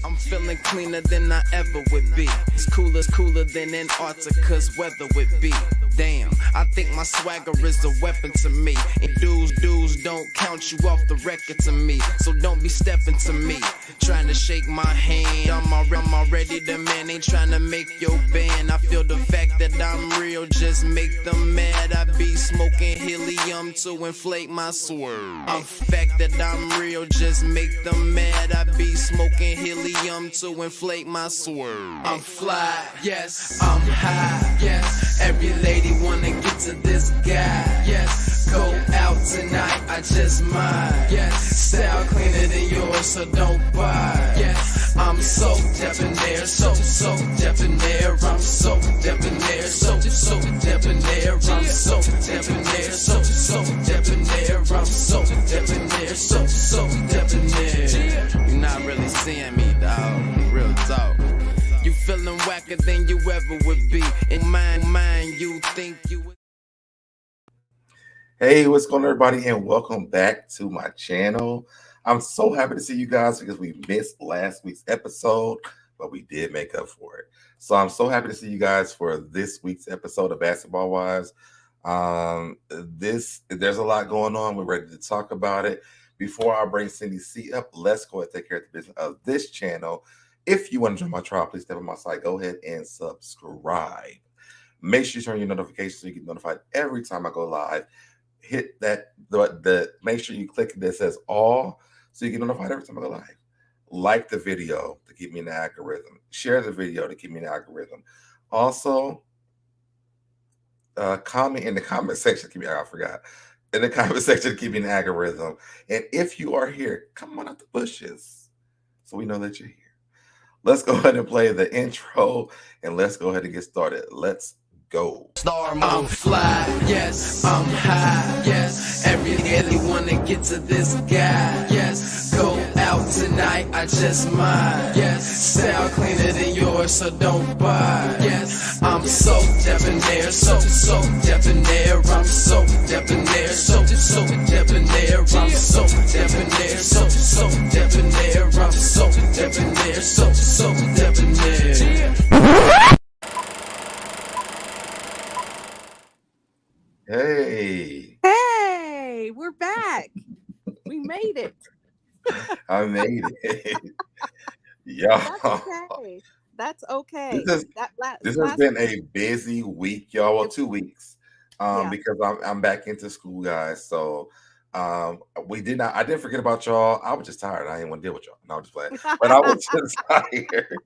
I'm feeling cleaner than I ever would be. It's cooler than Antarctica's weather would be. Damn, I think my swagger is a weapon to me. And dudes don't count you off the record to me. So don't be stepping to me, trying to shake my hand. I'm already the man, ain't trying to make your band. I feel the fact that I'm real, just make them mad. I be smoking helium to inflate my swerve. I'm fact that I'm real, just make them mad. I be smoking helium to inflate my swerve. I'm fly, yes, I'm high, yes. Every lady wanna get to this guy, yes. Go out tonight, I just might, yes. Style cleaner than yours, so don't buy, yes. I'm so debonair, so debonair. I'm so debonair, so debonair. I'm so debonair, so debonair. I'm so debonair, so debonair. You're not really seeing me, dog. Real talk. You feeling whacker than you ever would be. In mind, you think you would. Hey, what's going on, everybody, and welcome back to my channel. I'm so happy to see you guys because we missed last week's episode, but we did make up for it. So I'm so happy to see you guys for this week's episode of Basketball Wives. There's a lot going on. We're ready to talk about it. Before I bring Cindy C up, let's go ahead and take care of the business of this channel. If you want to join my trial, please step on my side. Go ahead and subscribe. Make sure you turn your notifications so you get notified every time I go live. Hit that make sure you click that says all so you get notified every time I go live. Like the video to keep me in the algorithm. Share the video to keep me in the algorithm. Also, comment in the comment section. I forgot. In the comment section to keep me in the algorithm. And if you are here, come on out the bushes so we know that you're here. Let's go ahead and play the intro and let's go ahead and get started. Let's go. I'm fly, yes, I'm high, yes. Every lady wanna get to this guy, yes. Go out tonight, I just might, yes. Style cleaner than yours, so don't buy, yes. I'm so debonair, so debonair. I'm so debonair, so debonair. I'm so debonair, so debonair. I'm so debonair, so debonair. Hey, we're back. We made it. I made it. Y'all. That's okay. This has been a busy week, y'all. Well, 2 weeks. Because I'm back into school, guys. So I didn't forget about y'all. I was just tired. I didn't want to deal with y'all. No, I'm just playing. But I was just tired.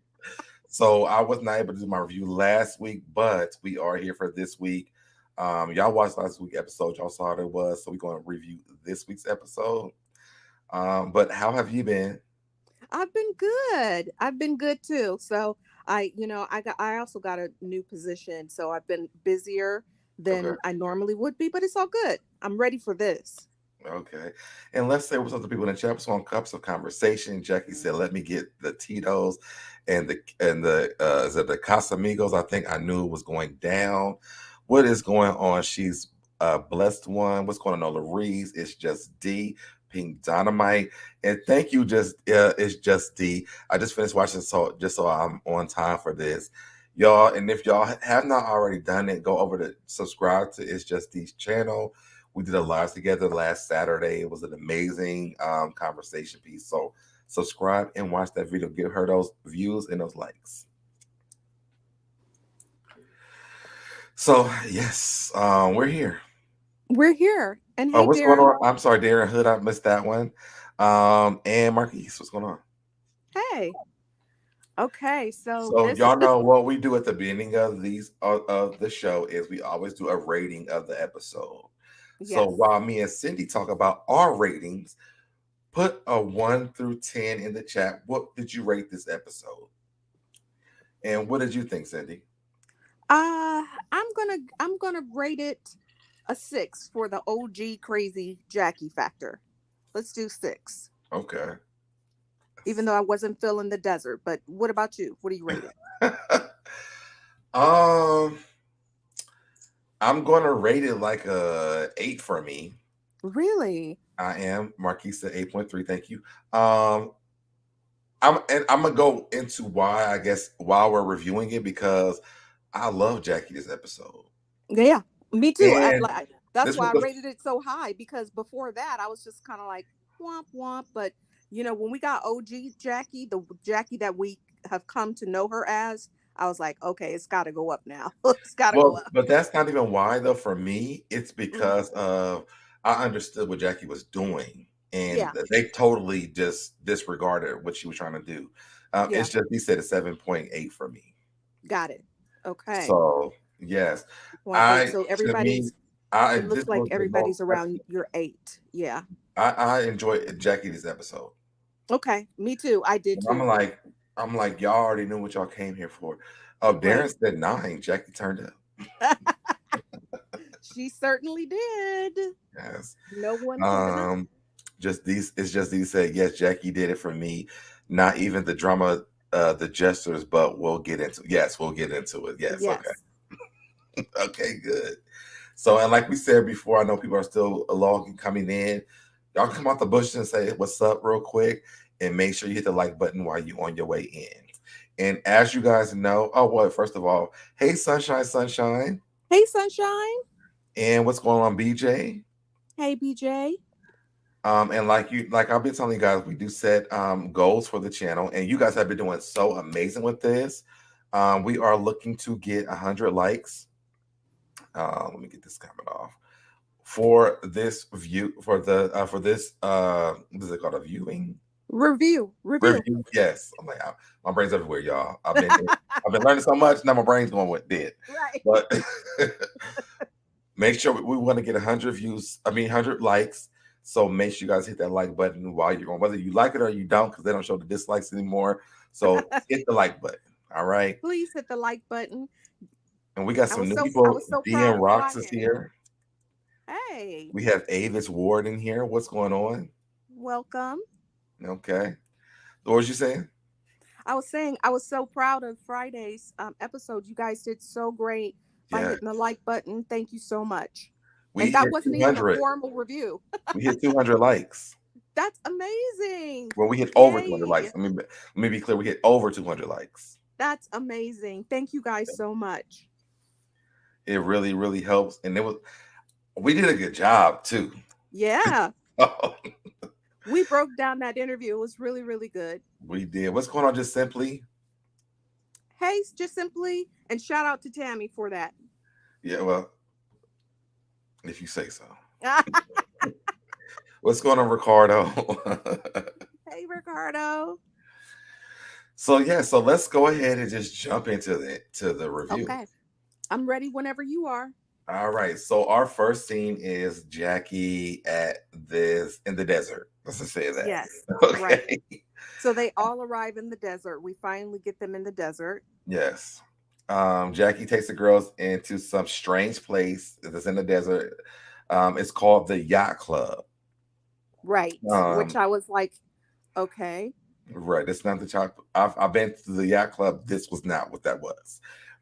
So I was not able to do my review last week, but we are here for this week. Y'all watched last week's episode. Y'all saw what it was. So we're going to review this week's episode. But how have you been? I've been good too. So I also got a new position. So I've been busier than I normally would be, but it's all good. I'm ready for this. Okay. And let's say what's up to people in the chat. On Cups of Conversation. Jackie said, let me get the Tito's and the is it the Casamigos? I think I knew it was going down. What is going on? She's a blessed one. What's going on, Louise? It's just D. Pink Dynamite. And thank you, it's just D. I just finished watching so I'm on time for this. Y'all, and if y'all have not already done it, go over to subscribe to It's Just D's channel. We did a live together last Saturday. It was an amazing conversation piece. So subscribe and watch that video. Give her those views and those likes. So yes, we're here. And hey, what's Darren. going on? I'm sorry, Darren Hood. I missed that one. And Marquise, what's going on? Hey. Okay, so y'all know what we do at the beginning of the show is we always do a rating of the episode. Yes. So while me and Cindy talk about our ratings, put a 1 through 10 in the chat. What did you rate this episode? And what did you think, Cindy? I'm gonna rate it a 6 for the OG crazy Jackie factor. Let's do 6. Okay. Even though I wasn't feeling the desert, but what about you? What do you rate it? I'm gonna rate it like a 8 for me. Really? I am. Marquise said 8.3. Thank you. I'm gonna go into why, I guess, while we're reviewing it, because I love Jackie this episode. Yeah, me too. And That's this was why I the rated it so high, because before that I was just kind of like womp womp. But when we got OG Jackie, the Jackie that we have come to know her as, I was like, okay, it's got to go up now. It's got to go well, up. but that's not even why though. For me, it's Mhm. because of I understood what Jackie was doing, and Yeah, they totally just disregarded what she was trying to do. yeah, It's just he said a 7.8 for me. got it. Okay, So yes, 0.8. I So to me, everybody's. I It looks this like was the most. everybody's around your 8. Yeah. I enjoyed Jackie this episode. Okay, me too. I did And too. I'm like, y'all already knew what y'all came here for. Oh, Right. Darren said 9. Jackie turned up. She certainly did. Yes. No one can deny. Um, just these. It's just these said yes. Jackie did it for me. Not even the drama, the gestures, but we'll get into. Yes, we'll get into it. Yes. Okay. Yes. Okay. Good. So, and like we said before, I know people are still logging coming in. Y'all come out the bush and say what's up real quick, and make sure you hit the like button while you on your way in. And as you guys know, oh well, first of all, hey Sunshine, Sunshine, Hey, Sunshine. and what's going on, BJ? Hey, BJ. And like I've been telling you guys, we do set goals for the channel, and you guys have been doing so amazing with this. We are looking to get 100 likes. Let me get this comment off for this view for this what is it called, a viewing Review. review? Yes, I'm like my brain's everywhere, y'all. I've been learning so much now. My brain's going with dead, Right. but make sure we want to get 100 views. I mean 100 likes. So make sure you guys hit that like button while you're on, whether you like it or you don't, because they don't show the dislikes anymore. So hit the like button. All right. Please hit the like button. And we got I some was new so I people. was so proud DM of Rocks is Friday. here. Hey, We have Avis Ward in here. What's going on? welcome. Okay. What was you saying? I was saying I was so proud of Friday's episode. You guys did so great by Yeah. hitting the like button. Thank you so much. We And that hit wasn't even a 200. formal review. We hit 200 likes. That's amazing. Well, we hit over 200 Yay. likes. Let me be clear. We hit over 200 likes. That's amazing. Thank you guys so much. It really, really helps. And we did a good job too. Yeah. Oh, We broke down that interview. It was really, really good. we did. What's going on, Just Simply? Hey, just simply, and shout out to Tami for that. Yeah, well, if you say so. What's going on, Ricardo? Hey, Ricardo. So let's go ahead and just jump into the review. Okay. I'm ready whenever you are. All right. So our first scene is Jackie in the desert. Let's just say that. Yes. Okay. Right. So they all arrive in the desert. We finally get them in the desert. Yes. Jackie takes the girls into some strange place that's in the desert. It's called the Yacht Club. Right. Which I was like, okay. Right. It's not the yacht. I've been to the Yacht Club. This was not what that was,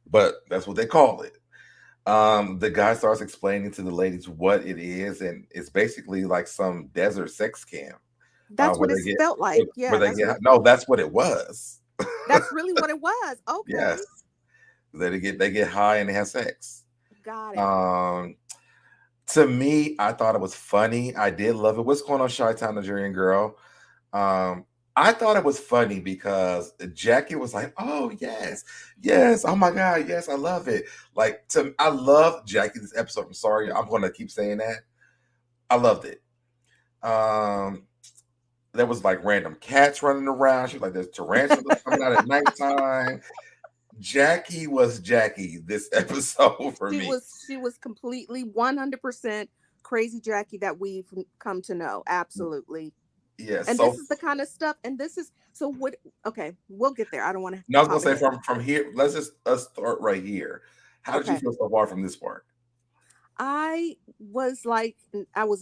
but that's what they call it. The guy starts explaining to the ladies what it is, and it's basically like some desert sex camp. That's what it felt like. Yeah. That's what it was. That's really what it was. Okay. Yes. They get high and they have sex. Got it. To me, I thought it was funny. I did love it. What's going on, Chi-Town Nigerian girl? I thought it was funny because Jackie was like, "Oh yes, oh my god, yes, I love it." Like I love Jackie this episode. I'm sorry, I'm going to keep saying that. I loved it. There was like random cats running around. She's like, "There's tarantulas coming out at nighttime." Jackie was Jackie this episode for me. She was completely 100% crazy Jackie that we've come to know. Absolutely. Yes. And this is the kind of stuff. And this is so what? Okay, we'll get there. I don't want to. No, I was gonna say from here. Let's start right here. How did you feel so far from this part? I was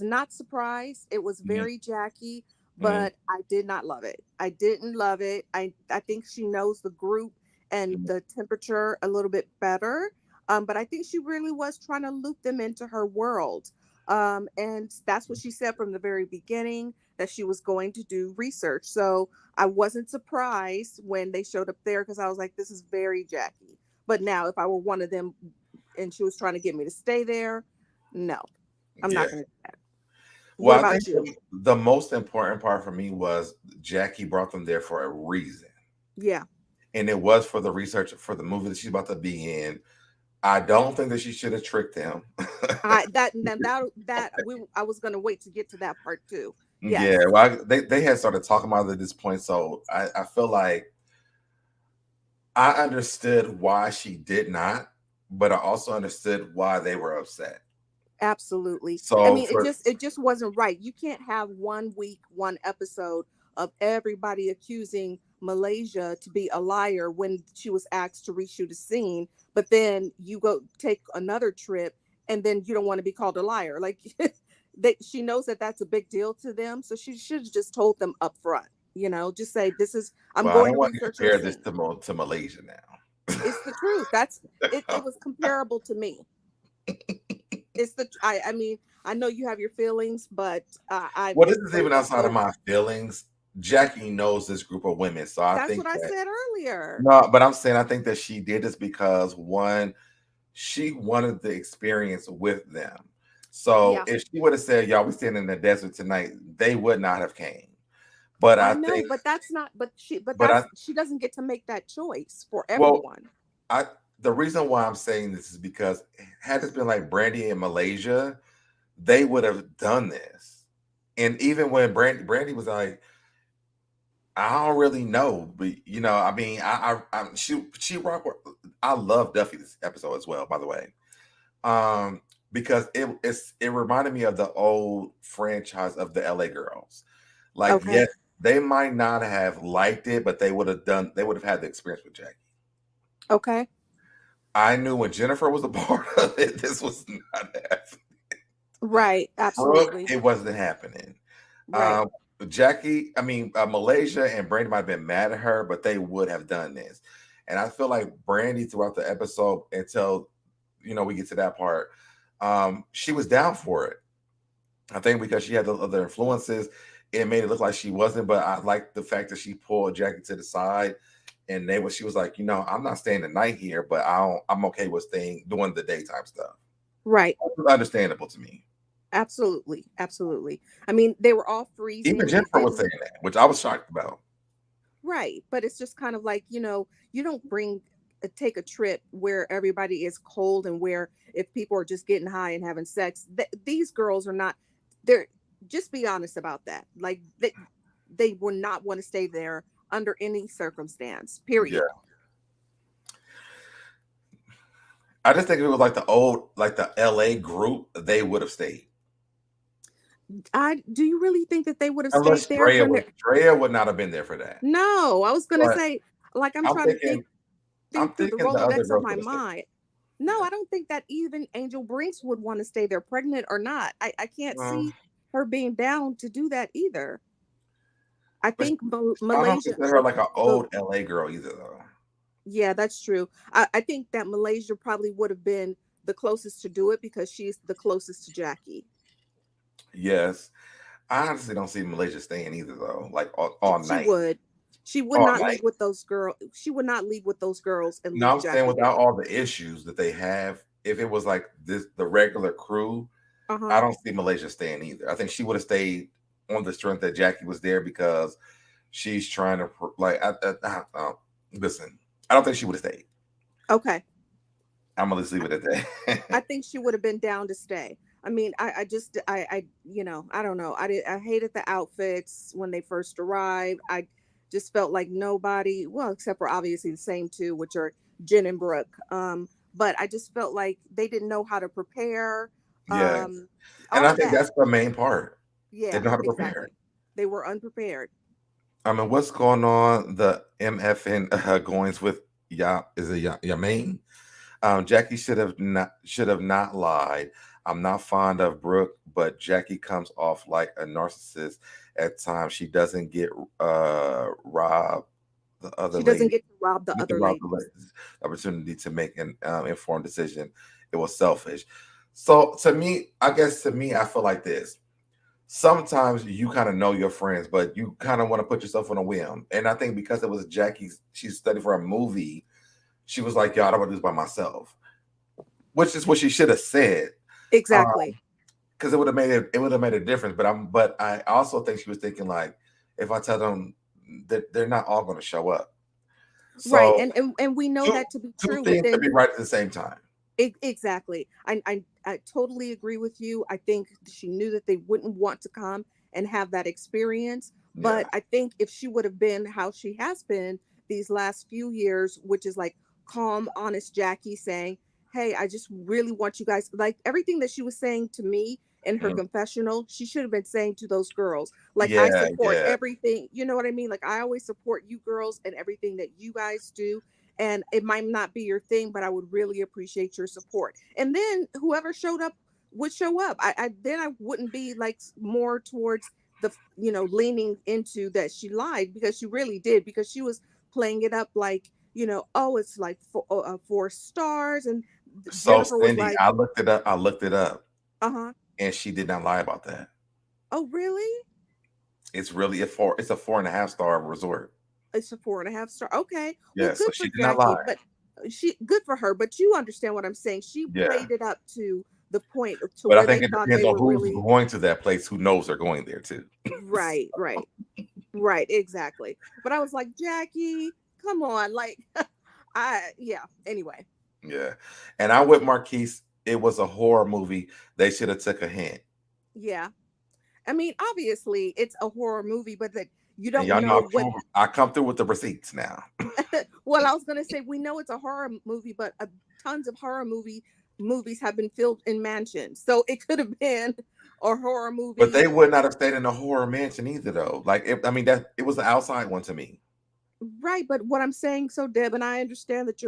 not surprised. It was very Jackie, but I did not love it. I didn't love it. I think she knows the group and the temperature a little bit better. But I think she really was trying to loop them into her world. And that's what she said from the very beginning, that she was going to do research. So I wasn't surprised when they showed up there, because I was like, this is very Jackie. But now, if I were one of them and she was trying to get me to stay there, no, I'm not going to do that. What Well, I about think you? the most important part for me was Jackie brought them there for a reason. Yeah. And it was for the research for the movie that she's about to be in. I don't think that she should have tricked him. I was going to wait to get to that part too. Yeah, Yes. well, they had started talking about it at this point, so I feel like I understood why she did not, but I also understood why they were upset. Absolutely. I So mean, it just wasn't right. You can't have 1 week, one episode of everybody accusing Malaysia to be a liar when she was asked to reshoot a scene, but then you go take another trip and then you don't want to be called a liar. Like she knows that that's a big deal to them, so she should have just told them up front. Just say, "This is I'm well, I going don't to want to research your compare this scene." to Malaysia now. It's the truth. That's it. It was comparable to me. I mean, I know you have your feelings, but Well, this is it even was outside of so. my feelings. Jackie knows this group of women, so I That's think what I that said earlier. no, but I'm saying I think that she did this because one, she wanted the experience with them. So Yeah, if she would have said, "Y'all, we standing in the desert tonight," they would not have came. But I I know, think, but that's not. but I She doesn't get to make that choice for well, everyone. I the reason why I'm saying this is because had this been like Brandy in Malaysia, they would have done this. And even when Brandy was like, I don't really know, but I mean, she rock. I love Duffy this episode as well, by the way, because it reminded me of the old franchise of the LA Girls. Like, Okay. yes, they might not have liked it, but they would have had the experience with Jackie. Okay. I knew when Jennifer was a part of it, this was not happening. Right. Brooke, Absolutely. it wasn't happening. Right. Um, Jackie, I mean, Malaysia and Brandy might have been mad at her, but they would have done this. And I feel like Brandy throughout the episode until we get to that part, she was down for it. I think because she had the other influences, it made it look like she wasn't. But I like the fact that she pulled Jackie to the side, and she was like, I'm not staying the night here, but I'm okay with doing the daytime stuff. Right. It was understandable to me. Absolutely. Absolutely. I mean, they were all Even freezing. It Jennifer was didn't saying look that, which I was shocked about. right, but it's just kind of like, you don't take a trip where everybody is cold, and where if people are just getting high and having sex, these girls are not. They're Just be honest about that. Like they would not want to stay there under any circumstance. Yeah. Period. I just think if it was like the LA group, they would have stayed. Do you really think that they would have stayed Unless there when they're? Drea would not have been there for that. No, I was gonna But say, like, I'm I'm trying to thinking I'm think through the thinking the other Rolodex of girls my would have stayed. mind. No, I don't think that even Angel Brinks would want to stay there, pregnant or not. I can't Well, see her being down to do that either. I but think I don't Malaysia. consider her like an Well, old LA girl either, though. yeah, that's true. I think that Malaysia probably would have been the closest to do it, because she's the closest to Jackie. Yes. I honestly don't see Malaysia staying either, though. Like all She night. would. She would All not night. leave with those girls. She would not leave with those girls and No, leave I'm saying Jackie without there. all the issues that they have, if it was like the regular crew, Uh-huh. I don't see Malaysia staying either. I think she would have stayed on the strength that Jackie was there because she's trying to listen. I don't think she would have stayed. Okay. I'm gonna just leave it at I that. think she would have been down to stay. I mean, I don't know. I hated the outfits when they first arrived. I just felt like nobody, well, except for obviously the same two, which are Jen and Brooke. But I just felt like they didn't know how to prepare. Yes, and All I of think that. that's the main part. They Yeah, know how to prepare. exactly. They were unprepared. I mean, what's going on? The MFN goings with is it Yamaine? Jackie should have not lied. I'm not fond of Brooke, but Jackie comes off like a narcissist at times. She doesn't get robbed the other She doesn't lady. get to rob the Get the other rob the ladies. opportunity to make an informed decision. It was selfish. So to me, I feel like this. Sometimes you kind of know your friends, but you kind of want to put yourself on a whim. And I think because it was Jackie's, she studied for a movie, she was like, "Yo, I don't want to do this by myself," which is what she should have said. Exactly. Because it would have made a difference. But I also think she was thinking like, if I tell them that they're not all going to show up, so Right. And we know that to be two true, but things to then be right at the same time. exactly. I totally agree with you. I think she knew that they wouldn't want to come and have that experience. Yeah. But I think if she would have been how she has been these last few years, which is like calm, honest Jackie saying, "Hey, I just really want you guys," like everything that she was saying to me in her Mhm. confessional, she should have been saying to those girls. Like, I Yeah, support yeah. everything. You know what I mean? Like, I always support you girls and everything that you guys do, and it might not be your thing, but I would really appreciate your support. And then whoever showed up would show up. I then I wouldn't be like more towards the, leaning into that she lied, because she really did, because she was playing it up like, oh, it's like 4 stars, and So Jennifer was Cindy, like, I looked it up. uh-huh. And she did not lie about that. Oh, really? It's really it's a 4.5 star resort. It's a 4.5 star. Okay. Well, Yeah, so good she for did not lie. Jackie, but she good for her. But you understand what I'm saying. She Yeah. played it up to the point to But I where they think it thought depends they on were who's really going to that place, who knows they're going there too. right, right, exactly. But I was like, Jackie, come on, like, yeah. Anyway, Yeah. And I'm with Marquise. It was a horror movie. They should have took a hint. yeah. I mean, obviously, it's a horror movie, but that you And don't y'all know know what. I come through with the receipts now. Well, I was gonna say we know it's a horror movie, but tons of movies have been filmed in mansions, so it could have been a horror But movie. they would not have stayed in a horror mansion either, though. Like, that it was the outside one to me. Right, but what I'm saying, so Deb, and I understand that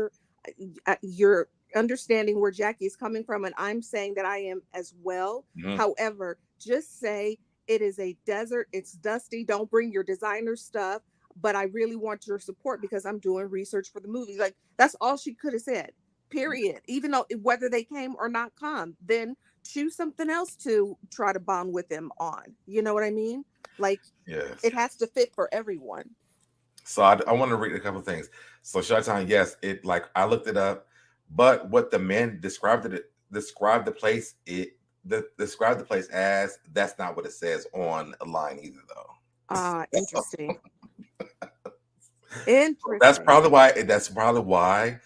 you're understanding where Jackie is coming from, and I'm saying that I am as well. Mhm. However, just say it is a desert, it's dusty, don't bring your designer stuff, but I really want your support because I'm doing research for the movie. Like, that's all she could have said. Period. Even though whether they came or not come, then choose something else to try to bond with them on. You know what I mean? Like, Yes. it has to fit for everyone. So I want to read a couple of things. So Showtime, yes, I looked it up, but what the men described the place described the place as, that's not what it says on a line either, though. Interesting. Interesting. That's probably why.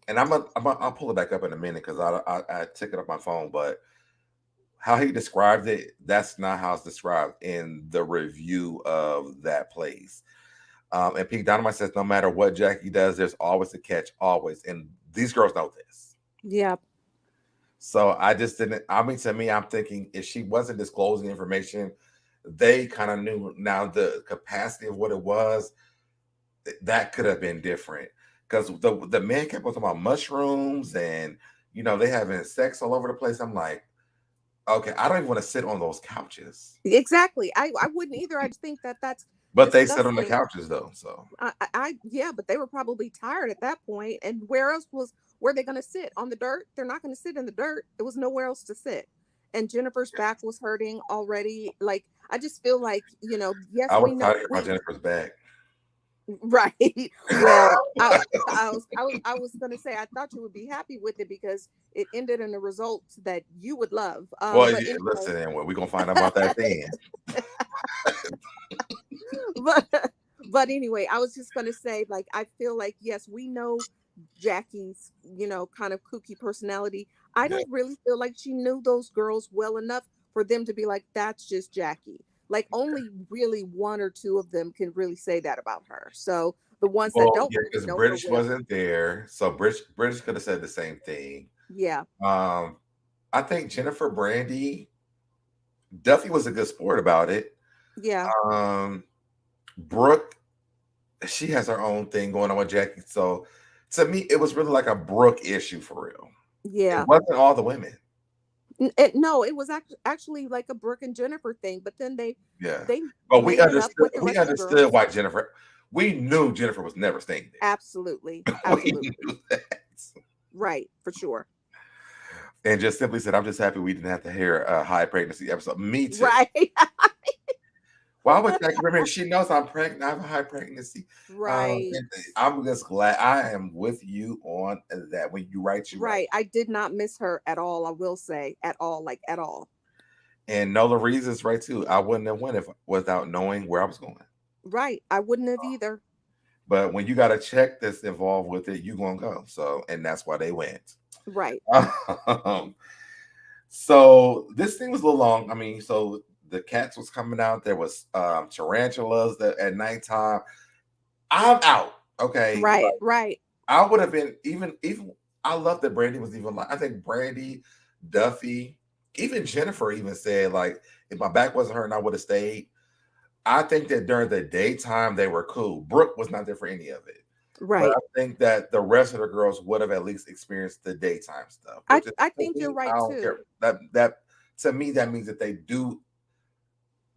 And I'll pull it back up in a minute because I took it off my phone, but how he described it, that's not how it's described in the review of that place. And Pete Dynamite says, no matter what Jackie does, there's always a catch, always. And these girls know this. Yeah. So I just didn't. I mean, to me, I'm thinking if she wasn't disclosing information, they kind of knew. Now the capacity of what it was, that could have been different. Because the man kept on talking about mushrooms and they having sex all over the place. I'm like, okay, I don't even want to sit on those couches. Exactly. I wouldn't either. I just think that that's But they disgusting. sit on the couches though. So yeah, but they were probably tired at that point. And where else were they going to sit? On the dirt? They're not going to sit in the dirt. There was nowhere else to sit. And Jennifer's back was hurting already. Like, I just feel like, yes, I was we know. tired of Jennifer's back. Right. Well, I was gonna say I thought you would be happy with it because it ended in a result that you would love. Well, But yeah, anyway. listen, we're gonna find out about that then. but anyway, I was just gonna say, like, I feel like yes, we know Jackie's, kind of kooky personality. I don't really feel like she knew those girls well enough for them to be like, that's just Jackie. Like, only really one or two of them can really say that about her. So the ones that don't because know her British well, wasn't there, so British could have said the same thing. yeah. I think Jennifer Brandy, Duffy was a good sport about it. Yeah. Brooke, she has her own thing going on with Jackie. So to me, it was really like a Brooke issue for real. Yeah. It wasn't all the women. No, it was actually like a Brooke and Jennifer thing, but then they but we understood why girls. Jennifer. We knew Jennifer was never staying there. Absolutely. We knew that. Right, for sure. And just simply said, I'm just happy we didn't have to hear a high pregnancy episode. Me too. Right. Why would Jackie remember? She knows I'm pregnant. I have a high pregnancy. Right. And I'm just glad I am with you on that. When you right, you right. Right. I did not miss her at all. I will say at all, like at all. And know the reasons right too. I wouldn't have went if without knowing where I was going. Right. I wouldn't have either. But when you got a check that's involved with it, you gonna go. So, and that's why they went. Right. So this thing was a little long. I mean, so the cats was coming out. There was tarantulas that at nighttime. I'm out. Okay. Right. Like, Right. I would have been even I love that Brandy was even like, I think Brandy, Duffy, even Jennifer even said, like, if my back wasn't hurting, I would have stayed. I think that during the daytime they were cool. Brooke was not there for any of it. Right. But I think that the rest of the girls would have at least experienced the daytime stuff. I think you're right too. That to me, that means that they do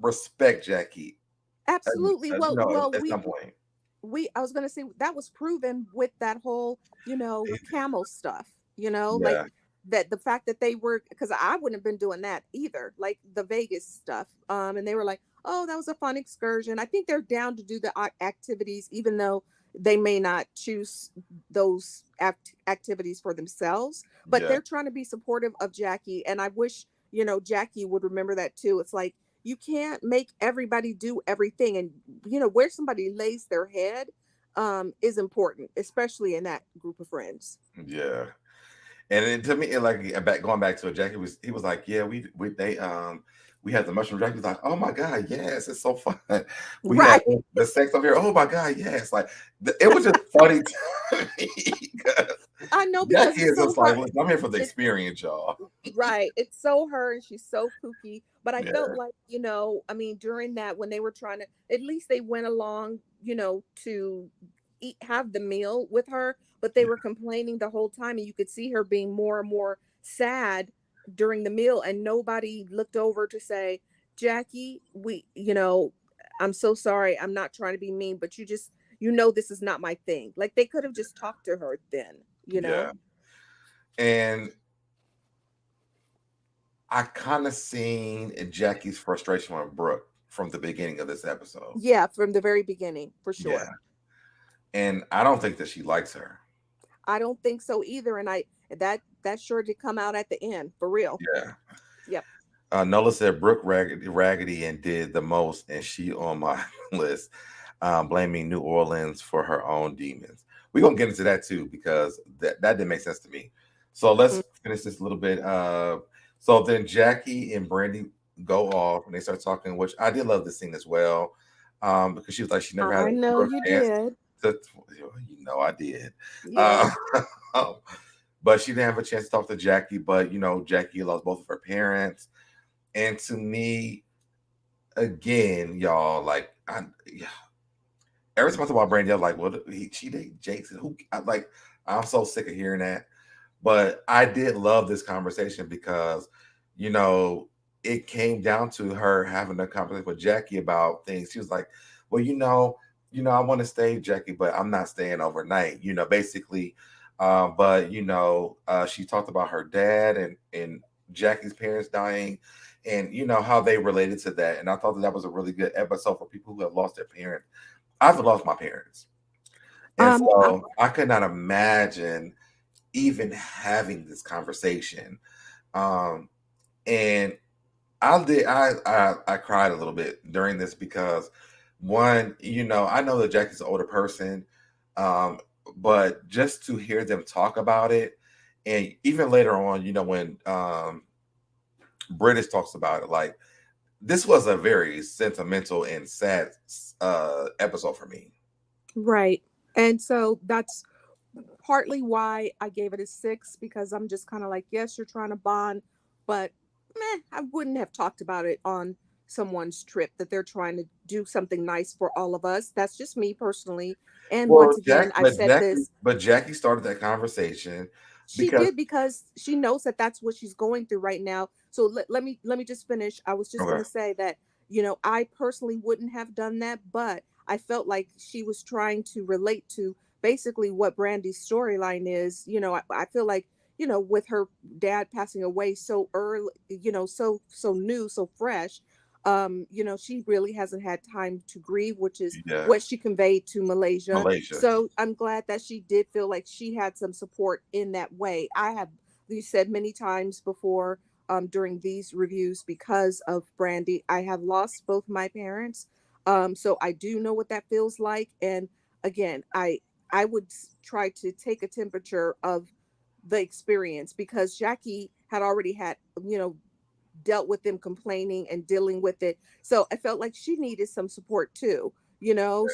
respect Jackie. Absolutely. Well, at some point. I was going to say that was proven with that whole, camel stuff, like that the fact that they were, because I wouldn't have been doing that either, like the Vegas stuff. And they were like, oh, that was a fun excursion. I think they're down to do the activities, even though they may not choose those activities for themselves, but they're trying to be supportive of Jackie. And I wish, Jackie would remember that too. It's like, you can't make everybody do everything, and where somebody lays their head is important, especially in that group of friends. Yeah. And then to me, like going back to it, he was like, yeah, we had the mushroom. Jackie was like, oh my god, yes, it's so fun. We had the sex over here. Oh my god, yes, like it was just funny to me. I know, because Jackie is just like, I'm here for the experience, y'all. Right, it's so her, and she's so kooky. But I felt like, I mean, during that, when they were trying to, at least they went along, to have the meal with her, but they were complaining the whole time, and you could see her being more and more sad during the meal, and nobody looked over to say, Jackie, I'm so sorry, I'm not trying to be mean, but you just, this is not my thing. Like, they could have just talked to her then, Yeah. And I kind of seen Jackie's frustration with Brooke from the beginning of this episode. Yeah, from the very beginning, for sure. Yeah. And I don't think that she likes her. I don't think so either. And that sure did come out at the end, for real. Yeah. Yep. Nola said Brooke raggedy and did the most, and she on my list, blaming New Orleans for her own demons. We're gonna get into that too, because that didn't make sense to me. So let's finish this a little bit. So then Jackie and Brandy go off and they start talking, which I did love this scene as well. Because she was like, she never had I know you did. I did. Yeah. But she didn't have a chance to talk to Jackie. But Jackie lost both of her parents. And to me, again, y'all, like, every time I talk about Brandy, I'm like, well, she dated Jason. I'm so sick of hearing that. But I did love this conversation because, it came down to her having a conversation with Jackie about things. She was like, well, I want to stay, Jackie, but I'm not staying overnight, basically. But she talked about her dad and Jackie's parents dying, and how they related to that. And I thought that was a really good episode for people who have lost their parents. I've lost my parents, and so I could not imagine even having this conversation. And I cried a little bit during this because, one, I know that Jackie's an older person, but just to hear them talk about it, and even later on, when British talks about it, like, this was a very sentimental and sad episode for me. Right. And so that's partly why I gave it a 6, because I'm just kind of like, yes, you're trying to bond, but I wouldn't have talked about it on someone's trip, that they're trying to do something nice for all of us. That's just me personally. And once again, I've said this. But Jackie started that conversation. She did, because she knows that that's what she's going through right now. So let me just finish. I was just going to say that, I personally wouldn't have done that, but I felt like she was trying to relate to basically what Brandy's storyline is. I feel like, with her dad passing away so early, so new, so fresh, she really hasn't had time to grieve, which is Yeah. what she conveyed to Malaysia. Malaysia. So I'm glad that she did feel like she had some support in that way. You said many times before, during these reviews, because of Brandy, I have lost both my parents. So I do know what that feels like. And again, I would try to take a temperature of the experience, because Jackie had already had, dealt with them complaining and dealing with it. So I felt like she needed some support too.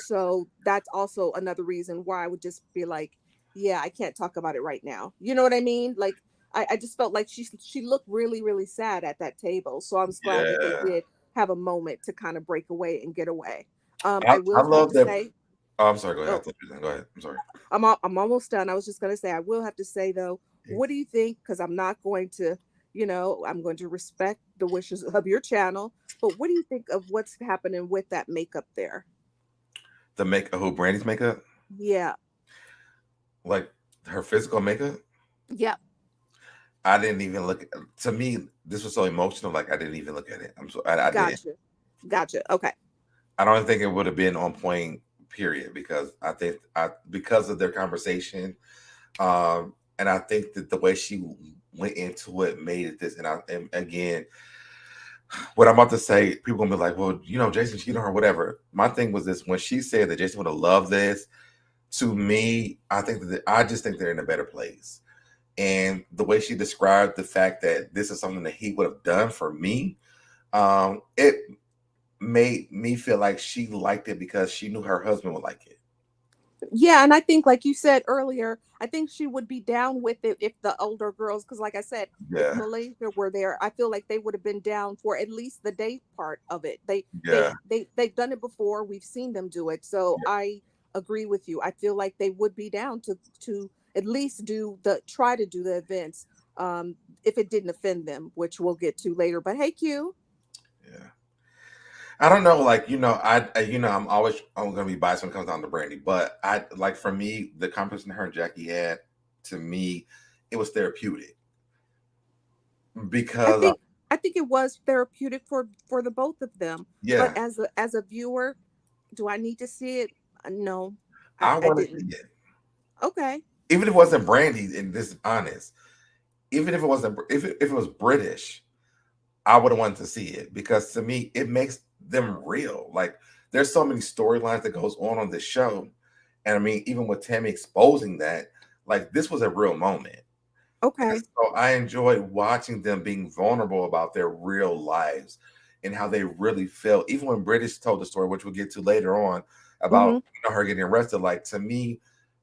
So that's also another reason why I would just be like, yeah, I can't talk about it right now. You know what I mean? Like, I just felt like she looked really, really sad at that table. So I was glad that they Yeah. did have a moment to kind of break away and get away. I, I I will have love to that. say, Oh, I'm sorry. Go ahead. I oh, thought you were done. Go ahead. I'm sorry. I'm almost done. I was just going to say, I will have to say though, what do you think? Because I'm not going to, I'm going to respect the wishes of your channel. But what do you think of what's happening with that makeup there? The make who Brandy's makeup, Yeah. like her physical makeup. Yep. I didn't even look. To me, this was so emotional. Like I didn't even look at it. I didn't. Gotcha. Gotcha. Okay. I don't think it would have been on point. Period. Because I think because of their conversation, and I think that the way she went into it made it this. And again, what I'm about to say, people gonna be like, well, Jason cheated on her, whatever. My thing was this: when she said that Jason would have loved this, to me, I just think they're in a better place. And the way she described the fact that this is something that he would have done for me, it made me feel like she liked it because she knew her husband would like it. Yeah, and I think, like you said earlier, I think she would be down with it if the older girls, because like I said, if Yeah, Malaysia were there, I feel like they would have been down for at least the date part of it. yeah, They've done it before. We've seen them do it. So yeah. I agree with you. I feel like they would be down to at least try to do the events, if it didn't offend them, which we'll get to later. But hey, Q. Yeah. I don't know, like I'm gonna be biased when it comes down to Brandy, but I like for me the conversation her and Jackie had, to me, it was therapeutic I because think I think it was therapeutic for the both of them. But yeah, as a viewer, do I need to see it? No, I I want to didn't. see it, Okay. even if it wasn't Brandy. And this is honest, even if it wasn't, if it was British, I would have wanted to see it because to me it makes them real. Like there's so many storylines that goes on this show, and I mean even with Tami exposing that, like this was a real moment. And Okay. so I enjoy watching them being vulnerable about their real lives and how they really felt. Even when British told the story, which we'll get to later on, about Hmm. her getting arrested. Like to me,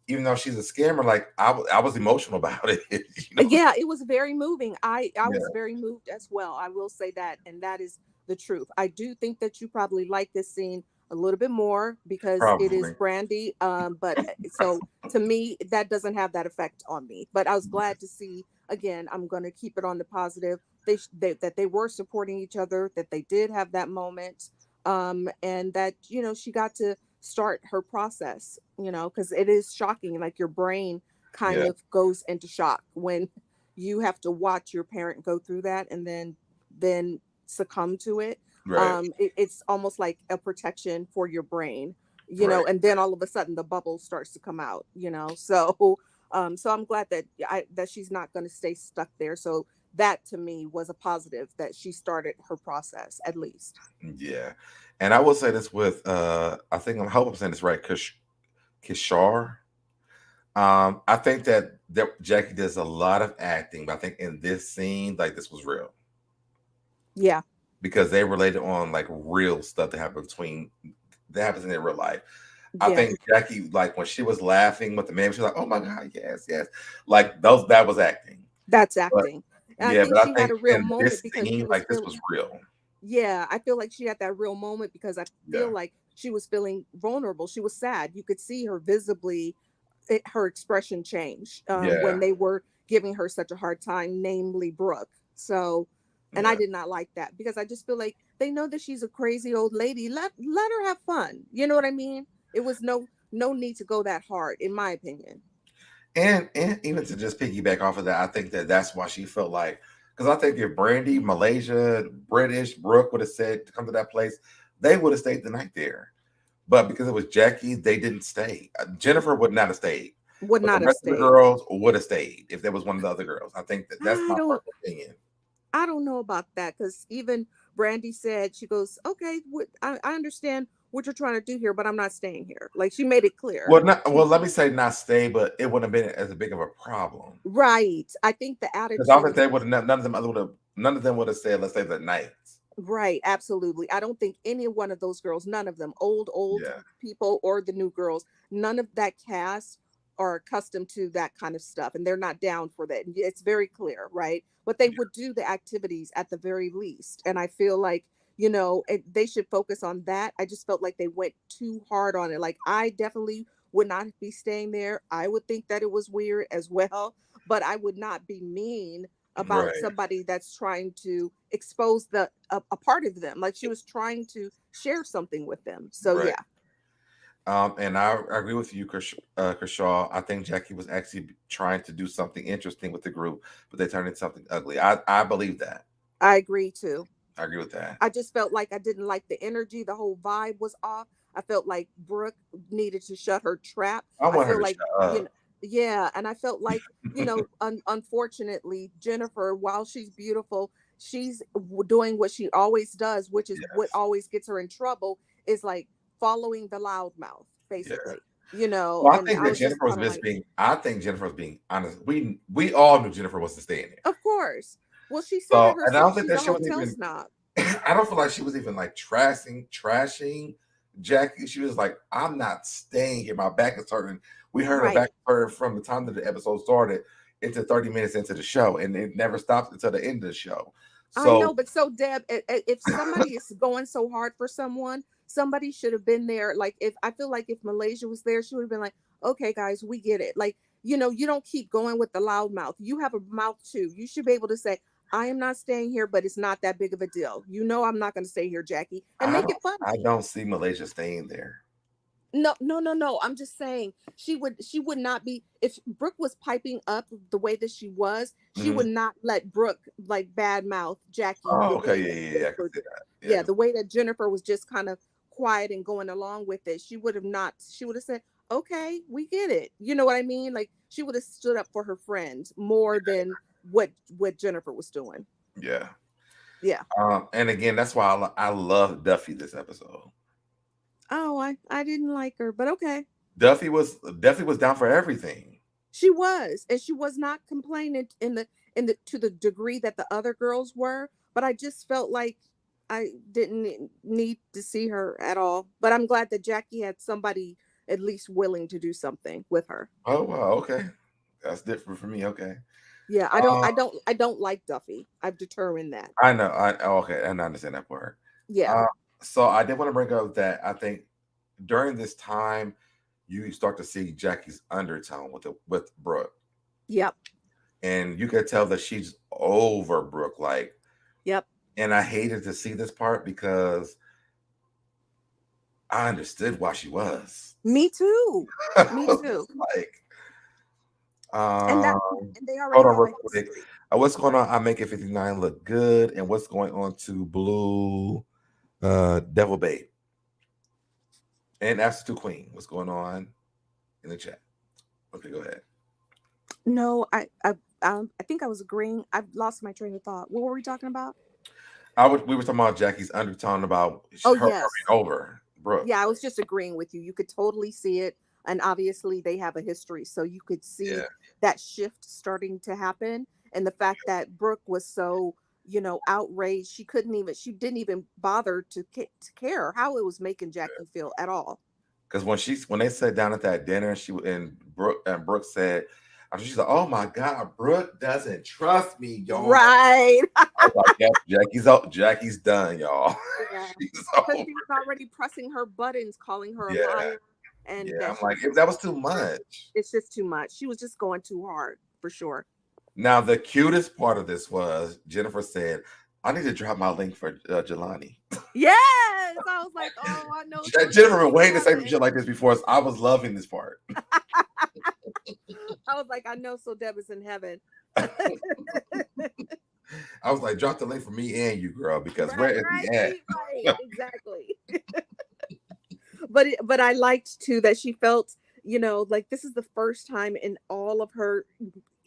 even though she's a scammer, like I was emotional about it. Yeah, it was very moving. I was Yeah, very moved as well. I will say that, and that is the truth. I do think that you probably like this scene a little bit more because it is probably. Brandy. But so to me, that doesn't have that effect on me. But I was glad to see. Again, I'm going to keep it on the positive. That they were supporting each other. That they did have that moment. And that she got to start her process. Because it is shocking. Like your brain kind Yeah, of goes into shock when you have to watch your parent go through that and then succumb to it. right, It's almost like a protection for your brain, right. and then all of a sudden the bubble starts to come out. So I'm glad that she's not going to stay stuck there. So that to me was a positive that she started her process at least. Yeah, and I will say this with I hope I'm saying this right, Kishar. I think that Jackie does a lot of acting, but I think in this scene, like this was real Yeah. because they related on like real stuff that happens in their real life. I Yeah. think Jackie, like when she was laughing with the man, she was like, "Oh my god, yes, yes," like that was acting. That's But acting. And I yeah, think but I she had think a real in moment this because she scene, was like this feeling. was real. Yeah, I feel like she had that real moment because I feel Yeah, like she was feeling vulnerable. She was sad. You could see her visibly, her expression change, when yeah, they were giving her such a hard time, namely Brooke. So, and I yeah. did not like that because I just feel like they know that she's a crazy old lady. Let her have fun. You know what I mean? It was no need to go that hard, in my opinion. And even to just piggyback off of that, I think that's why she felt like, because I think if Brandy, Malaysia, British, Brooke would have said to come to that place, they would have stayed the night there. But because it was Jackie, they didn't stay. Jennifer would not have stayed. Would But the not have rest of the stayed. girls would have stayed if there was one of the other girls. I think that's I my don't. personal opinion. I don't know about that because even Brandy said, she goes, okay, I understand what you're trying to do here, but I'm not staying here. Like she made it clear. Let me say not stay, but it wouldn't have been as big of a problem. Right. I think the Because I don't think attitude. they would have. None of them would have said, let's say the night. Right, absolutely. I don't think any one of those girls, none of them, old Yeah. people or the new girls, none of that cast are accustomed to that kind of stuff, and they're not down for that. It's very clear, right? But they would do the activities at the very least, and I feel like they should focus on that. I just felt like they went too hard on it. Like I definitely would not be staying there. I would think that it was weird as well, but I would not be mean about Right. somebody that's trying to expose a part of them. Like she was trying to share something with them. So Right. yeah. And I agree with you, Kershaw. I think Jackie was actually trying to do something interesting with the group, but they turned into something ugly. I believe that. I agree too. I agree with that. I just felt like I didn't like the energy. The whole vibe was off. I felt like Brooke needed to shut her trap. I want her feel to like, shut up. yeah. And I felt like, unfortunately, Jennifer, while she's beautiful, she's doing what she always does, which is what Yes. always gets her in trouble, is like following the loudmouth, basically. Well, I And think I that was just Jennifer was kind of like, being. I think Jennifer was being honest. We all knew Jennifer wasn't staying there. of course. Well, she said So, it and I don't herself. think She's that a she was hotel even. snob. I don't feel like she was even like trashing Jackie. She was like, "I'm not staying here. My back is hurting." We heard her back hurt from the time that the episode started into 30 minutes into the show, and it never stopped until the end of the show. I know, So, but so Deb, if somebody is going so hard for someone, somebody should have been there. Like if I feel like if Malaysia was there, she would have been like, "Okay, guys, we get it." Like you don't keep going with the loud mouth. You have a mouth too. You should be able to say, "I am not staying here, but it's not that big of a deal." I'm not going to stay here, Jackie, and make it I funny. don't see Malaysia staying there. No. I'm just saying she would not be, if Brooke was piping up the way that she was, she would not let Brooke like badmouth Jackie Oh, the okay, way that yeah, I can Jennifer see did. that. Yeah, the way that Jennifer was just kind of quiet and going along with it. She would have said, "Okay, we get it." You know what I mean? Like she would have stood up for her friends more than what Jennifer was doing. Yeah. Yeah. And again, that's why I love Duffy this episode. Oh, I didn't like her, but okay. Duffy was down for everything. She was, and she was not complaining to the degree that the other girls were, but I just felt like I didn't need to see her at all. But I'm glad that Jackie had somebody at least willing to do something with her. Oh wow, okay. That's different for me. Okay. Yeah, I don't like Duffy. I've determined that. I know. Okay, and I understand that part. Yeah. So I did want to bring up that I think during this time you start to see Jackie's undertone with Brooke. Yep. And you could tell that she's over Brooke, like. Yep. And I hated to see this part because I understood why she was. Me too. Me too. Like, and they already hold on have real quick. What's going on? I make it 59 look good. And what's going on to Blue Devil Babe? And After Two Queen. What's going on in the chat? Okay, go ahead. No, I think I was agreeing. I've lost my train of thought. What were we talking about? We were talking about Jackie's undertone about her over Brooke. Yeah, I was just agreeing with you. You could totally see it. And obviously they have a history. So you could see that shift starting to happen. And the fact that Brooke was so, outraged, she didn't even bother to care how it was making Jackie feel at all. Because when they sat down at that dinner, Brooke said, she's like, "Oh my God, Brooke doesn't trust me, y'all." Right. I was like, Jackie's done, y'all. Yeah. She was already pressing her buttons, calling her a liar. And I'm like, that was too much. It's just too much. She was just going too hard, for sure. Now, the cutest part of this was Jennifer said, "I need to drop my link for Jelani." Yes. I was like, oh, I know. Jennifer been waiting to say some shit like this before. So I was loving this part. I I was like, I know SoDeb is in heaven. I was like, drop the link for me and you, girl, because where is he at? Right, exactly. But I liked too that she felt, like this is the first time in all of her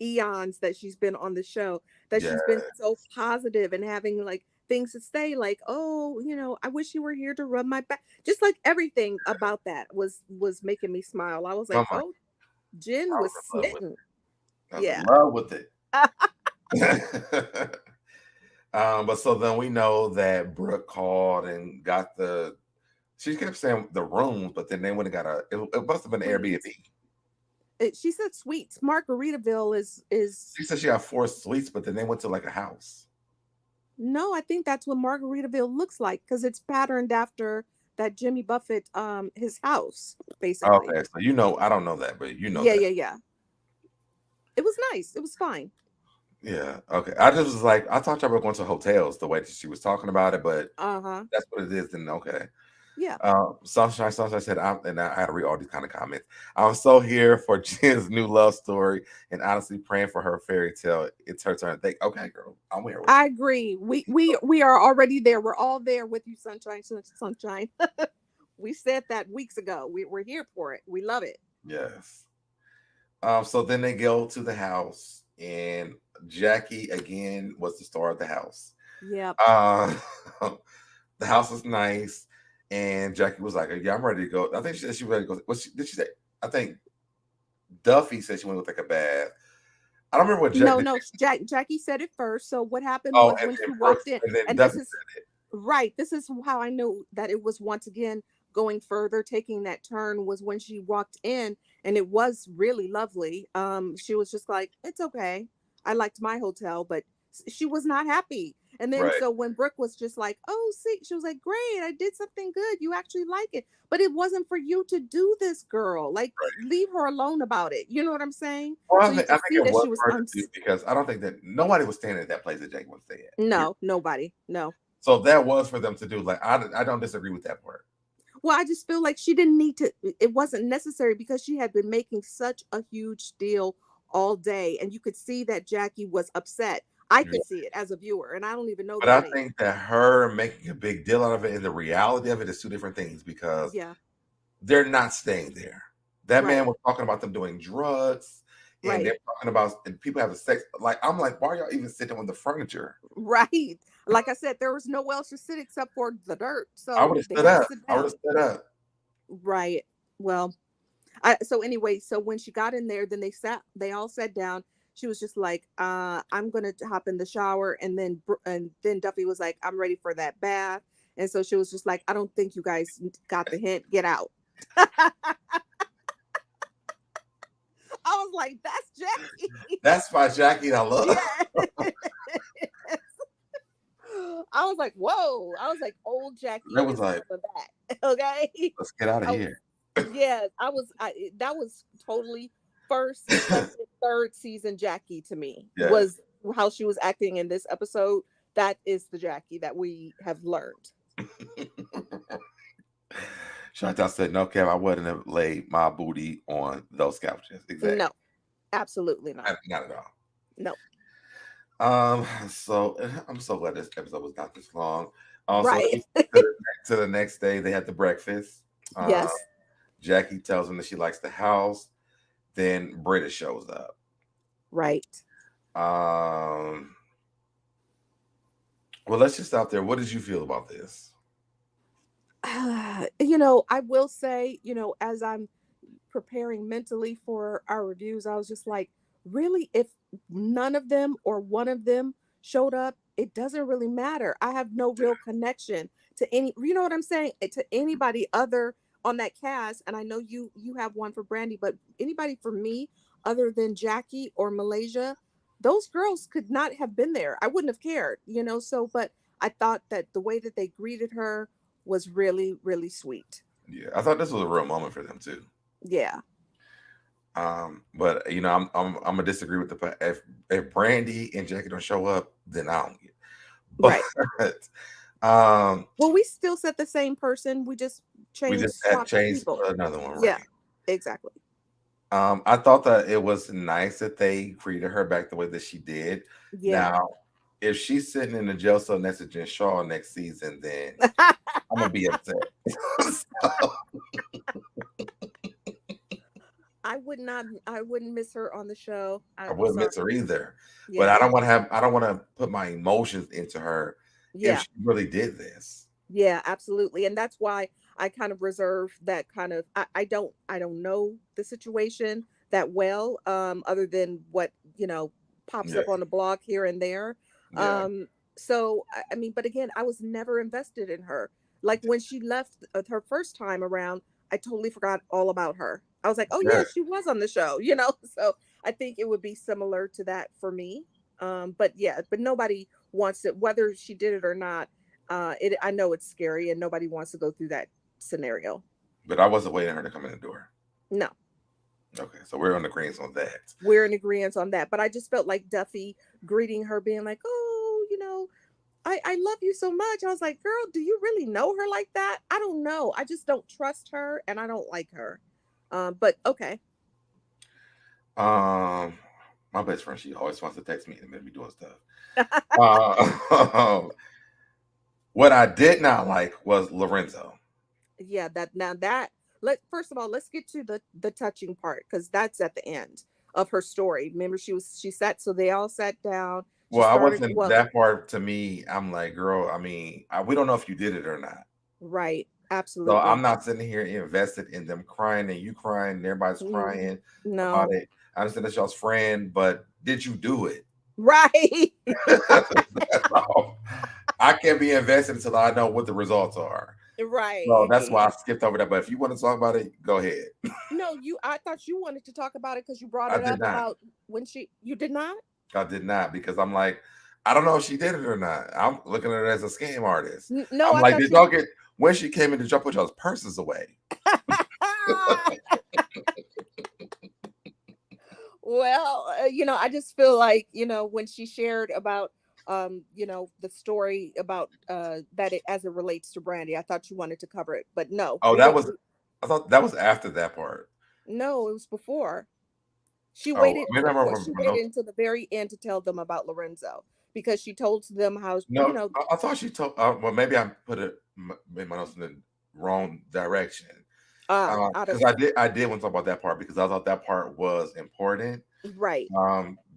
eons that she's been on the show that she's been so positive and having like things to say, like, oh, I wish you were here to rub my back. Just like everything about that was making me smile. I was like, oh, Jen was smitten. I was in love with it. But so then we know that Brooke called and got she kept saying the rooms, but then they went and got it must have been an Airbnb. She said suites. Margaritaville is. She said she got 4 suites, but then they went to like a house. No, I think that's what Margaritaville looks like because it's patterned after that Jimmy Buffett, his house, basically. Okay, so I don't know that, but Yeah. It was nice. It was fine. Yeah. Okay. I just was like, I thought y'all were going to hotels the way that she was talking about it, but that's what it is. Then okay. Yeah. Sunshine said, and I had to read all these kind of comments. I'm so here for Jen's new love story, and honestly praying for her fairy tale. It's her turn. Okay, girl, I'm here. I agree. We are already there. We're all there with you, Sunshine. We said that weeks ago. We're here for it. We love it. Yes. So then they go to the house, and Jackie again was the star of the house. Yep. The house was nice. And Jackie was like, yeah, I'm ready to go. I think she said she was ready to go. Did she say? I think Duffy said she wanted to take a bath. I don't remember what Jackie. No. Jackie said it first. So what happened was when she walked in, and this is right. This is how I knew that it was once again going further, taking that turn was when she walked in, and it was really lovely. She was just like, it's okay. I liked my hotel, but she was not happy. And then so when Brooke was just like, oh, see, she was like, great, I did something good. You actually like it. But it wasn't for you to do this, girl. Like, leave her alone about it. You know what I'm saying? Well, I think it was for her to do, because I don't think that nobody was staying at that place that Jackie was staying at. No, nobody. No. So that was for them to do. Like, I don't disagree with that part. Well, I just feel like she didn't need to. It wasn't necessary because she had been making such a huge deal all day. And you could see that Jackie was upset. I could see it as a viewer, and I don't even know. But I think that her making a big deal out of it and the reality of it is two different things, because they're not staying there. That man was talking about them doing drugs, and they're talking about and people having sex. Like, I'm like, why are y'all even sitting on the furniture? Right. Like I said, there was nowhere else to sit except for the dirt. So I would have stood up. I would have stood up. Right. Well, so anyway, so when she got in there, then they all sat down. She was just like, I'm going to hop in the shower. And then Duffy was like, I'm ready for that bath. And so she was just like, I don't think you guys got the hint. Get out. I was like, that's Jackie. That's my Jackie I love. Yes. I was like, whoa. I was like, old Jackie. That was like, okay. Let's get out of here. Yeah, that was totally first, second, third season Jackie to me. Was how she was acting in this episode. That is the Jackie that we have learned. Chantal said, no, Kev, I wouldn't have laid my booty on those couches. Exactly. No, absolutely not. Not at all. No. So I'm so glad this episode was not this long. Right. To the next day, they had the breakfast. Yes. Jackie tells them that she likes the house. Then Britta shows up. Right. Well, let's just stop there. What did you feel about this? I will say, as I'm preparing mentally for our reviews, I was just like, really, if none of them or one of them showed up, it doesn't really matter. I have no real connection to any, you know what I'm saying? To anybody other on that cast. And I know you have one for Brandy, but anybody for me other than Jackie or Malaysia, those girls could not have been there. I wouldn't have cared, but I thought that the way that they greeted her was really, really sweet. Yeah, I thought this was a real moment for them too. Yeah. But I'm gonna disagree with if Brandy and Jackie don't show up, then I don't get. But, right. Well, we still said the same person. We just changed. Changed another one. Right? Yeah, exactly. I thought that it was nice that they treated her back the way that she did. Yeah. Now, if she's sitting in the jail cell next to Jen Shaw next season, then I'm gonna be upset. So, I wouldn't miss her on the show. I I'm wouldn't miss her sorry. either. But Yeah. I don't want to put my emotions into her if Yeah. she really did this. Yeah, absolutely. And that's why I kind of reserve that kind of I don't know the situation that well, other than what, pops Yeah, up on the blog here and there. yeah, Um, so I mean, but again, I was never invested in her. Like when she left her first time around, I totally forgot all about her. I was like, oh yeah, good. she was on the show. So I think it would be similar to that for me. But yeah, but nobody wants it, whether she did it or not. I know it's scary and nobody wants to go through that scenario. But I wasn't waiting for her to come in the door. No, Okay, so we're on the greens on that. we're in agreement on that. But I just felt like Duffy greeting her, being like, "Oh, I love you so much." I was like, "Girl, do you really know her like that?" I don't know. I just don't trust her, and I don't like her. But okay. Um, my best friend, she always wants to text me and make me doing stuff. Uh, what I did not like was Lorenzo. Yeah, that now that let first of all, let's get to the touching part, because that's at the end of her story. Remember, she sat, so they all sat down. She Well, I started, wasn't well, that part to me. I'm like, girl, I mean, we don't know if you did it or not. right, So I'm absolutely. not sitting here invested in them crying and you crying and everybody's Mm, crying about no. it. I understand that's y'all's friend, but did you do it? Right. That's all. I can't be invested until I know what the results are. So Right. that's why I skipped over that. But if you want to talk about it, go ahead. No, I thought you wanted to talk about it because you brought I it did up not. about when you did not? I did not because I'm like, I don't know if she did it or not. I'm looking at her as a scam artist. No, I'm I like, thought did you y'all get when she came in? Did y'all put y'all's purses away? Well, I just feel like, when she shared about the story about that it as it relates to Brandy, I thought you wanted to cover it, but no, Oh, we that didn't. was. I thought that was after that part. No, it was before. She Oh, waited maybe I before remember she my notes. waited until the very end to tell them about Lorenzo, because she told them how, No, I thought she told. Well, maybe I put it made my notes in the wrong direction. out of Because I did want to talk about that part because I thought that part was important. right.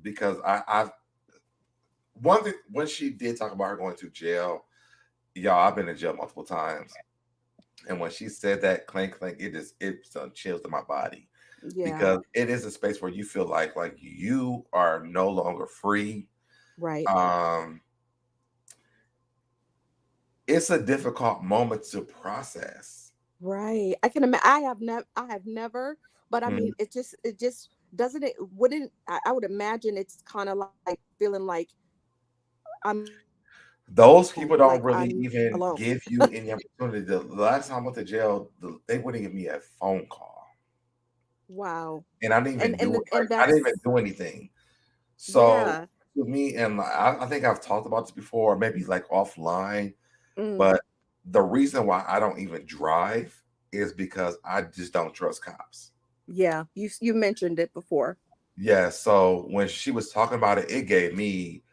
Because I one thing when she did talk about her going to jail, y'all, I've been in jail multiple times, and when she said that clank clank, it sent chills to my body Yeah, because it is a space where you feel like you are no longer free. right. Um, it's a difficult moment to process. Right. I can imagine. I have never, but I Mhm. mean, it just doesn't it wouldn't I would imagine it's kind of like feeling like I'm Those alone, people don't like really I'm even alone. give you any opportunity. The last time I went to jail, they wouldn't give me a phone call, Wow. and I didn't even do it. Like And I didn't even that's do anything. So yeah. to me, and I think I've talked about this before, maybe like offline, Mm, but the reason why I don't even drive is because I just don't trust cops. yeah. You mentioned it before. Yeah. So when she was talking about it, it gave me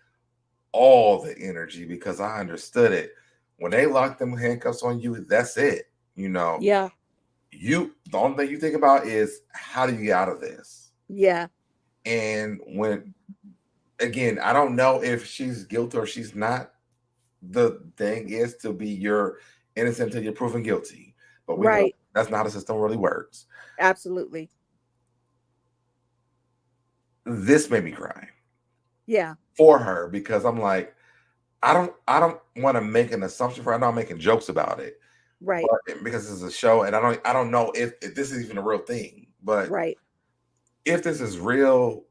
all the energy because I understood it. When they lock them handcuffs on you, that's it. You know, Yeah. the only thing you think about is how do you get out of this? Yeah. And when again, I don't know if she's guilty or she's not. The thing is to be you're innocent until you're proven guilty. But we know Right. that's not how the system really works. Absolutely. This made me cry Yeah. for her because I'm like, I don't want to make an assumption for her. I know I'm making jokes about it, Right. but because it's a show and I don't know if this is even a real thing. But Right. if this is real,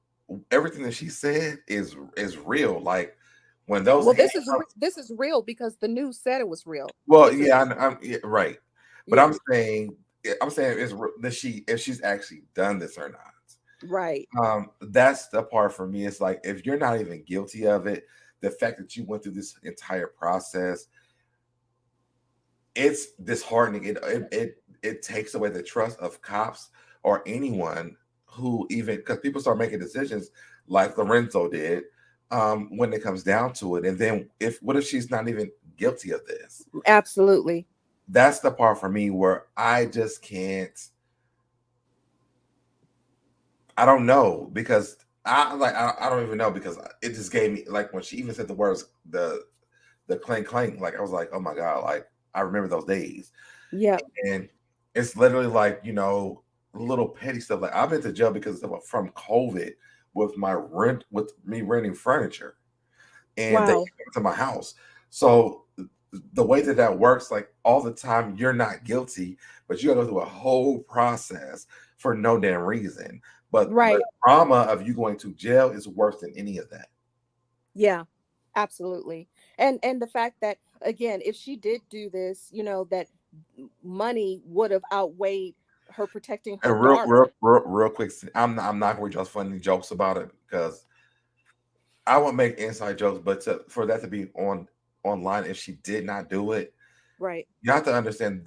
everything that she said is real. Like when those Well, handcuffs. this is real because the news said it was real. Well, This is yeah, yeah, right. But yeah. I'm saying is that she if she's actually done this or not. Right. That's the part for me. It's like if you're not even guilty of it, the fact that you went through this entire process, it's disheartening. It takes away the trust of cops or anyone who even, because people start making decisions like Lorenzo did, when it comes down to it. And then what if she's not even guilty of this? Absolutely. That's the part for me where I just can't. I don't know, because I don't even know, because it just gave me, like, when she even said the words, the clank clank, like I was like, oh my God, like I remember those days. Yeah. And it's literally like, little petty stuff. Like, I've been to jail because from COVID with me renting furniture, and they Wow. came to my house. So the way that works, like, all the time, you're not guilty, but you gotta go through a whole process for no damn reason. But Right. the trauma of you going to jail is worse than any of that. Yeah, absolutely. And the fact that, again, if she did do this, that money would have outweighed her protecting her And real, daughter. real, real, real quick, I'm not going to just funny jokes about it, because I won't make inside jokes, but for that to be online, if she did not do it, Right. you have to understand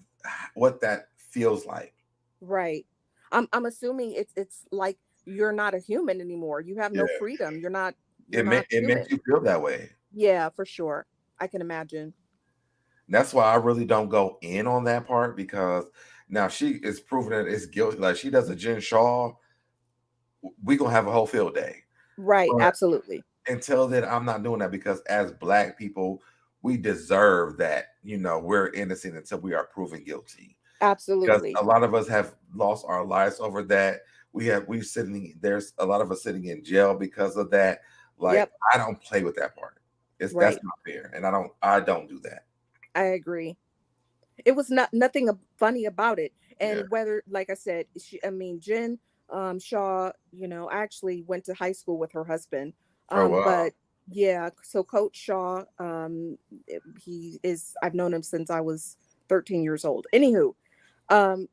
what that feels like. Right. I'm assuming it's like you're not a human anymore. You have Yeah, no freedom. You're not it makes human. you feel that way. Yeah, for sure. I can imagine. That's why I really don't go in on that part, because now she is proving that it's guilty. Like, she does a Jen Shaw, we gonna have a whole field day. Right, But absolutely. until then, I'm not doing that, because as Black people, we deserve that. We're innocent until we are proven guilty. Because Absolutely. a lot of us have lost our lives over that. There's a lot of us sitting in jail because of that. Like, Yep. I don't play with that part. That's Right. not fair, and I don't do that. I agree. It was nothing funny about it. Yeah. And whether, like I said, Jen Shaw, I actually went to high school with her husband. Oh wow. But yeah, so Coach Shaw, I've known him since I was 13 years old. Anywho,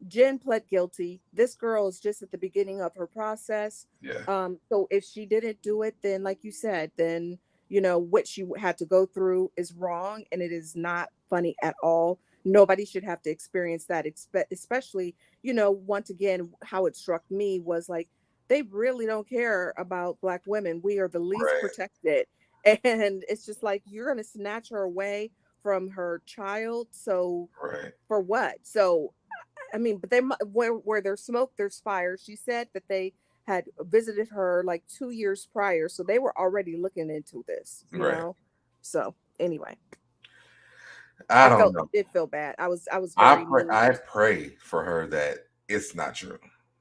Jen pled guilty. This girl is just at the beginning of her process. Yeah. So if she didn't do it, then like you said, then what she had to go through is wrong, and it is not funny at all. Nobody should have to experience that, especially, once again, how it struck me was like, they really don't care about Black women. We are the least Right. protected. And it's just like, you're going to snatch her away from her child. So Right. for what? So I mean, but where there's smoke, there's fire. She said that they had visited her like 2 years prior, so they were already looking into this. Right. So anyway, I don't know. it felt bad. I was very I moved. pray for her that it's not true.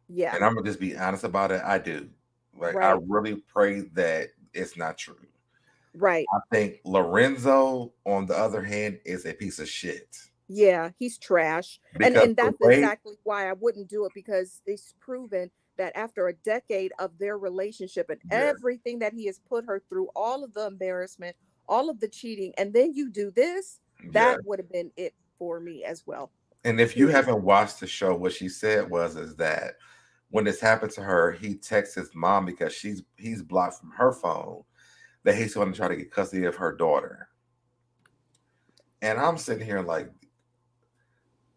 Yeah, And I'm gonna just be honest about it. I do. Like, I right, really pray that it's not true. right. I think Lorenzo, on the other hand, is a piece of shit. Yeah, he's trash. And Because and the that's way, exactly why I wouldn't do it, because it's proven that after a decade of their relationship and yeah, everything that he has put her through, all of the embarrassment, all of the cheating, and then you do this, yeah. that would have been it for me as well. And if you Period. haven't watched the show, what she said is that when this happened to her, he texts his mom, because he's blocked from her phone, that he's going to try to get custody of her daughter. And I'm sitting here like,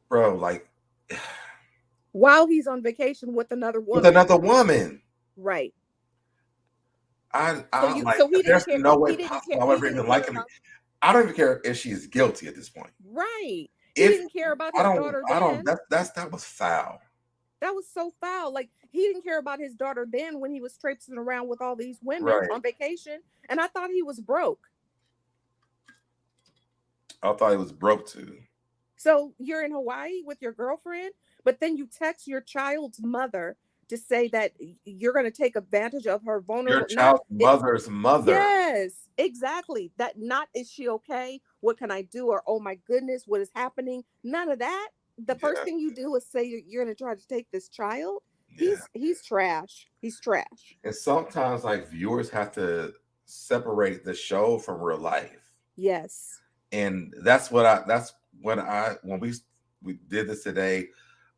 bro, like, While he's on vacation with another with woman. another woman. Right. I like, So he didn't there's care. no way He didn't care. possible I'll He ever didn't even like care him. about I don't even care if she is guilty at this point. right. He If didn't care about I his don't, daughter I don't. then. That was foul. That was so foul. Like, he didn't care about his daughter then when he was traipsing around with all these women Right. on vacation. And I thought he was broke. I thought he was broke too. So you're in Hawaii with your girlfriend, but then you text your child's mother to say that you're going to take advantage of her Your vulnerable. Not child's it. mother's mother. Yes, exactly. That not, is she okay? What can I do? Or, oh my goodness, what is happening? None of that. The first Yeah, thing you do is say you're going to try to take this child. yeah. He's trash. He's trash. And sometimes, like, viewers have to separate the show from real life, Yes. and that's what when we did this today,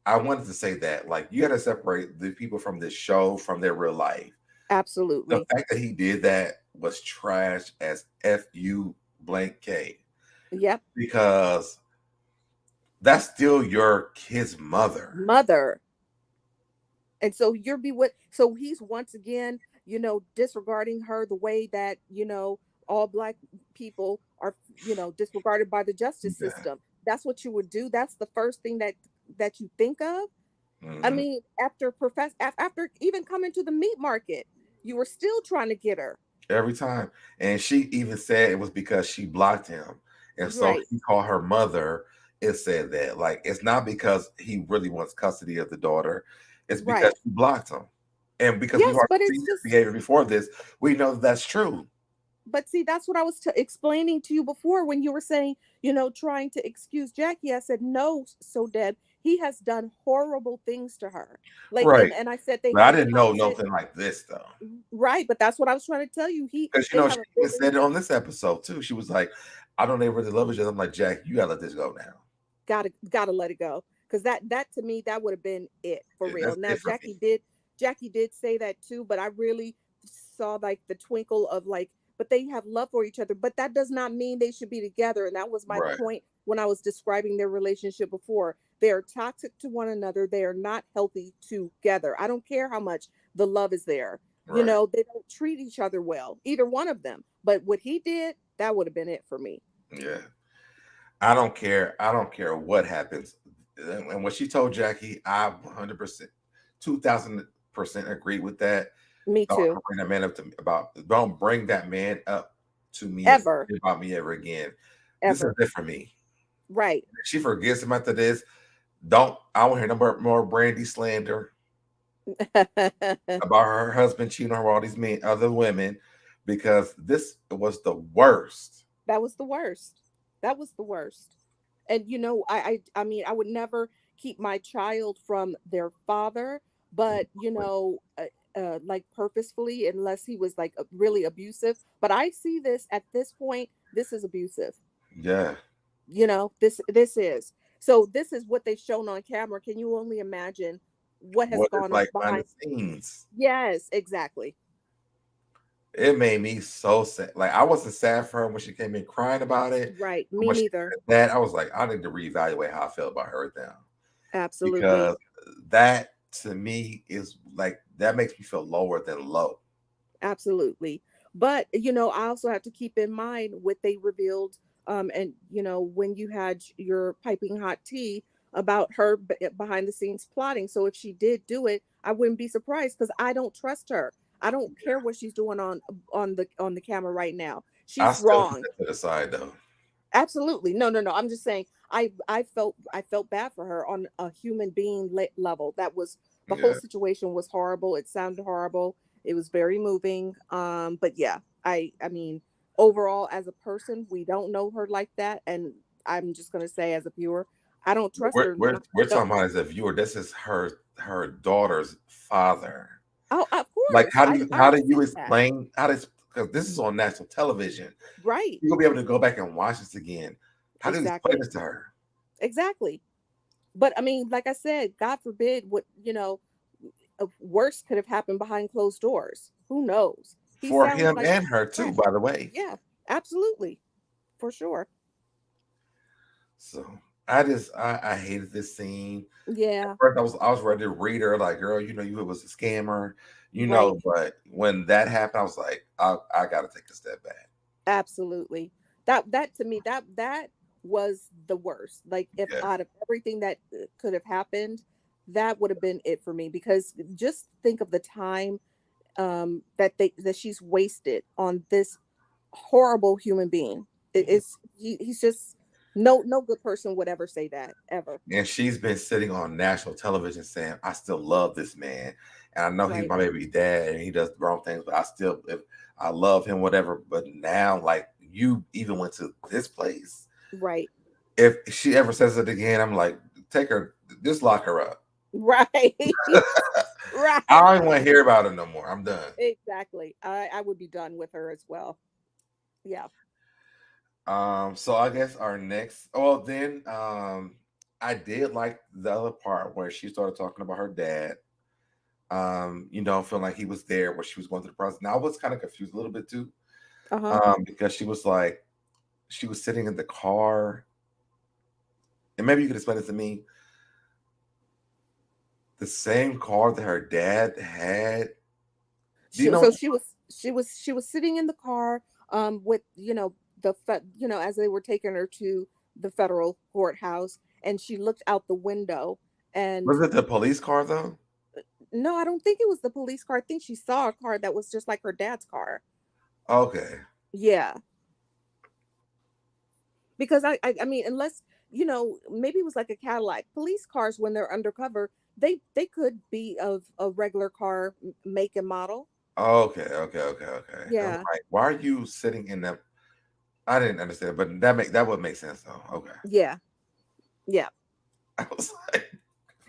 I wanted to say that, like, you got to separate the people from this show from their real life. The Absolutely. fact that he did that was trash as fu blank k, Yep. because that's still your kid's mother. Mother. And so so he's once again, disregarding her the way that, all Black people are, disregarded by the justice Yeah. system. That's what you would do. That's the first thing that you think of. I Hmm. mean, after even coming to the meat market, you were still trying to get her. Every time. And she even said it was because she blocked him. And so Right. he called her mother and said that. Like, it's not because he really wants custody of the daughter, it's because Right. she blocked him. And because we've Yes, already but seen it's his just behavior before this, we know that that's true. but see, that's what I was explaining to you before when you were saying, trying to excuse Jackie. I said, no, so Deb, he has done horrible things to her. Like, Right. and I said they But I have a didn't know toxic, nothing like this, though. right. But that's what I was trying to tell you. Because, They she have a even very, said it on this episode, too. She was like, I don't ever really love each other. I'm like, Jack, you got to let this go now. gotta let it go. Cause that to me, that would have been it for Yeah, real. that's Now, it for me. Jackie did say that too, but I really saw like the twinkle of like, but they have love for each other, but that does not mean they should be together. And that was my Right. point when I was describing their relationship before. They are toxic to one another. They are not healthy together. I don't care how much the love is there. Right. They don't treat each other well, either one of them. But what he did, that would have been it for me. Yeah. I don't care. I don't care what happens. And what she told Jackie, I 100%, 2000% agree with that. Me Don't too. bring that man up to me about. Don't bring that man up to me and say Ever, about me ever again. This is ever. it for me. Right. If she forgets him after this, don't. I won't hear no more Brandy slander about her husband cheating on her with all these men, other women, because this was the worst. That was the worst. That was the worst. And I mean, I would never keep my child from their father, but like purposefully, unless he was like really abusive. But I see this at this point. This is abusive. Yeah. This is so. This is what they've shown on camera. Can you only imagine what has What it's gone on like behind behind? the scenes. Yes, exactly. It made me so sad. Like, I wasn't sad for her when she came in crying about it. Right. But Me when she neither. said that, I was like, I need to reevaluate how I feel about her now. Absolutely. Because that to me is like that makes me feel lower than low. Absolutely. But, I also have to keep in mind what they revealed. And, when you had your piping hot tea about her behind the scenes plotting. So if she did do it, I wouldn't be surprised because I don't trust her. I don't care what she's doing on the camera right now. I She's still put wrong. that to the side though. Absolutely. No, no, no. I'm just saying I felt bad for her on a human being level. That was the whole Yeah. situation was horrible. It sounded horrible. It was very moving. But yeah, I mean, overall as a person, we don't know her like that, and I'm just going to say as a viewer, I don't trust We're, her. we're, I we're don't. talking about as a viewer. This is her daughter's father. Oh, of Like, course. how do I you I how do you understand that. explain how does because this is on national television? Right. You're gonna be able to go back and watch this again. How do you explain Exactly. this to her? Exactly. But I mean, like I said, God forbid what, worse could have happened behind closed doors. Who knows? He For sounded him like and her too, threat. by the way. Yeah, absolutely. For sure. So I hated this scene. At Yeah, first I was ready to read her, like, girl, you it was a scammer, right. but when that happened, I was like, I gotta take a step back. Absolutely. That to me, that was the worst. Like if Yeah. out of everything that could have happened, that would have been it for me because just think of the time that she's wasted on this horrible human being. He's just no good person would ever say that ever. And she's been sitting on national television saying, I still love this man. And I know he's Right. my baby dad and he does the wrong things, but if I love him, whatever. But now, like, you even went to this place. Right. If she ever says it again, I'm like, take her, just lock her up. Right. I don't want to Right. hear about it no more. I'm done. Exactly. I would be done with her as well. Yeah. So I guess our next, well, then, I did like the other part where she started talking about her dad. Feeling like he was there where she was going through the process. Now I was kind of confused a little bit too, Uh-huh. because she was sitting in the car, and maybe you could explain it to me. The same car that her dad had. Do you She, know? so she was sitting in the car with as they were taking her to the federal courthouse, and she looked out the window, and Was it the police car though? no, I don't think it was the police car. I think she saw a car that was just like her dad's car. Okay. Yeah, because I mean, unless maybe it was like a Cadillac. Police cars, when they're undercover, they could be of a regular car make and model. Okay. Okay. Okay. Okay. I'm Yeah, like, why are you sitting in that? I didn't understand, but that would make sense though. Okay. yeah, yeah. I was like,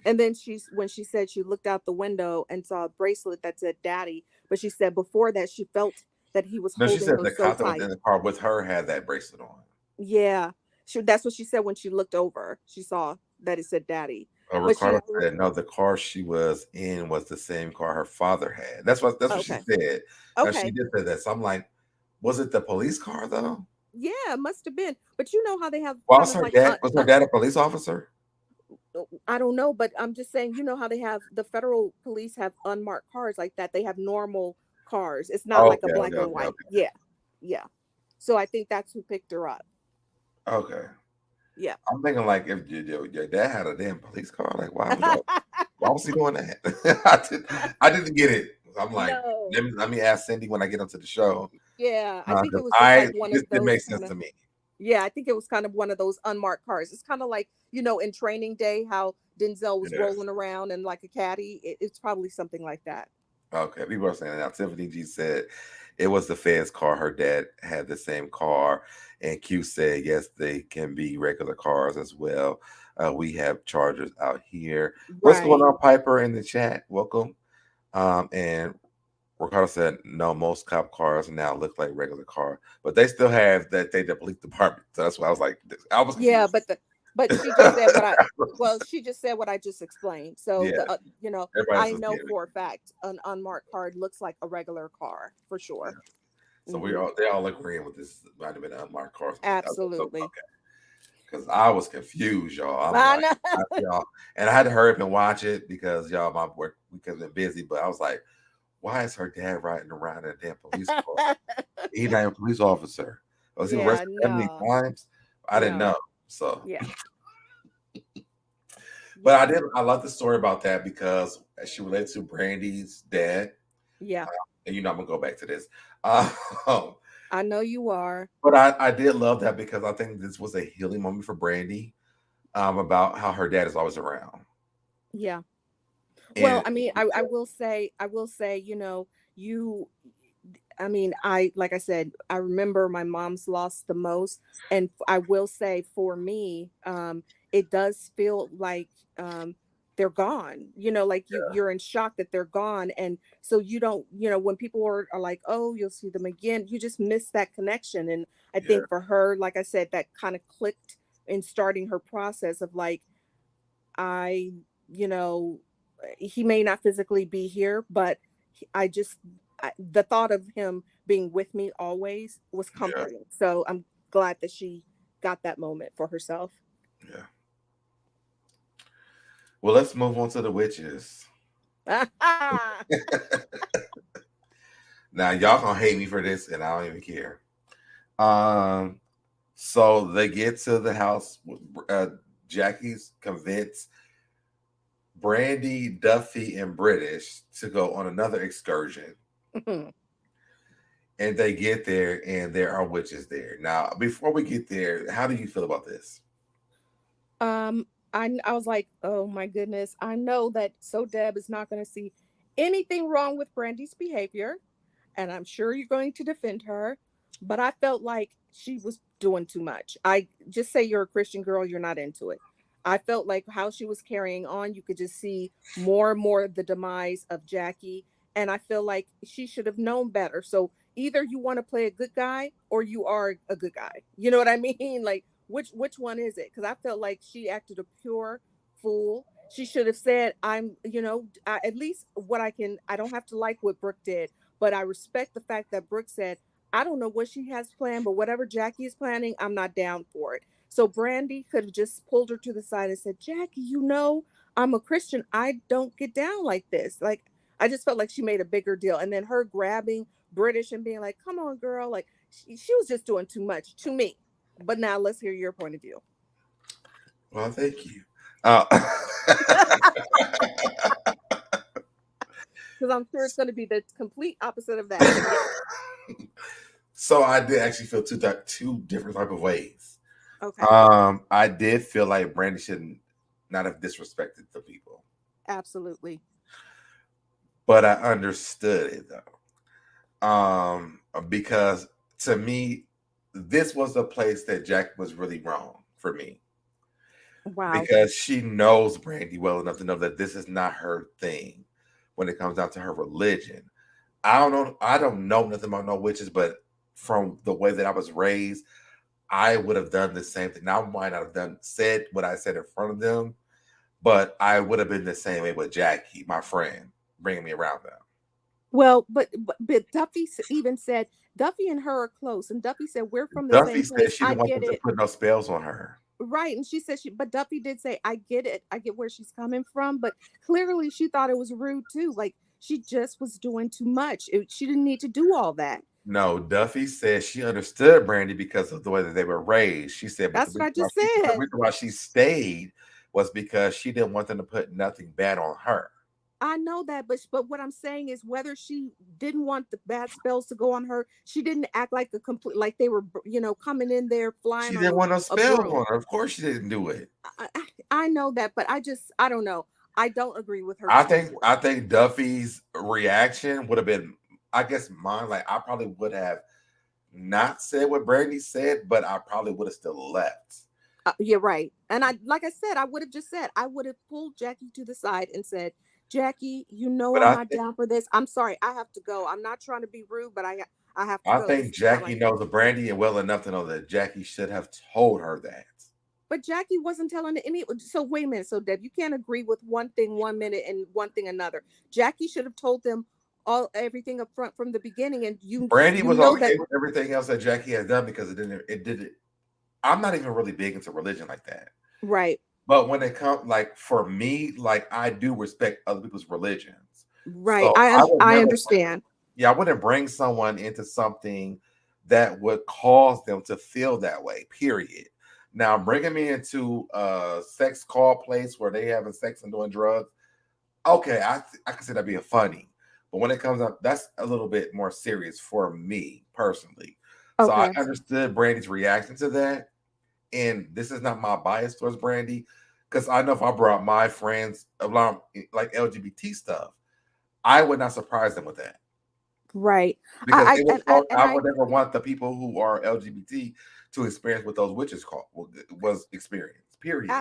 And then when she said she looked out the window and saw a bracelet that said daddy, but she said before that she felt that he was no, she holding said her the so cop that was tight. in the car with her had that bracelet on. Yeah. That's what she said when she looked over. She saw that it said daddy. But Ricardo said no, the car she was in was the same car her father had. That's what she okay. said. Now she Okay. did say that. So I'm like, was it the police car though? Yeah, it must have been. But you know how they have Well, kind of like was her dad a police officer? I don't know, but I'm just saying, you know how they have the federal police have unmarked cars like that. They have normal cars. It's not like a Okay, black okay, and okay, white. okay. Yeah. Yeah. So I think that's who picked her up. Okay. Yeah. I'm thinking like if your dad had a damn police car, like why was he doing that? I didn't get it. I'm like, No. let me ask Cindy when I get onto the show. Yeah, I think it Because was just I like one this of didn't make those sense kind of. to me. Yeah, I think it was kind of one of those unmarked cars. It's kind of like, in Training Day, how Denzel was Yes. rolling around in like a caddy. It's probably something like that. Okay, people are saying that now. Tiffany G said it was the Fed's car. Her dad had the same car, and Q said yes, they can be regular cars as well. We have Chargers out here. What's going Right. on, Piper, in the chat? Welcome. And Ricardo said no, most cop cars now look like regular car, but they still have the police department. So that's why I was like, I was Yeah, confused. but she just said she just said what I just explained. So Yeah, everybody else I is know giving. for a fact an unmarked car looks like a regular car for Yeah. sure. So Hmm. they all agreeing with this might have been an unmarked car. Absolutely. Because I was confused, y'all. I'm I like, know. y'all, and I had to hurry up and watch it because y'all, my work because been busy. But I was like, why is her dad riding around in a damn police car? He's not a police officer. Was he Yeah, arrested that many no. times? I didn't know. No. So, Yeah. but Yeah. I love the story about that because she relates to Brandy's dad, Yeah. and I'm gonna go back to this. I know you are. But I did love that because I think this was a healing moment for Brandy, about how her dad is always around. Yeah. Well, And I mean, I will say, you, I mean, like I said, I remember my mom's loss the most. And I will say for me, it does feel like, they're gone, like you're in shock that they're gone. And so you don't, when people are like, oh, you'll see them again, you just miss that connection. And I yeah, think for her, like I said, that kind of clicked in starting her process of like, I, you know, he may not physically be here, but I just, the thought of him being with me always was yeah, comforting. So I'm glad that she got that moment for herself. yeah. Well, let's move on to the witches. Now, y'all gonna hate me for this, and I don't even care. Um, so they get to the house. Jackie's convinced Brandy, Duffy, and British to go on another excursion. And they get there, and there are witches there. Now, before we get there, how do you feel about this? um, I was like, oh my goodness, I know that Deb is not going to see anything wrong with Brandy's behavior, and I'm sure you're going to defend her, but I felt like she was doing too much. I just say you're a Christian girl, you're not into it. I felt like how she was carrying on, you could just see more and more of the demise of Jackie. And I feel like she should have known better. So either you want to play a good guy or you are a good guy. You know what I mean? Like which one is it? Because I felt like she acted a pure fool. She should have said, I'm, at least what I don't have to like what Brooke did, but I respect the fact that Brooke said, I don't know what she has planned, but whatever Jackie is planning, I'm not down for it. So Brandy could have just pulled her to the side and said, Jackie, I'm a Christian. I don't get down like this. Like, I just felt like she made a bigger deal. And then her grabbing British and being like, come on, girl. Like, she was just doing too much to me. But now let's hear your point of view. Well, thank you. Because I'm sure it's going to be the complete opposite of that. But yeah. So I did actually feel two different type of ways. Okay. I did feel like Brandy should not have disrespected the people. Absolutely. But I understood it though. Because to me, this was a place that Jack was really wrong for me. Wow. Because she knows Brandy well enough to know that this is not her thing when it comes down to her religion. I don't know nothing about no witches, but from the way that I was raised, I would have done the same thing. Now I might not have said what I said in front of them, but I would have been the same way with Jackie, my friend, bringing me around them. Well, but Duffy even said Duffy and her are close, and Duffy said we're from the Duffy same place. said she didn't want them to put no spells on her. Right, and she said but Duffy did say, I get it. I get where she's coming from, but clearly she thought it was rude too. Like, she just was doing too much. She didn't need to do all that. No, Duffy said she understood Brandy because of the way that they were raised. She said, that's what I just said. The reason why she stayed was because she didn't want them to put nothing bad on her. I know that, but what I'm saying is, whether she didn't want the bad spells to go on her, she didn't act like a complete, like they were, coming in there flying. She didn't want no spell on her. Of course, she didn't do it. I know that, but I don't know. I don't agree with her. I think Duffy's reaction would have been, I guess mine. Like, I probably would have not said what Brandy said, but I probably would have still left. You're right, and like I said, I would have just said, I would have pulled Jackie to the side and said, Jackie, I'm not down for this. I'm sorry, I have to go. I'm not trying to be rude, but I have to go. I think Jackie knows the Brandy well enough to know that Jackie should have told her that. But Jackie wasn't telling any. So wait a minute. So Deb, you can't agree with one thing 1 minute and one thing another. Jackie should have told them everything up front from the beginning. And Brandy was okay with everything else that Jackie has done because it didn't. I'm not even really big into religion like that. Right. But when it comes, like, for me, like, I do respect other people's religions. Right. So I understand. I wouldn't bring someone into something that would cause them to feel that way, period. Now, bringing me into a sex call place where they having sex and doing drugs, okay, I can see that being funny. But when it comes up, that's a little bit more serious for me personally. Okay. So I understood Brandy's reaction to that. And this is not my bias towards Brandy, because I know if I brought my friends along like LGBT stuff, I would not surprise them with that. Right. Because I would never want the people who are LGBT to experience what those witches was experienced. Period.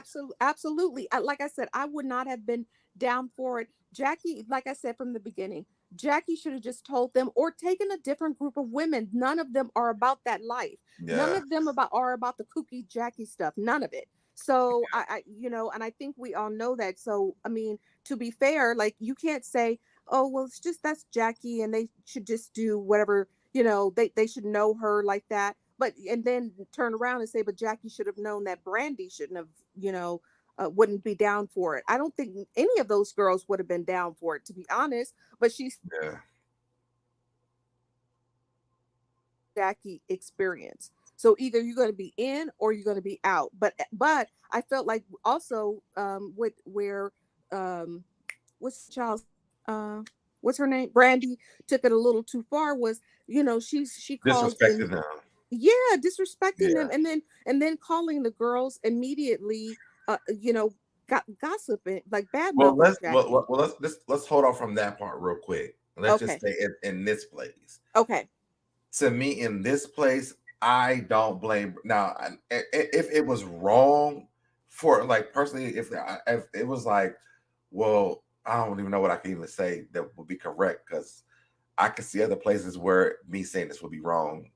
Absolutely. Like I said, I would not have been down for it. Jackie, like I said from the beginning, Jackie should have just told them, or taken a different group of women. None of them are about that life. Yeah. None of them are about the kooky Jackie stuff. None of it. So I and I think we all know that. So, I mean, to be fair, like, you can't say, oh, well, it's just, that's Jackie and they should just do whatever, they should know her like that. But, and then turn around and say, but Jackie should have known that Brandy shouldn't have, wouldn't be down for it. I don't think any of those girls would have been down for it, to be honest. But she's Jackie experience. So either you're going to be in or you're going to be out. But I felt like also what's her name? Brandy took it a little too far. Was, she called disrespecting them. Yeah, disrespecting them, and then calling the girls immediately, gossiping, like bad. Well, let's hold on from that part real quick. Let's just stay in this place. Okay. To me, in this place, I don't blame. Now, if it was wrong for, like, personally, if it was like, well, I don't even know what I can even say that would be correct, because I could see other places where me saying this would be wrong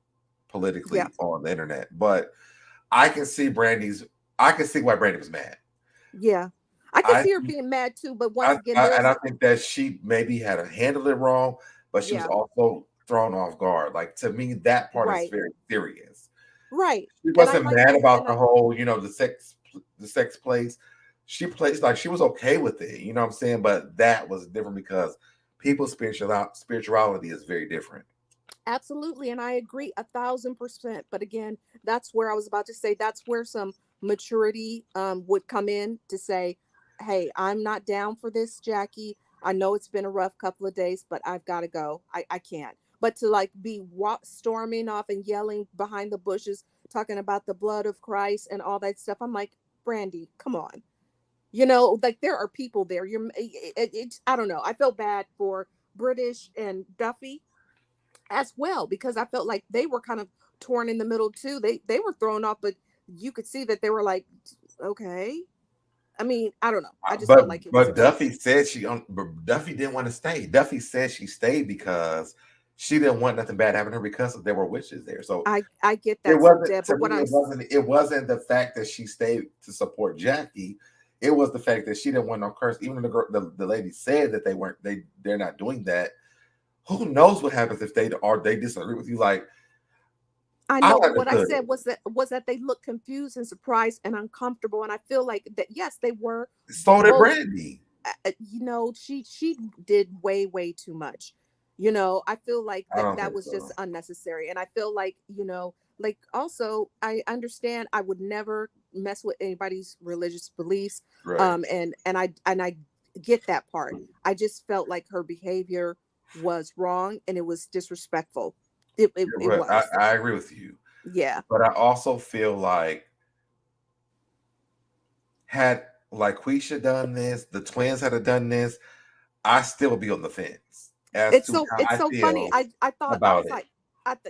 politically on the internet. But I can see why Brandy was mad. Yeah. I can see her being mad too, but once again, I think that she maybe had handled it wrong, but she was also thrown off guard. Like, to me, that part is very serious. Right. She wasn't mad about the whole, the sex place. she plays like she was okay with it. You know what I'm saying? But that was different because people's spirituality is very different. Absolutely. And I agree 1,000%. But again, that's where I was about to say that's where some maturity would come in to say, hey, I'm not down for this, Jackie. I know it's been a rough couple of days, but I've got to go. I can't. But to like be storming off and yelling behind the bushes, talking about the blood of Christ and all that stuff. I'm like, Brandy, come on. You know, like there are people there. I don't know. I felt bad for British and Duffy as well because I felt like they were kind of torn in the middle too. They were thrown off, but you could see that they were like, okay. I mean, I don't know. I just felt like it was. But Duffy said Duffy didn't want to stay. Duffy said she stayed because she didn't want nothing bad happening to her because there were witches there. So I get that. it wasn't. But what it wasn't the fact that she stayed to support Jackie. It was the fact that she didn't want no curse. Even the lady said that they're not doing that. Who knows what happens if they disagree with you? Like, I know what I said was that they looked confused and surprised and uncomfortable, and I feel like that yes, they were. So did Brandy. You know, she did way too much. You know, I feel like that was just unnecessary, and I feel like like also I understand I would never mess with anybody's religious beliefs, right. and I get that part. I just felt like her behavior was wrong and it was disrespectful. It was. I agree with you. Yeah. But I also feel like had Quisha done this, the twins had done this, I still be on the fence. It's so funny. I thought about it.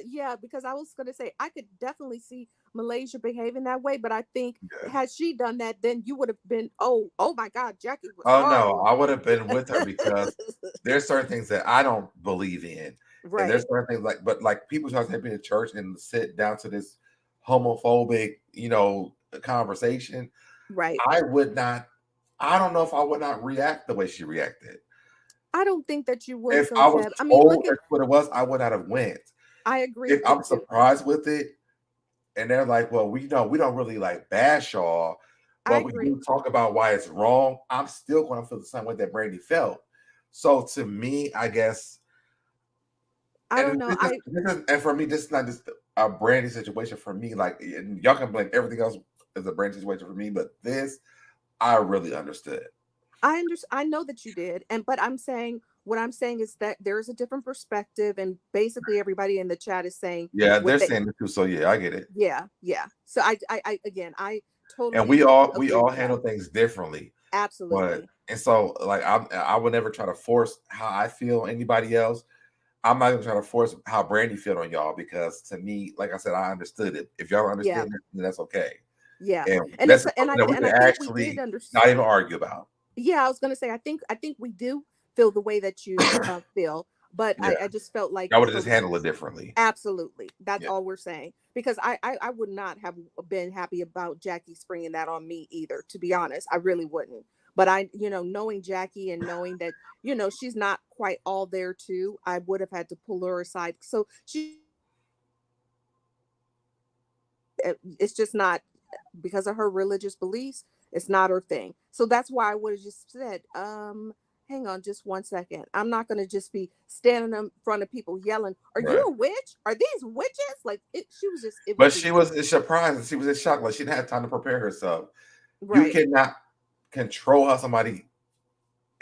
Yeah, because I was gonna say I could definitely see Malaysia behaving that way, but I think had she done that, then you would have been oh my God, Jackie was no, I would have been with her because there's certain things that I don't believe in. Right. And there's certain things but people try to be in church and sit down to this homophobic, conversation. Right. I don't know if I would not react the way she reacted. I don't think that you would. If I was told that's what it was, I would not have went. I agree. If I'm surprised with it, and they're like, well, we don't really like bash y'all, but we do talk about why it's wrong, I'm still going to feel the same way that Brandy felt. So to me, I guess I don't know. And for me, this is not just a Brandy situation. For me, like y'all can blame everything else as a Brandy situation for me, but this I really understood. I know that you did, but what I'm saying is that there's a different perspective, and basically everybody in the chat is saying, yeah, they're saying it too. So yeah, I get it. Yeah. So I totally. And we all handle things differently. Absolutely. And so like I would never try to force how I feel on anybody else. I'm not gonna try to force how Brandy felt on y'all because to me, like I said, I understood it. If y'all understand it, then that's okay. Yeah, and that's something that we can actually not even argue about. Yeah, I was gonna say I think we do feel the way that you feel, but I just felt like I would have just handled it differently. Absolutely, that's all we're saying because I would not have been happy about Jackie springing that on me either. To be honest, I really wouldn't. But knowing Jackie and knowing that she's not quite all there too, I would have had to pull her aside. So it's just not because of her religious beliefs. It's not her thing. So that's why I would have just said, hang on just 1 second. I'm not going to just be standing in front of people yelling, are you a witch? Are these witches? Like she was just. She was surprised and she was in shock. Like she didn't have time to prepare herself. Right. You cannot control how somebody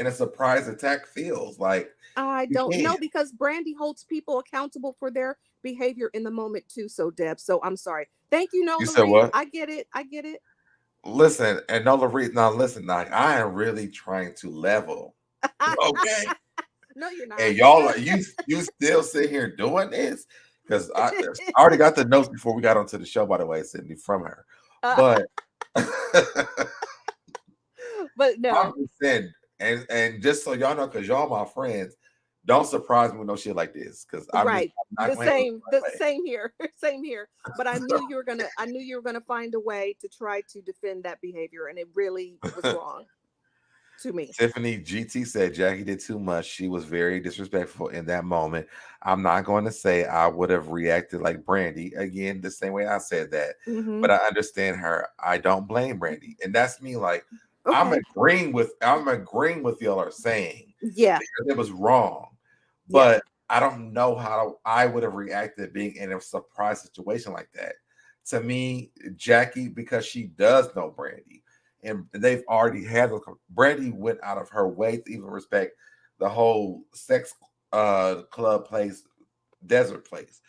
in a surprise attack feels. Like I don't know because Brandy holds people accountable for their behavior in the moment too. So Deb, so I'm sorry. Thank you, Nola. You said what? I get it. Listen, and Nola Reed. Now listen, like I am really trying to level. Okay. No, you're not. And y'all are you still sit here doing this? Because I already got the notes before we got onto the show, by the way, Sydney, from her. But but no. I'm just saying, and just so y'all know, because y'all my friends, don't surprise me with no shit like this. Because I'm right. Same here. Same here. But I knew you were gonna find a way to try to defend that behavior, and it really was wrong. To me. Tiffany GT said Jackie did too much. She was very disrespectful in that moment. I'm not going to say I would have reacted like Brandy again the same way I said that, but I understand her. I don't blame Brandy, and that's me. Like Okay. I'm agreeing with y'all are saying Yeah. because it was wrong. Yeah. But I don't know how I would have reacted being in a surprise situation like that. To me, Jackie, because she does know Brandy, and they've already had Brandy went out of her way to even respect the whole sex club place, desert place.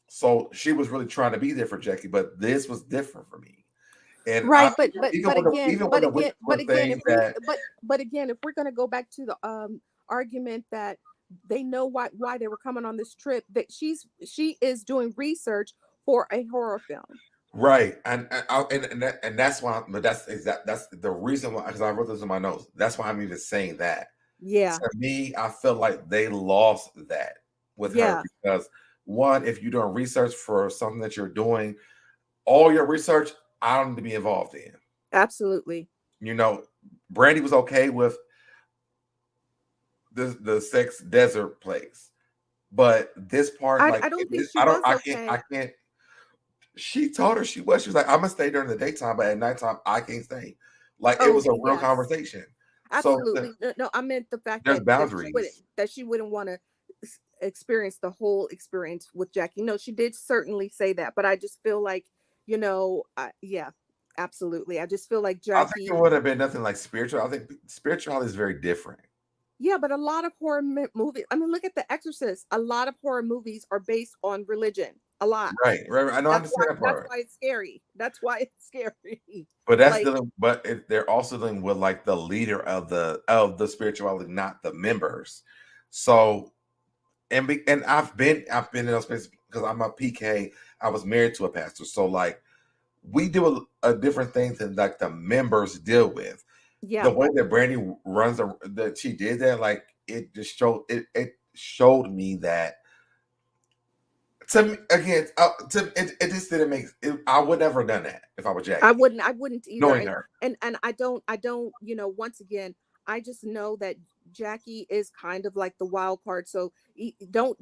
So she was really trying to be there for Jackie, but this was different for me. And I Right, but even when the witches were saying that, but again, if we're gonna go back to the argument that they know why they were coming on this trip, that she is doing research for a horror film. right, and that's why. But that's the reason why, because I wrote this in my notes. That's why I'm even saying that. Yeah. To me, I feel like they lost that with her Yeah. because one, if you're doing research for something that you're doing, all your research, I don't need to be involved in. Absolutely. You know, Brandy was okay with the sex desert place, but this part, like, I don't think this, she was I okay. can't. She told her she was. She was like, "I'm gonna stay during the daytime, but at nighttime I can't stay." Like it Oh, was a okay, real yes. conversation. So Absolutely. No, I meant the fact there's that boundaries. she wouldn't want to experience the whole experience with Jackie. No, she did certainly say that, but I just feel like, yeah, absolutely. I just feel like I think it Jackie. would have been nothing like spiritual. I think spirituality is very different. Yeah, but a lot of horror movies. I mean, look at The Exorcist. A lot of horror movies are based on religion. A lot. Right. I know I understand that That's part. why it's scary. That's why it's scary. But that's Like, dealing. They're also dealing with like the leader of the spirituality, not the members. So and I've been in those spaces because I'm a PK. I was married to a pastor, so like we do a different thing than like the members deal with. The yeah. way that Brandy runs that she did that, like it just showed me that to me again. It just didn't make. I would never have done that if I were Jackie, I wouldn't either. knowing her. And I don't, once again, I just know that Jackie is kind of like the wild card. So don't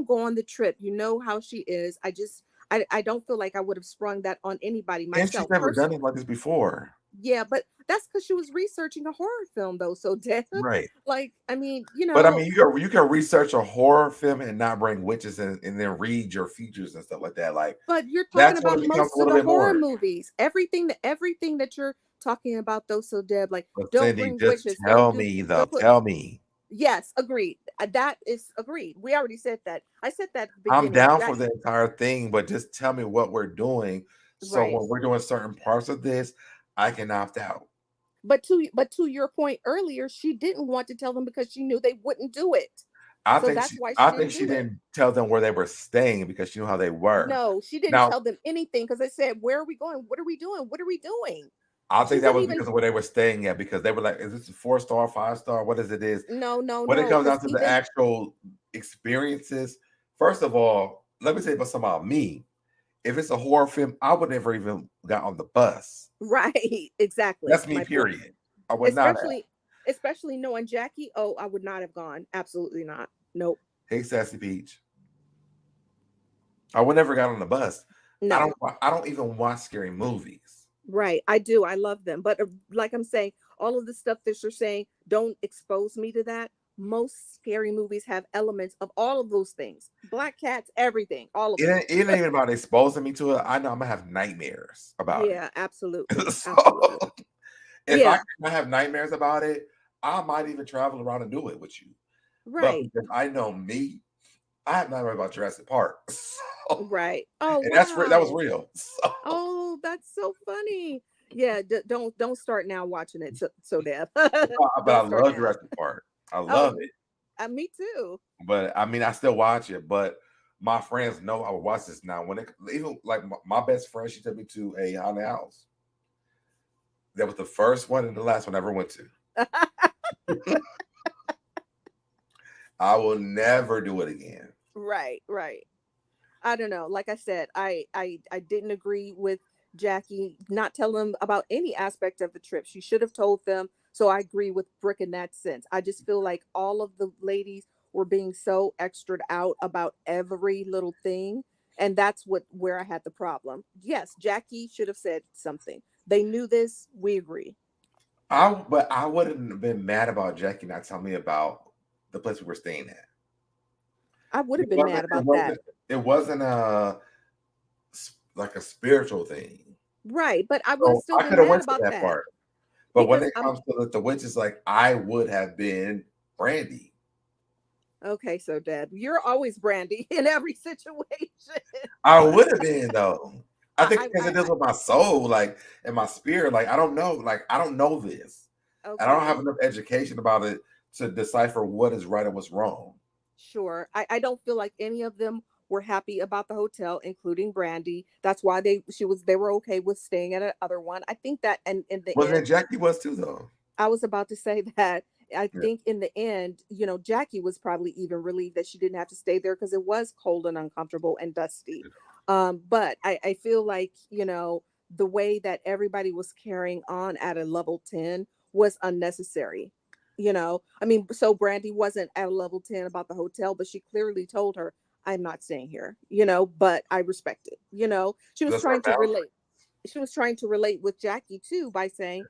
go on the trip. You know how she is. I don't feel like I would have sprung that on anybody And she's myself never done it personally. like this before. Yeah, but that's because she was researching a horror film though. So Deb, Right. like, I mean, But I mean, you can research a horror film and not bring witches and then read your features and stuff like that. Like but you're talking that's when about it becomes a most of little the bit horror more. movies. Everything that you're talking about though, so Deb, like, But don't Cindy, bring just witches, don't tell do me though. don't put. Tell me. Yes, agreed. That is agreed. We already said that. I said that at the I'm beginning. down for That the entire thing, but just tell me what we're doing. So right. when we're doing certain parts of this, I can opt out. But to your point earlier, she didn't want to tell them because she knew they wouldn't do it. So that's why she I think didn't she do it. didn't tell them where they were staying because she knew how they were. No, she didn't Now, tell them anything because they said, "Where are we going? What are we doing? What are we doing?" I She think that didn't was even. because of where they were staying at, because they were like, is this a 4-star, 5-star? What is it is? No, no, When it no. comes Because down to the even actual experiences, first of all, let me tell you about something about me. If it's a horror film, I would never even got on the bus. right, exactly That's me, my point. period. I would not have. Especially, especially knowing Jackie. Oh, I would not have gone. Absolutely not. Nope. Hey, Sassy Peach. I would never got on the bus. No. I don't even watch scary movies. Right. I do. I love them. But like I'm saying, all of the stuff that you're saying, don't expose me to that. Most scary movies have elements of all of those things. Black cats, everything, all of It it. ain't even about exposing me to it. I know I'm gonna have nightmares about Yeah, it. absolutely. So Absolutely. if I Yeah, have nightmares about it, I might even travel around and do it with you. But right. because I know me, I have nightmares about Jurassic Park. So, Right. Oh, and that was wow. real. So, Oh, that's so funny. Yeah, don't start now watching it, so Deb. but I Don't start love now. Jurassic Park. I love Oh, it. me too. But I mean, I still watch it. But my friends know I would watch this now. When it even like my best friend, she took me to a haunted house. That was the first one and the last one I ever went to. I will never do it again. Right, right. I don't know. Like I said, I didn't agree with Jackie not telling them about any aspect of the trip. She should have told them. So I agree with Brooke in that sense. I just feel like all of the ladies were being so extra out about every little thing, and that's where I had the problem. Yes, Jackie should have said something. They knew this. We agree. But I wouldn't have been mad about Jackie not telling me about the place we were staying at. I would have been mad about that. It wasn't like a spiritual thing. Right, but I would still been mad about that part. But when it comes to the witches, like I would have been Brandy. Okay, so Dad, you're always Brandy in every situation. I would have been though. I think because it deals with my soul, like and my spirit. Like I don't know, this. Okay. I don't have enough education about it to decipher what is right and what's wrong. Sure, I don't feel like any of them were happy about the hotel, including Brandy. That's why they were okay with staying at another one. I think that, and in the end, Jackie was too though. I was about to say that. I think in the end, Jackie was probably even relieved that she didn't have to stay there because it was cold and uncomfortable and dusty. But I feel like, the way that everybody was carrying on at a level 10 was unnecessary. So Brandy wasn't at a level 10 about the hotel, but she clearly told her, I'm not staying here, but I respect it. She was trying to relate. She was trying to relate with Jackie too by saying,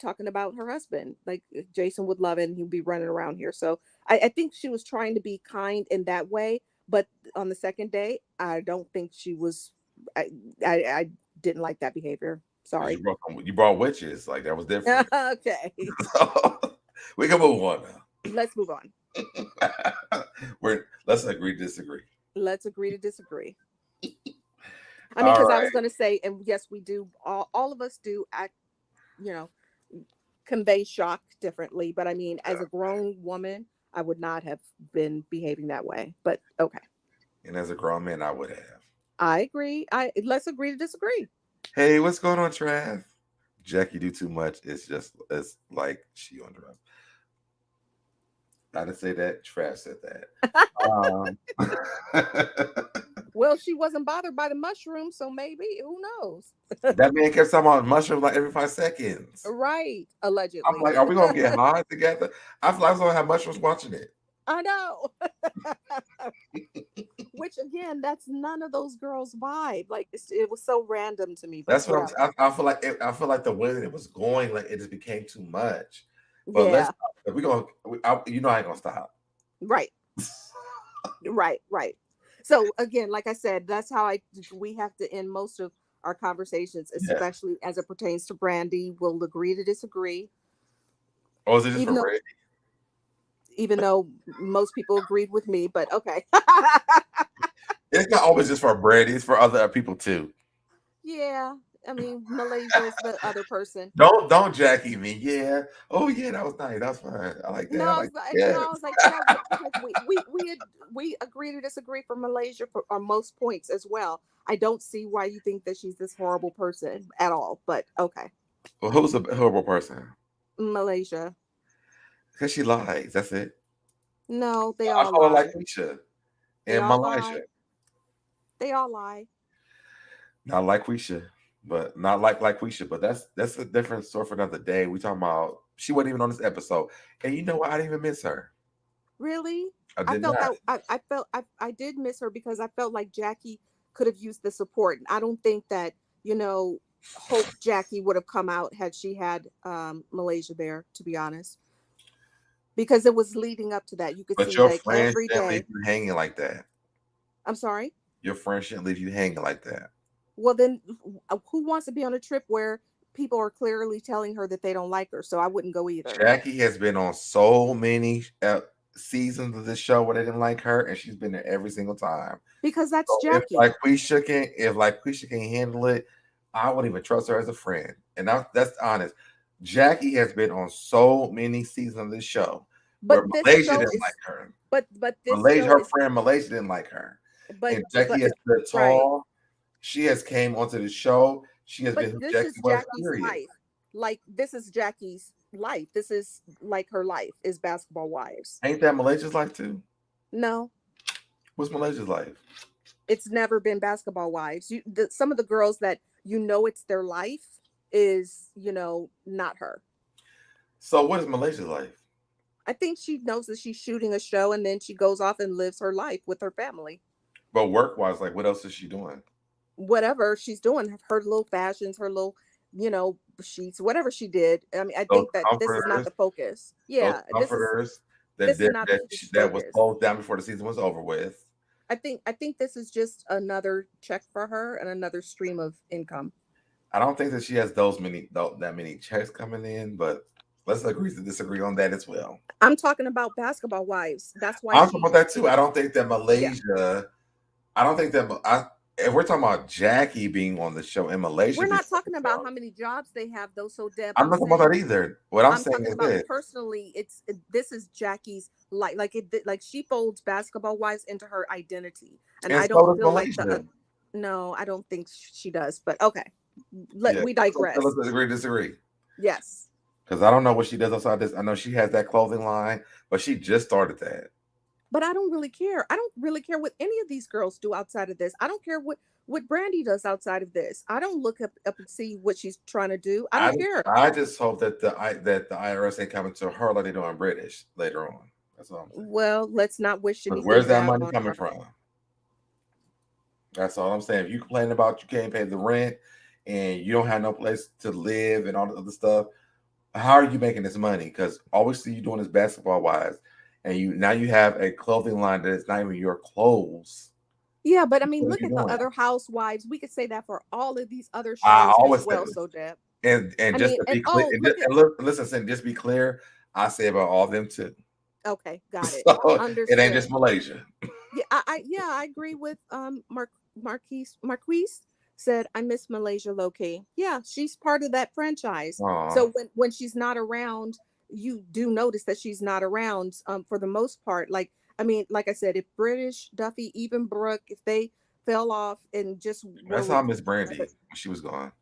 talking about her husband, like Jason would love it and he'd be running around here. So I think she was trying to be kind in that way. But on the second day, I don't think she was, I didn't like that behavior. Sorry. You brought witches. Like that was different. Okay. So, we can move on now. Let's move on. Let's agree to disagree. Let's agree to disagree. I mean, because I was going to say, and yes, we do, all of us do act, convey shock differently. But I mean, as a grown woman, I would not have been behaving that way. But okay. And as a grown man, I would have. I agree. Let's agree to disagree. Hey, what's going on, Trav? Jackie do too much. It's like she on drugs. I didn't say that. Trav said that. Well, she wasn't bothered by the mushrooms, so maybe, who knows? That man kept talking about mushrooms like every 5 seconds. Right, allegedly. I'm like, are we gonna get high together? I feel like I was gonna have mushrooms watching it. I know. Which again, that's none of those girls' vibe. Like it was so random to me. But that's what I feel like. I feel like the way that it was going, like it just became too much. But let's. If I ain't gonna stop. Right. Right. So again, like I said, that's how we have to end most of our conversations, especially as it pertains to Brandy. We'll agree to disagree. Or is it just for Brandy? Even though most people agreed with me, but okay. It's not always just for Brandy, it's for other people too. Yeah. I mean, Malaysia is the other person. Don't Jackie me. Yeah. Oh yeah, that was nice. That was fun. I like that. No, I was like, we agree to disagree for Malaysia on most points as well. I don't see why you think that she's this horrible person at all, but okay. Well, who's a horrible person? Malaysia. Because she lies. That's it. No, they all lie. Like Quisha and Malaysia. They all lie. Not like Quisha, but not like Quisha. But that's a different story for another day. We talking about she wasn't even on this episode, and you know what? I didn't even miss her. Really? I did miss her because I felt like Jackie could have used the support. I don't think that Hope Jackie would have come out had she had Malaysia there. To be honest. Because it was leading up to that. You could see like every day. Leave you hanging like that. I'm sorry? Your friend shouldn't leave you hanging like that. Well, then who wants to be on a trip where people are clearly telling her that they don't like her? So I wouldn't go either. Jackie has been on so many seasons of this show where they didn't like her, and she's been there every single time. Because that's Jackie. If Quisha can handle it, I wouldn't even trust her as a friend. And that's honest. Jackie has been on so many seasons of this show, but Malaysia didn't like her. But this friend Malaysia didn't like her. But Jackie has stood tall. Right. She has came onto the show. She has been Jackie's life. Like this is Jackie's life. This is like her life is BasketballWives. Ain't that Malaysia's life too? No. What's Malaysia's life? It's never been BasketballWives. Some of the girls that it's their life. Is not her. So what is Malaysia's life? I think she knows that she's shooting a show and then she goes off and lives her life with her family. But work-wise, like what else is she doing? Whatever she's doing, her little fashions, her little sheets, whatever she did. I mean, I Those think that this is not comforters, the focus. those Yeah, comforters this is not a huge that was focus. closed down before the season was over with. I think this is just another check for her and another stream of income. I don't think that she has that many checks coming in, but let's agree to disagree on that as well. I'm talking about Basketball Wives. That's why I'm talking about she, that too. I don't think that yeah. Malaysia. I don't think that if we're talking about Jackie being on the show and Malaysia We're being not on the talking about show, how many jobs they have, though. So Deb, I'm not talking about that either. What I'm I'm saying talking is about this, personally. This is Jackie's like she folds Basketball Wives into her identity, and and I so don't does feel like Malaysia. no, I don't think she does. But okay, Yeah, we so digress. let's disagree. Yes. Because I don't know what she does outside this. I know she has that clothing line, but she just started that. But I don't really care. I don't really care what any of these girls do outside of this. I don't care what Brandy does outside of this. I don't look up and see what she's trying to do. I don't care. I just hope that the IRS ain't coming to her like they do on British later on. That's all I'm saying. Well, let's not wish anything Where's that bad money on coming her. from? That's all I'm saying. If you complain about you can't pay the rent and you don't have no place to live and all the other stuff, how are you making this money? Because all we see you doing is Basketball Wives, and you have a clothing line that is not even your clothes. Yeah, but I mean, What are look you at the doing? other housewives. We could say that for all of these other I shows as always say well. this. So Deb. And I just mean, to and be clear, oh, look at listen, just be clear. I say about all of them too. okay, got it. So it ain't Understood. just Malaysia. Yeah, I agree with Marquise said I miss Malaysia low key. Yeah, she's part of that franchise. Aw. So when she's not around, you do notice that she's not around for the most part. Like I mean, like I said, if British, Duffy, even Brooke, if they fell off and just were That's how Miss Brandy. She was gone.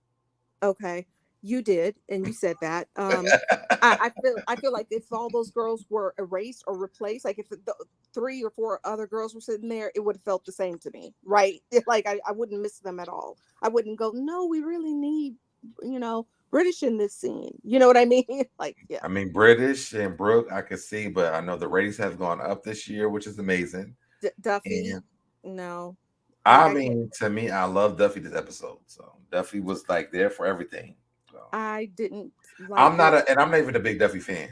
okay, you did, and you said that. I feel like if all those girls were erased or replaced, like if the 3 or 4 other girls were sitting there, it would have felt the same to me, right? Like I wouldn't miss them at all. I wouldn't go, no, we really need, British in this scene. You know what I mean? Like, yeah. I mean, British and Brooke, I could see, but I know the ratings have gone up this year, which is amazing. Duffy, And no, like I I can't. mean, to me, I love Duffy this episode. So Duffy was like there for everything. So I didn't like it. I'm not even a big Duffy fan.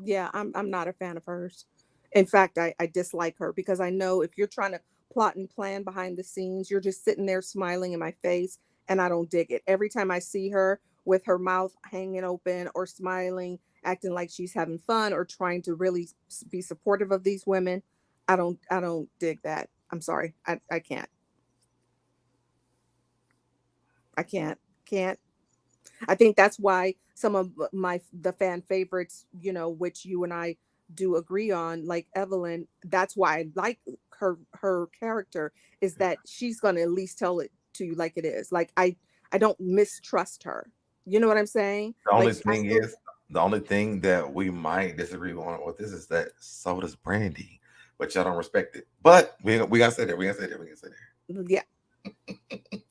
Yeah, I'm not a fan of hers. In fact, I dislike her because I know if you're trying to plot and plan behind the scenes, you're just sitting there smiling in my face, and I don't dig it. Every time I see her with her mouth hanging open or smiling, acting like she's having fun or trying to really be supportive of these women, I don't dig that. I'm sorry. I can't. I can't. I think that's why some of the fan favorites, which you and I do agree on, like Evelyn, that's why I like her character is that she's going to at least tell it to you like it is. Like I don't mistrust her. You know what I'm saying? The only Like I thing still is, the only thing that we might disagree on with this is that so does Brandy, but y'all don't respect it. But we gotta say that. We gotta say that. We gotta say that. yeah.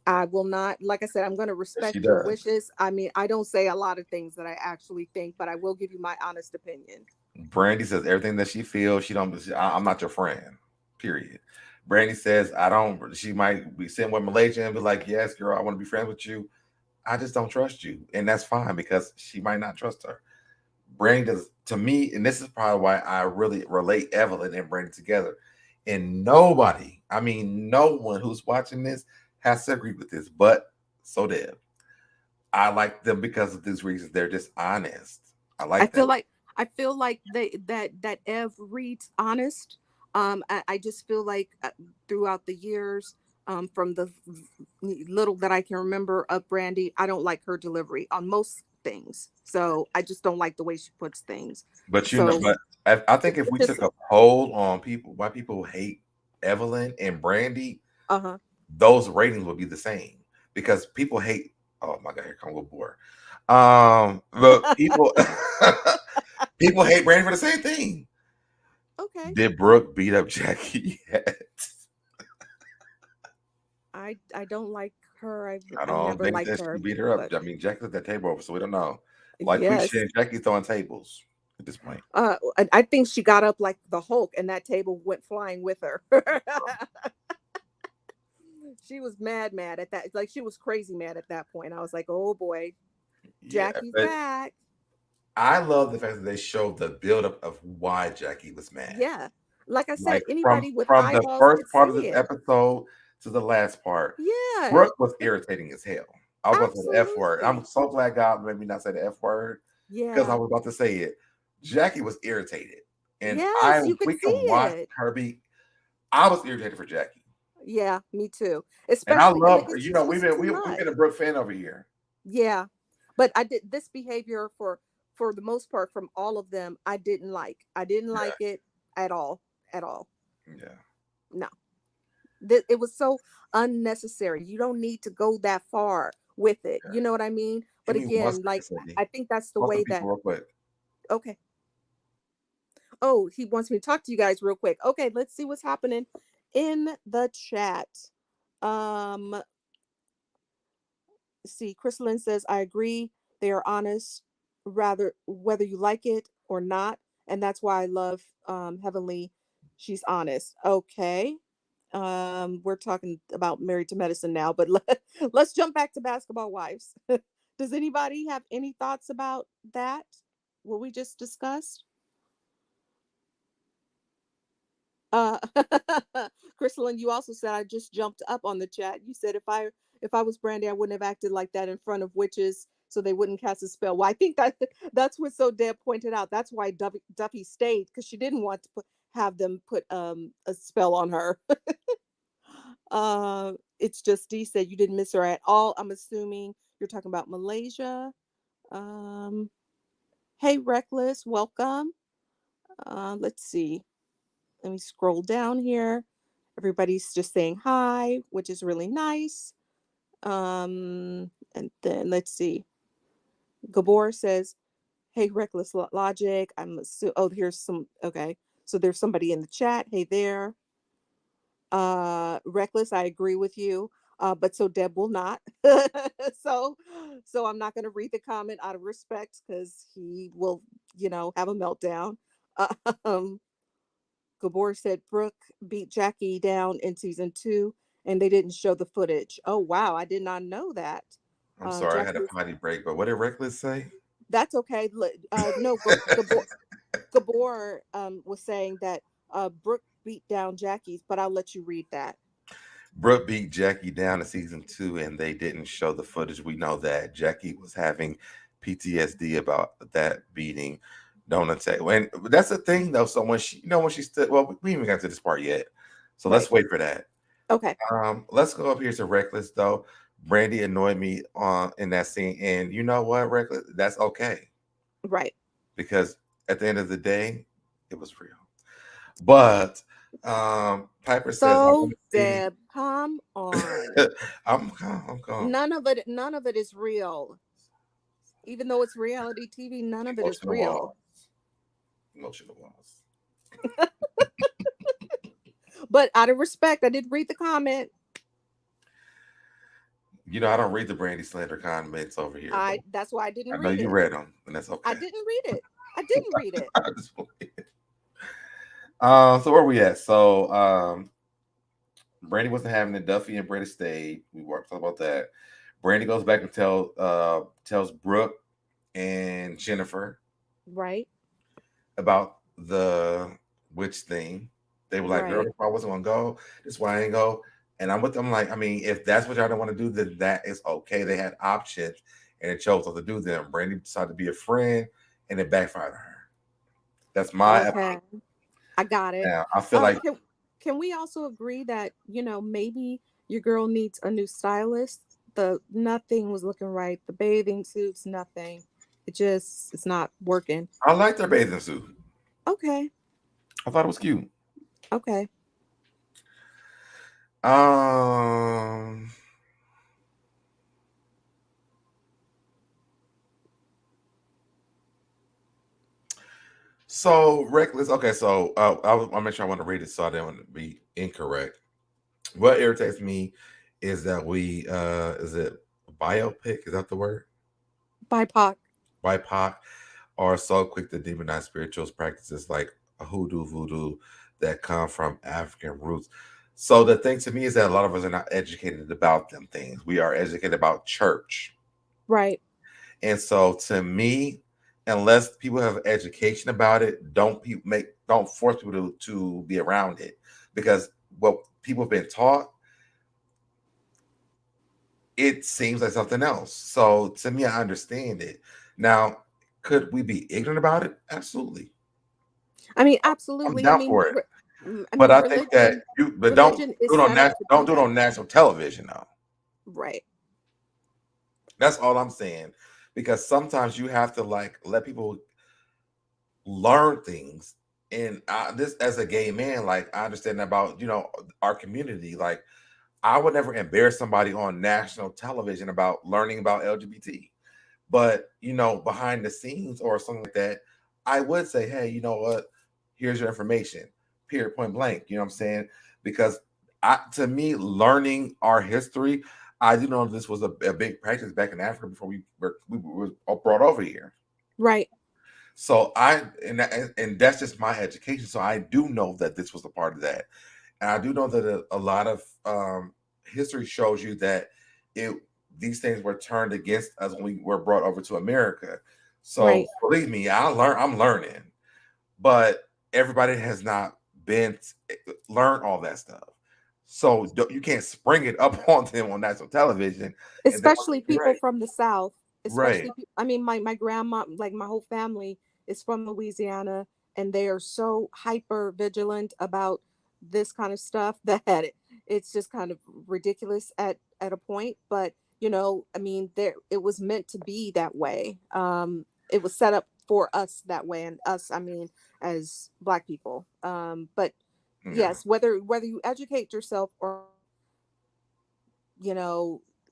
I will not, like I said, I'm going to Yes, she respect your does. wishes. I mean, I don't say a lot of things that I actually think, but I will give you my honest opinion. Brandy says everything that she feels. She don't. I'm not your friend. Period. Brandy says I don't. She might be sitting with Malaysia and be like, "Yes, girl, I want to be friends with you. I just don't trust you," and that's fine because she might not trust her. Brandy does to me, and this is probably why I really relate Evelyn and Brandy together. And nobody, I mean, no one who's watching this has to agree with this, but so did I like them because of these reasons. They're just honest. I I like feel that. like I feel like that Ev reads honest. I just feel like throughout the years, from the little that I can remember of Brandy, I don't like her delivery on most things. So I just don't like the way she puts things. But So but I think if we it's took just a poll on people, why people hate Evelyn and Brandy, uh-huh. those ratings would be the same because people hate. Oh my God, here come a boy. But people people hate Brandy for the same thing. Okay. Did Brooke beat up Jackie yet? I don't like her. I I don't never think liked that she her, beat her up. but I mean, Jackie took that table over, so we don't know. Like we yes. said, Jackie throwing tables at this point. I think she got up like the Hulk and that table went flying with her. She was mad at that. Like she was crazy mad at that point. I was like, oh boy. Jackie's but back. I love the fact that they showed the buildup of why Jackie was mad. Yeah. Like I said, Like anybody with from the eyeballs first could part of see this it. episode to the last part, Yeah. Brooke was irritating as hell. I was about to say the F word. I'm so glad God made me not say the F word because I Yeah. was about to say it. Jackie was irritated, and Yes, you could we see can watch it. her be. I was irritated for Jackie, Yeah, me too. and I Especially, I mean, love her. it You just know, was too we've much. been a Brooke fan over here. Yeah. But I did this behavior for the most part from all of them, I didn't like. I didn't Yeah, like it at all. At all. yeah. No. It was so unnecessary. You don't need to go that far with it. Yeah. You know what I mean? But Give me one again, second, like Sydney. I think that's the Call some way people that real quick. okay. Oh, he wants me to talk to you guys real quick. Okay, let's see what's happening in the chat. Um, see, Crystalline says, I agree. They are honest, rather whether you like it or not. And that's why I love Heavenly. She's honest. Okay. We're talking about Married to Medicine now, but let's jump back to Basketball Wives. Does anybody have any thoughts about that? What we just discussed? Uh, Crystalline, you also said I just jumped up on the chat. You said if I was Brandy, I wouldn't have acted like that in front of witches, so they wouldn't cast a spell. Well, I think that's what SoDeb pointed out. That's why Duffy stayed because she didn't want to have them put a spell on her. It's just D said you didn't miss her at all. I'm assuming you're talking about Malaysia. Um, hey, Reckless, welcome. Let's see. Let me scroll down here. Everybody's just saying hi, which is really nice. And then let's see. Gabor says, "Hey, Reckless Logic." Oh, here's some. Okay, so there's somebody in the chat. Hey there, Reckless. I agree with you. But so Deb will not. so, so I'm not going to read the comment out of respect because he will, have a meltdown. Um, Gabor said Brooke beat Jackie down in season 2, and they didn't show the footage. Oh wow, I did not know that. I'm sorry, I had a Jackie, potty break, but what did Reckless say? that's okay. No, Gabor was saying that Brooke beat down Jackie's, but I'll let you read that. Brooke beat Jackie down in season 2, and they didn't show the footage. We know that Jackie was having PTSD about that beating. Don't attack. And that's the thing, though. So when she stood, well, we haven't got to this part yet, so Right. let's wait for that. Okay. Let's go up here to Reckless though. Brandy annoyed me in that scene, and you know what, Reckless? That's okay. Right. Because at the end of the day, it was real. But Piper says, I So want to see. Deb, come on. I'm calm. None of it is real. Even though it's reality TV, none of it is Emotional real. walls. Emotional walls. But out of respect, I did read the comment. You know, I don't read the Brandy slander comments over here. That's why I didn't I know read you it. read them, and that's okay. I didn't read it. I didn't read it. I just so where we at? So Brandy wasn't having it. Duffy and Brandy stayed. We were talking about that. Brandy goes back and tells Brooke and Jennifer Right. about the witch thing. They were like, Right. girl, if I wasn't gonna go, this is why I ain't go. And I'm with them like, I mean, if that's what y'all don't want to do, then that is okay. They had options and it chose not to do them. Brandy decided to be a friend and it backfired on her. That's my Okay. I got it. now. I feel like Can we also agree that, maybe your girl needs a new stylist? Nothing was looking right. The bathing suits, nothing. It's not working. I like their bathing suit. Okay. I thought it was cute. Okay. So Reckless. Okay, so I'll make sure I want to read it so I don't be incorrect. What irritates me is that is it biopic? Is that the word? BIPOC are so quick to demonize spiritual practices like hoodoo, voodoo that come from African roots. So the thing to me is that a lot of us are not educated about them things. We are educated about church. Right. And so to me, unless people have education about it, don't force people to be around it, because what people have been taught, it seems like something else. So to me, I understand it. Now, could we be ignorant about it? Absolutely. I mean, I'm absolutely. I down mean, for it. I But mean, I think that don't religion do is it on set up to don't do do it that. on national television though. Right. That's all I'm saying. Because sometimes you have to like let people learn things. And this, as a gay man, like I understand about our community. Like I would never embarrass somebody on national television about learning about LGBT. But behind the scenes or something like that, I would say, hey, you know what? Here's your information. Period, point blank. You know what I'm saying? Because to me, learning our history, I do know this was a big practice back in Africa before we were brought over here. Right. So and that's just my education. So I do know that this was a part of that, and I do know that a lot of history shows you that these things were turned against us when we were brought over to America. So Right. believe me, I'm learning, but everybody has not learned all that stuff. So you can't spring it up on them on national television, and then Especially people right, from the South. right, I mean, my grandma, like my whole family is from Louisiana, and they are so hyper vigilant about this kind of stuff that it's just kind of ridiculous at a point. But I mean, it was meant to be that way. It was set up for us that way, and us, I mean, as Black people. But yeah, yes, whether you educate yourself or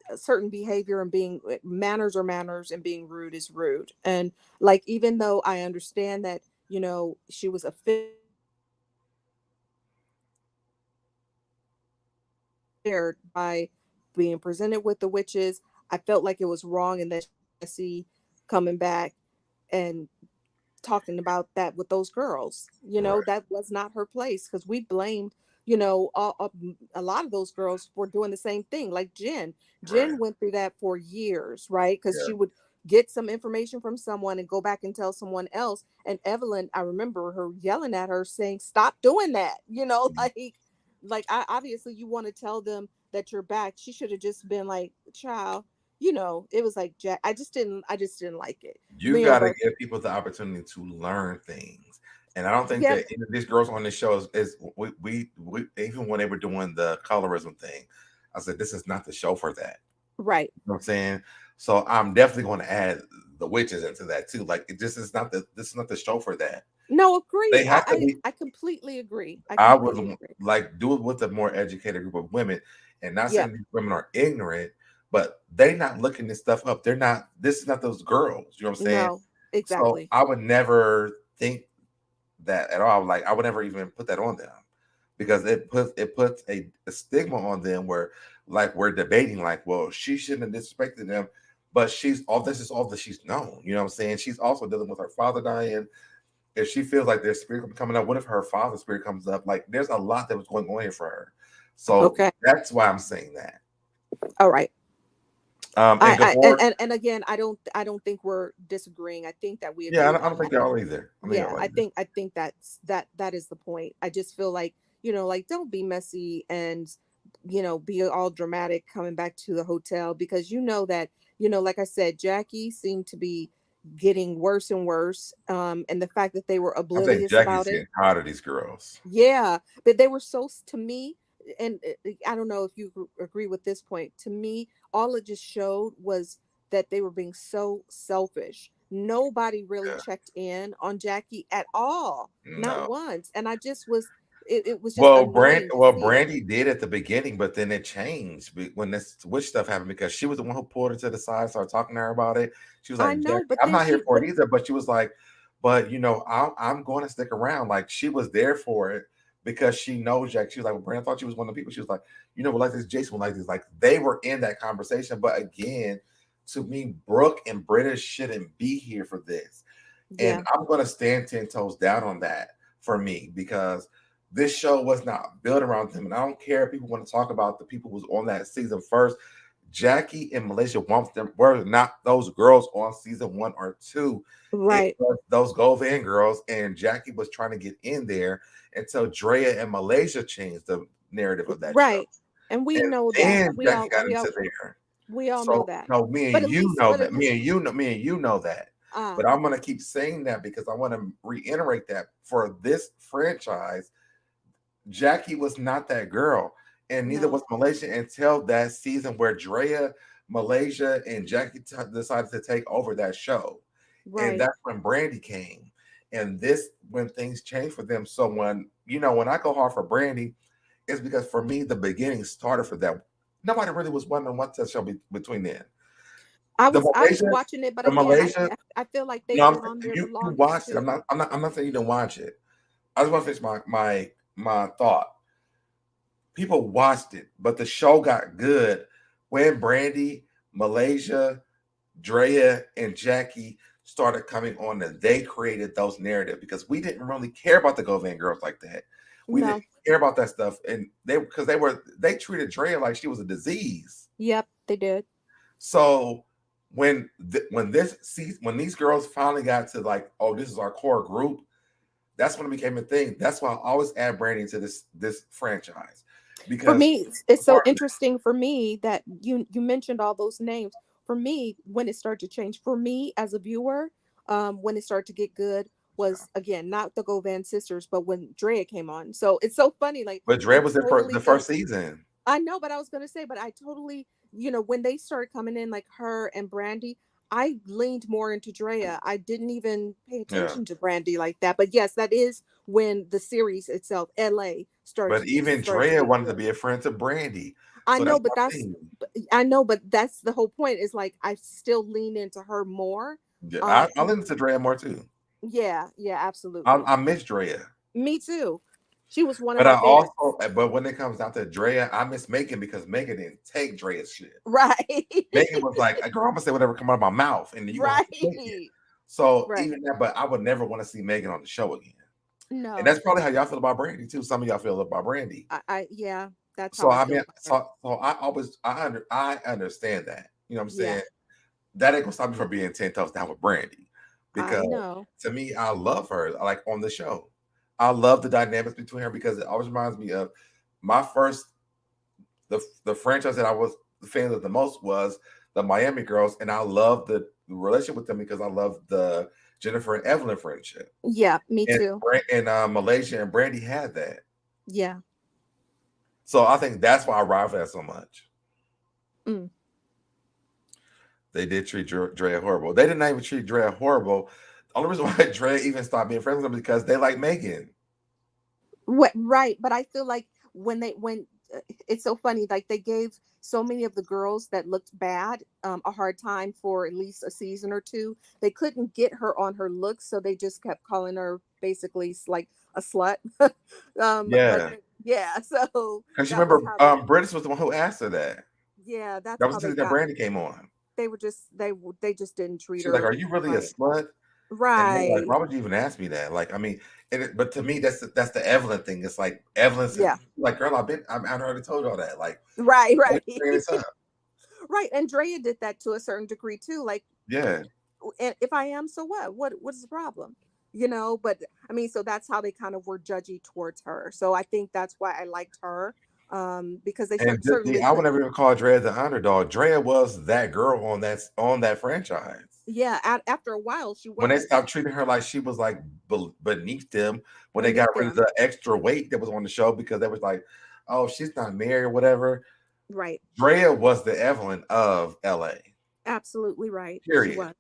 a certain behavior and being manners are manners and being rude is rude. And like, even though I understand that she was offended by being presented with the witches, I felt like it was wrong, and that Jesse coming back and talking about that with those girls. right, That was not her place, because we blamed, a lot of those girls for doing the same thing. Like Jen. right, Jen went through that for years, right? Because yeah. she would get some information from someone and go back and tell someone else. And Evelyn, I remember her yelling at her saying, "Stop doing that." Like obviously you want to tell them that you're back. She should have just been like, "Child." It was like Jack. I just didn't like it. You got to But give people the opportunity to learn things, and I don't think yeah, that any of these girls on this show is we even when they were doing the colorism thing, I said this is not the show for that. right. You know what I'm saying? So I'm definitely going to add the witches into that too. Like this is not the show for that. No, They agreed. have to be. I completely agree. I I would completely agree. like do it with a more educated group of women, and not Yep. saying these women are ignorant, but they not looking this stuff up. They're not. This is not those girls. You know what I'm saying? No, So exactly. I would never think that at all. Like I would never even put that on them, because it puts a stigma on them where like we're debating like, well, she shouldn't have disrespected them, but she's all this is all that she's known. You know what I'm saying? She's also dealing with her father dying. If she feels like there's spirit coming up, what if her father's spirit comes up? Like there's a lot that was going on here for her. So Okay. that's why I'm saying that. All right. And I Gabor, and again, I don't think we're disagreeing. I think that we yeah, agree I don't on think that. y'all either. I think Yeah, y'all I either. think I think that is the point. I just feel like, like, don't be messy and be all dramatic coming back to the hotel, because that, like I said, Jackie seemed to be getting worse and worse. And the fact that they were I think oblivious about Jackie's it. getting tired of these girls. Yeah, but they were so, to me, and I don't know if you agree with this point. To me, all it just showed was that they were being so selfish. Nobody really Yeah. checked in on Jackie at all, not No. once. And I just was, it was just annoying to see. Brandy did at the beginning, but then it changed when this witch stuff happened, because she was the one who pulled her to the side, started talking to her about it. She was I like, know, Jackie, but I'm then not here for it either. But she was like, but I'm going to stick around. Like she was there for it because she knows Jack. She was like, well, Brandy thought she was one of the people. She was like, but like this, Jason would like this. Like they were in that conversation. But again, to me, Brooke and British shouldn't be here for this. And yeah, I'm going to stand 10 toes down on that for me, because this show was not built around them. And I don't care if people want to talk about the people who was on that season first. Jackie and Malaysia wants them were not those girls on season 1 or 2. Right. It was those Govan girls, and Jackie was trying to get in there until Drea and Malaysia changed the narrative of that show. Right. And we And know that. then Jackie got into there. We all know So that. no, me But and at you least, know but that. at least, Me and you know that. But I'm gonna keep saying that because I want to reiterate that for this franchise, Jackie was not that girl, and neither was Malaysia until that season where Drea, Malaysia, and Jackie decided to take over that show. right. And that's when Brandy came. And this when things changed for them. So when I go hard for Brandy, it's because for me the beginning started for that. Nobody really was wondering what that show between then. I The was Malaysia, watching it, but the again, Malaysia. I feel like they've No, been on there the you longest watched it. too. I'm not saying you didn't watch it. I just want to finish my thought. People watched it, but the show got good when Brandy, Malaysia, Drea, and Jackie started coming on, and they created those narratives because we didn't really care about the Govan girls like that. We didn't care about that stuff, and they treated Drea like she was a disease. Yep, they did. So when these girls finally got to like, oh, this is our core group, that's when it became a thing. That's why I always add Brandy to this franchise. Because for me, it's so interesting for me that you mentioned all those names. For me, when it started to change, for me as a viewer, when it started to get good was again not the Govan sisters, but when Drea came on. So it's so funny, like. But Drea was there for the first season. I know, but I was gonna say, but I totally, when they started coming in, like her and Brandy, I leaned more into Drea. I didn't even pay attention to Brandy like that. But yes, that is when the series itself, LA, started. But even Drea wanted to be a friend to Brandy. I know, but that's the whole point. Is like I still lean into her more. Yeah, I lean into Drea more too. Yeah, absolutely. I miss Drea. Me too. She was one of my favorites. But when it comes down to Drea, I miss Megan because Megan didn't take Drea's shit. Right. Megan was like, girl, I'm gonna say whatever come out of my mouth, and you right. So even that, but I would never want to see Megan on the show again. No. And that's probably how y'all feel about Brandy too. Some of y'all feel about Brandy. Yeah, that's so how I mean, I understand that. You know what I'm saying? That ain't gonna stop me from being 10 toes down with Brandy. Because to me, I love her like on the show. I love the dynamics between her because it always reminds me of my first the franchise that I was the fan of the most was the Miami Girls, and I love the relationship with them because I love the Jennifer and Evelyn friendship. Yeah, me too. And Malaysia and Brandy had that. Yeah. So I think that's why I ride for that so much. Mm. They did treat Drea horrible. They did not even treat Drea horrible. The only reason why Drea even stopped being friends with them because they like Megan. Right, but I feel like when it's so funny, like they gave so many of the girls that looked bad a hard time for at least a season or two. They couldn't get her on her looks, so they just kept calling her basically like a slut. So because you remember British was the one who asked her that. Yeah, that was the thing that Brandy came on. They were just they just didn't treat her. She's like, "Are you really a slut?" Right. Like, why would you even ask me that? Like, I mean, but to me, that's the Evelyn thing. It's like Evelyn's like, girl, I've already told you all that. Like, right. Right, and Drea did that to a certain degree too. Like, yeah. And if I am, so what? What is the problem? But I mean, so that's how they kind of were judgy towards her. So I think that's why I liked her. Because they certainly I would never even call Drea the underdog. Drea was that girl on that franchise. Yeah, after a while, she was. When they stopped treating her like she was like beneath them, when they got rid of the extra weight that was on the show because they was like, oh, she's not married or whatever. Right. Drea was the Evelyn of LA. Absolutely right. Period. She was.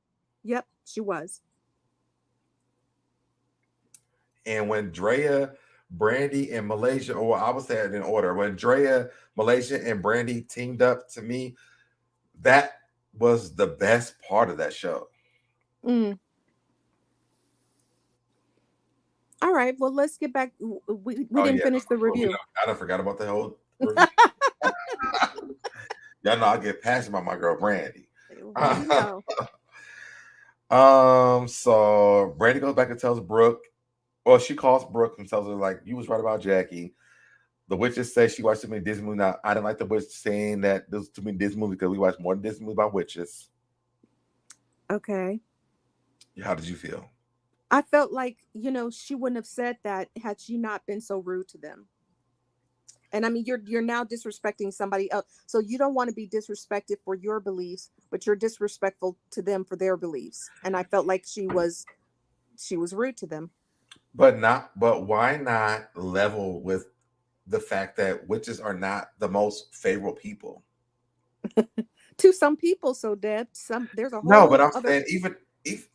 Yep, she was. And when Drea, Brandy, and Malaysia, or I would say it in order, when Drea, Malaysia, and Brandy teamed up, to me, that was the best part of that show. Mm. All right, well, let's get back. We didn't finish the review. I forgot about the whole review. Y'all know I get passionate about my girl Brandy. So Brandy goes back and tells Brooke. Well, she calls Brooke and tells her like, "You was right about Jackie." The witches say she watched too many Disney movies. Now, I didn't like the witch saying that there's too many Disney movies because we watch more Disney movies about witches. Okay. How did you feel? I felt like, she wouldn't have said that had she not been so rude to them. And I mean, you're now disrespecting somebody else. So you don't want to be disrespected for your beliefs, but you're disrespectful to them for their beliefs. And I felt like she was rude to them. But why not level with the fact that witches are not the most favorable people? To some people, so Deb, there's a whole No, but I'm other... saying even if,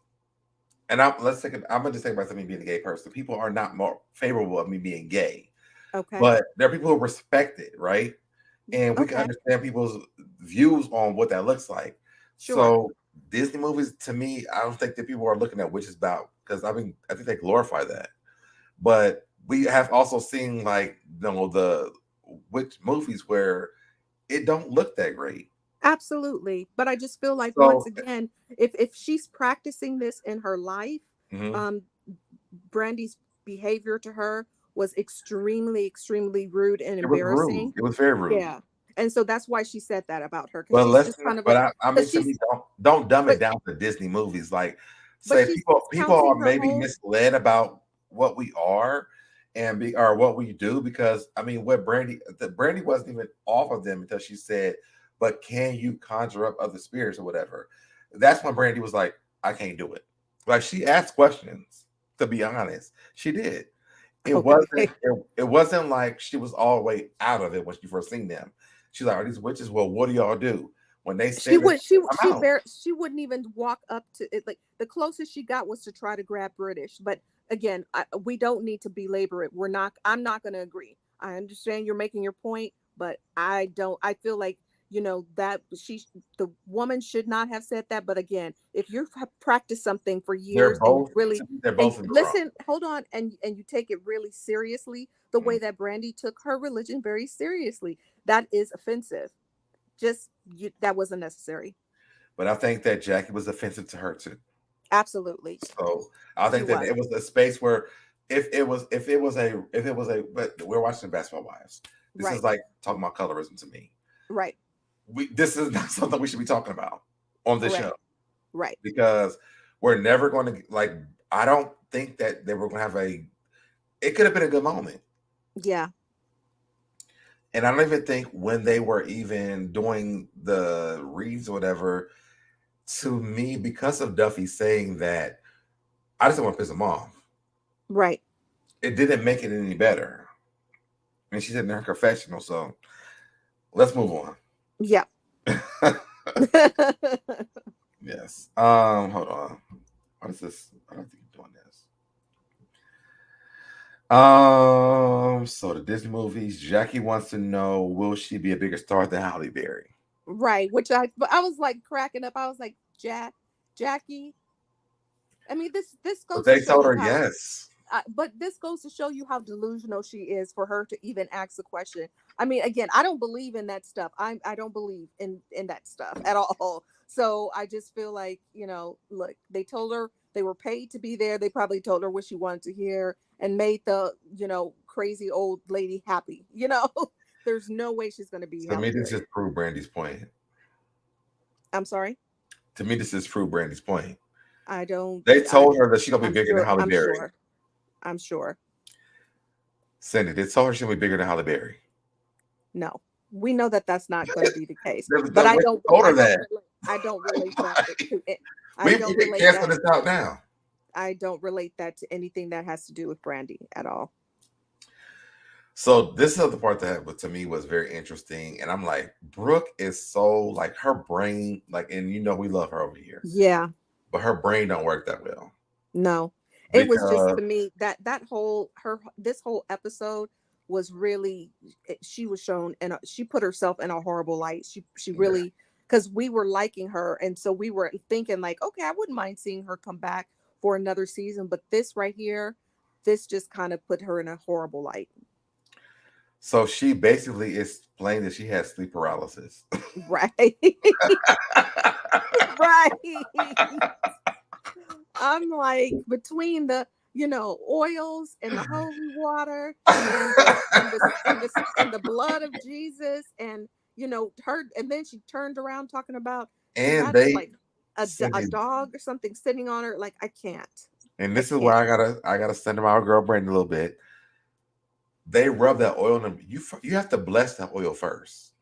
and I'm gonna just take about me being a gay person. People are not more favorable of me being gay. Okay. But there are people who respect it, right? And we can understand people's views on what that looks like. Sure. So Disney movies, to me, I don't think that people are looking at witches about, because I think they glorify that. But we have also seen the witch movies where it don't look that great. Absolutely. But I just feel like, once again, if she's practicing this in her life, Brandy's behavior to her was extremely, extremely rude and embarrassing. It was very rude. Yeah. And so that's why she said that about her. But she's just kind of to me, don't dumb it down to Disney movies. Like, say people are maybe misled about what we are or what we do, because I mean, Brandy wasn't even off of them until she said, "But can you conjure up other spirits or whatever?" That's when Brandy was like, "I can't do it." Like, she asked questions. To be honest, she did. It wasn't like she was all the way out of it when she first seen them. She's like, "Are these witches? Well, what do y'all do?" When they say she wouldn't even walk up to it. Like, the closest she got was to try to grab British. But again, we don't need to belabor it. I'm not going to agree. I understand you're making your point, but I feel like, that the woman should not have said that. But again, if you've practiced something for years, they're both listen, hold on, and you take it really seriously, the way that Brandy took her religion very seriously, that is offensive. That wasn't necessary. But I think that Jackie was offensive to her too. Absolutely. So I think that it was a space where if it was but we're watching Basketball Wives. This is like talking about colorism to me. Right. This is not something we should be talking about on this show. Right. Because we're never going to, I don't think that they were going to have it could have been a good moment. Yeah. And I don't even think when they were even doing the reads or whatever, to me, because of Duffy saying that, I just didn't want to piss him off. Right. It didn't make it any better. And she said in her confessional, so let's move on. Yeah. Yes. Hold on. What is this? I don't think you're doing this. So the Disney movies, Jackie wants to know, will she be a bigger star than Halle Berry? Right, which I was like cracking up. I was like, Jackie. I mean, this goes. But they told her yes. But this goes to show you how delusional she is for her to even ask the question. I mean, again, I don't believe in that stuff. I don't believe in that stuff at all. So I just feel like, look, they told her they were paid to be there. They probably told her what she wanted to hear and made the, crazy old lady happy. There's no way she's going to be. To me, this just proved Brandy's point. I'm sorry? To me, this just proved Brandy's point. I don't. They told her that she's going to be bigger than Halle Berry. I'm sure. Cindy, they told her she'll be bigger than Halle Berry. No, we know that that's not going to be the case. But I don't. Told her that. I don't relate that to it. We can cancel this out now. I don't relate that to anything that has to do with Brandy at all. So this is the part that to me was very interesting, and I'm like, Brooke is so her brain, and we love her over here. Yeah, but her brain don't work that well. No. It was just, to me, this whole episode was really, she was shown, and she put herself in a horrible light. She really, because we were liking her, and so we were thinking okay, I wouldn't mind seeing her come back for another season, but this right here, this just kind of put her in a horrible light. So she basically explained that she has sleep paralysis. Right. Right. I'm like, between the oils and the holy water and the blood of Jesus, and her, and then she turned around talking about she And had they like a dog or something sitting on her. Like, I can't. and I this is where can't. I gotta send them our girl Brandy a little bit. They rub that oil on them. You have to bless that oil first.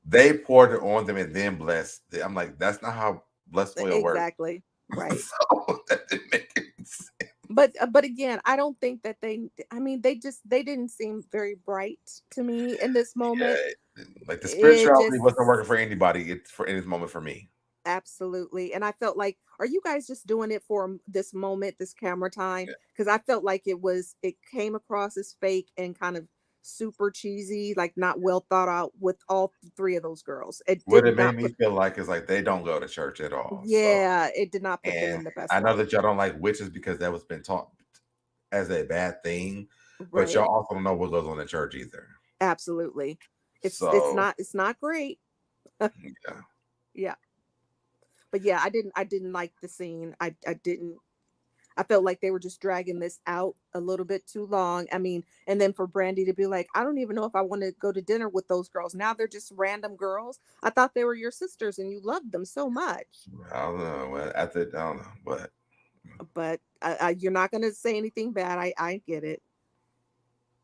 They poured it on them and then blessed. I'm like, that's not how blessed oil works. Exactly. Right. So that didn't make any sense. But again, I don't think that they didn't seem very bright to me in this moment. Yeah, like the It spirituality just wasn't working for anybody. It's for in this moment for me. Absolutely. And I felt like, are you guys just doing it for this moment, this camera time? Because I felt like it came across as fake and kind of super cheesy, like not well thought out with all three of those girls. It What did it made not me put, feel like is like they don't go to church at all. So, yeah, it did not put them and in the best I know light. that y'all don't like witches because that was been taught as a bad thing, but Right. y'all also don't know what goes on in church either. Absolutely. So It's not great. yeah. Yeah. But yeah, I didn't like the scene. I felt like they were just dragging this out a little bit too long. I mean, and then for Brandy to be like, I don't even know if I want to go to dinner with those girls. Now they're just random girls. I thought they were your sisters and you loved them so much. I don't know. Well, I don't know, but But you're not going to say anything bad. I get it.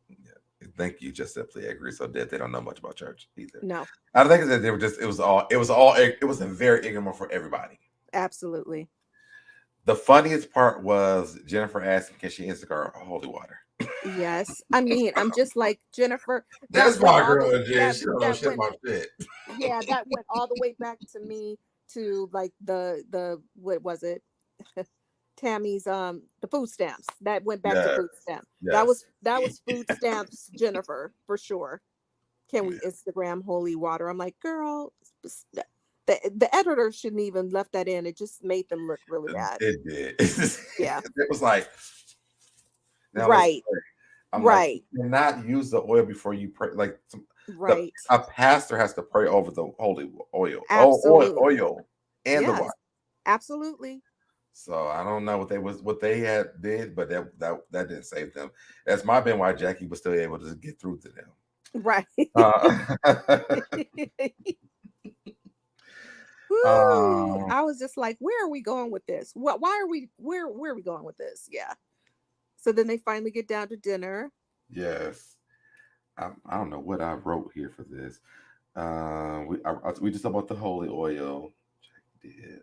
yeah. Thank you. Just simply agree. So that they don't know much about church either. No, I think that they were just. It was a very ignorant for everybody. absolutely. The funniest part was Jennifer asking, "Can she Instacart holy water?" Yes. I mean, I'm just like Jennifer. That That's went my all girl, the Jen. She don't know that shit went about shit. yeah, that went all the way back to me, to like the what was it? Tammy's the food stamps. That went back to Yeah. food stamp. Yes. That was food stamps Jennifer for sure. Can we Yeah. Instagram holy water? I'm like, girl, the editor shouldn't even left that in. It just made them look really bad. It did. Yeah. It was like, now let's Right. pray. I'm like, Right. you cannot use the oil before you pray. Like Right. a pastor has to pray over the holy oil. Oh, Absolutely. oil and the Yes. water. Absolutely. So I don't know what they had did, but that didn't save them. That's my been why Jackie was still able to get through to them. Right. Uh, Woo. um, I was just like, where are we going with this? What why are we where are we going with this? Yeah. So then they finally get down to dinner. yes. I don't know what I wrote here for this. We just talked about the holy oil. Jackie did.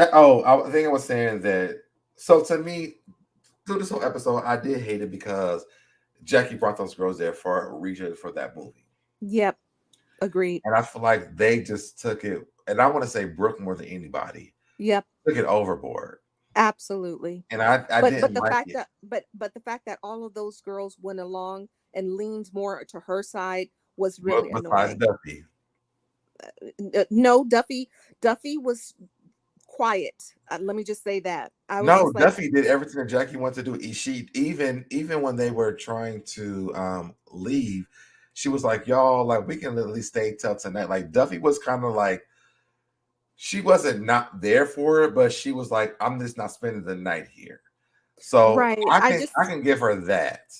I think I was saying that. So to me, through this whole episode, I did hate it because Jackie brought those girls there for a reason for that movie. Yep. Agreed. And I feel like they just took it, and I want to say Brooke more than anybody, Yep. took it overboard. Absolutely. And I But didn't the like fact it. that the fact that all of those girls went along and leaned more to her side was But really besides annoying. Duffy. No, Duffy was quiet. Let me just say that. I was No, just like, Duffy did everything that Jackie wanted to do. She even when they were trying to leave, she was like, "Y'all, like we can literally stay till tonight." Like Duffy was kind of like, she wasn't not there for it, but she was like, "I'm just not spending the night here." So right. I can give her that.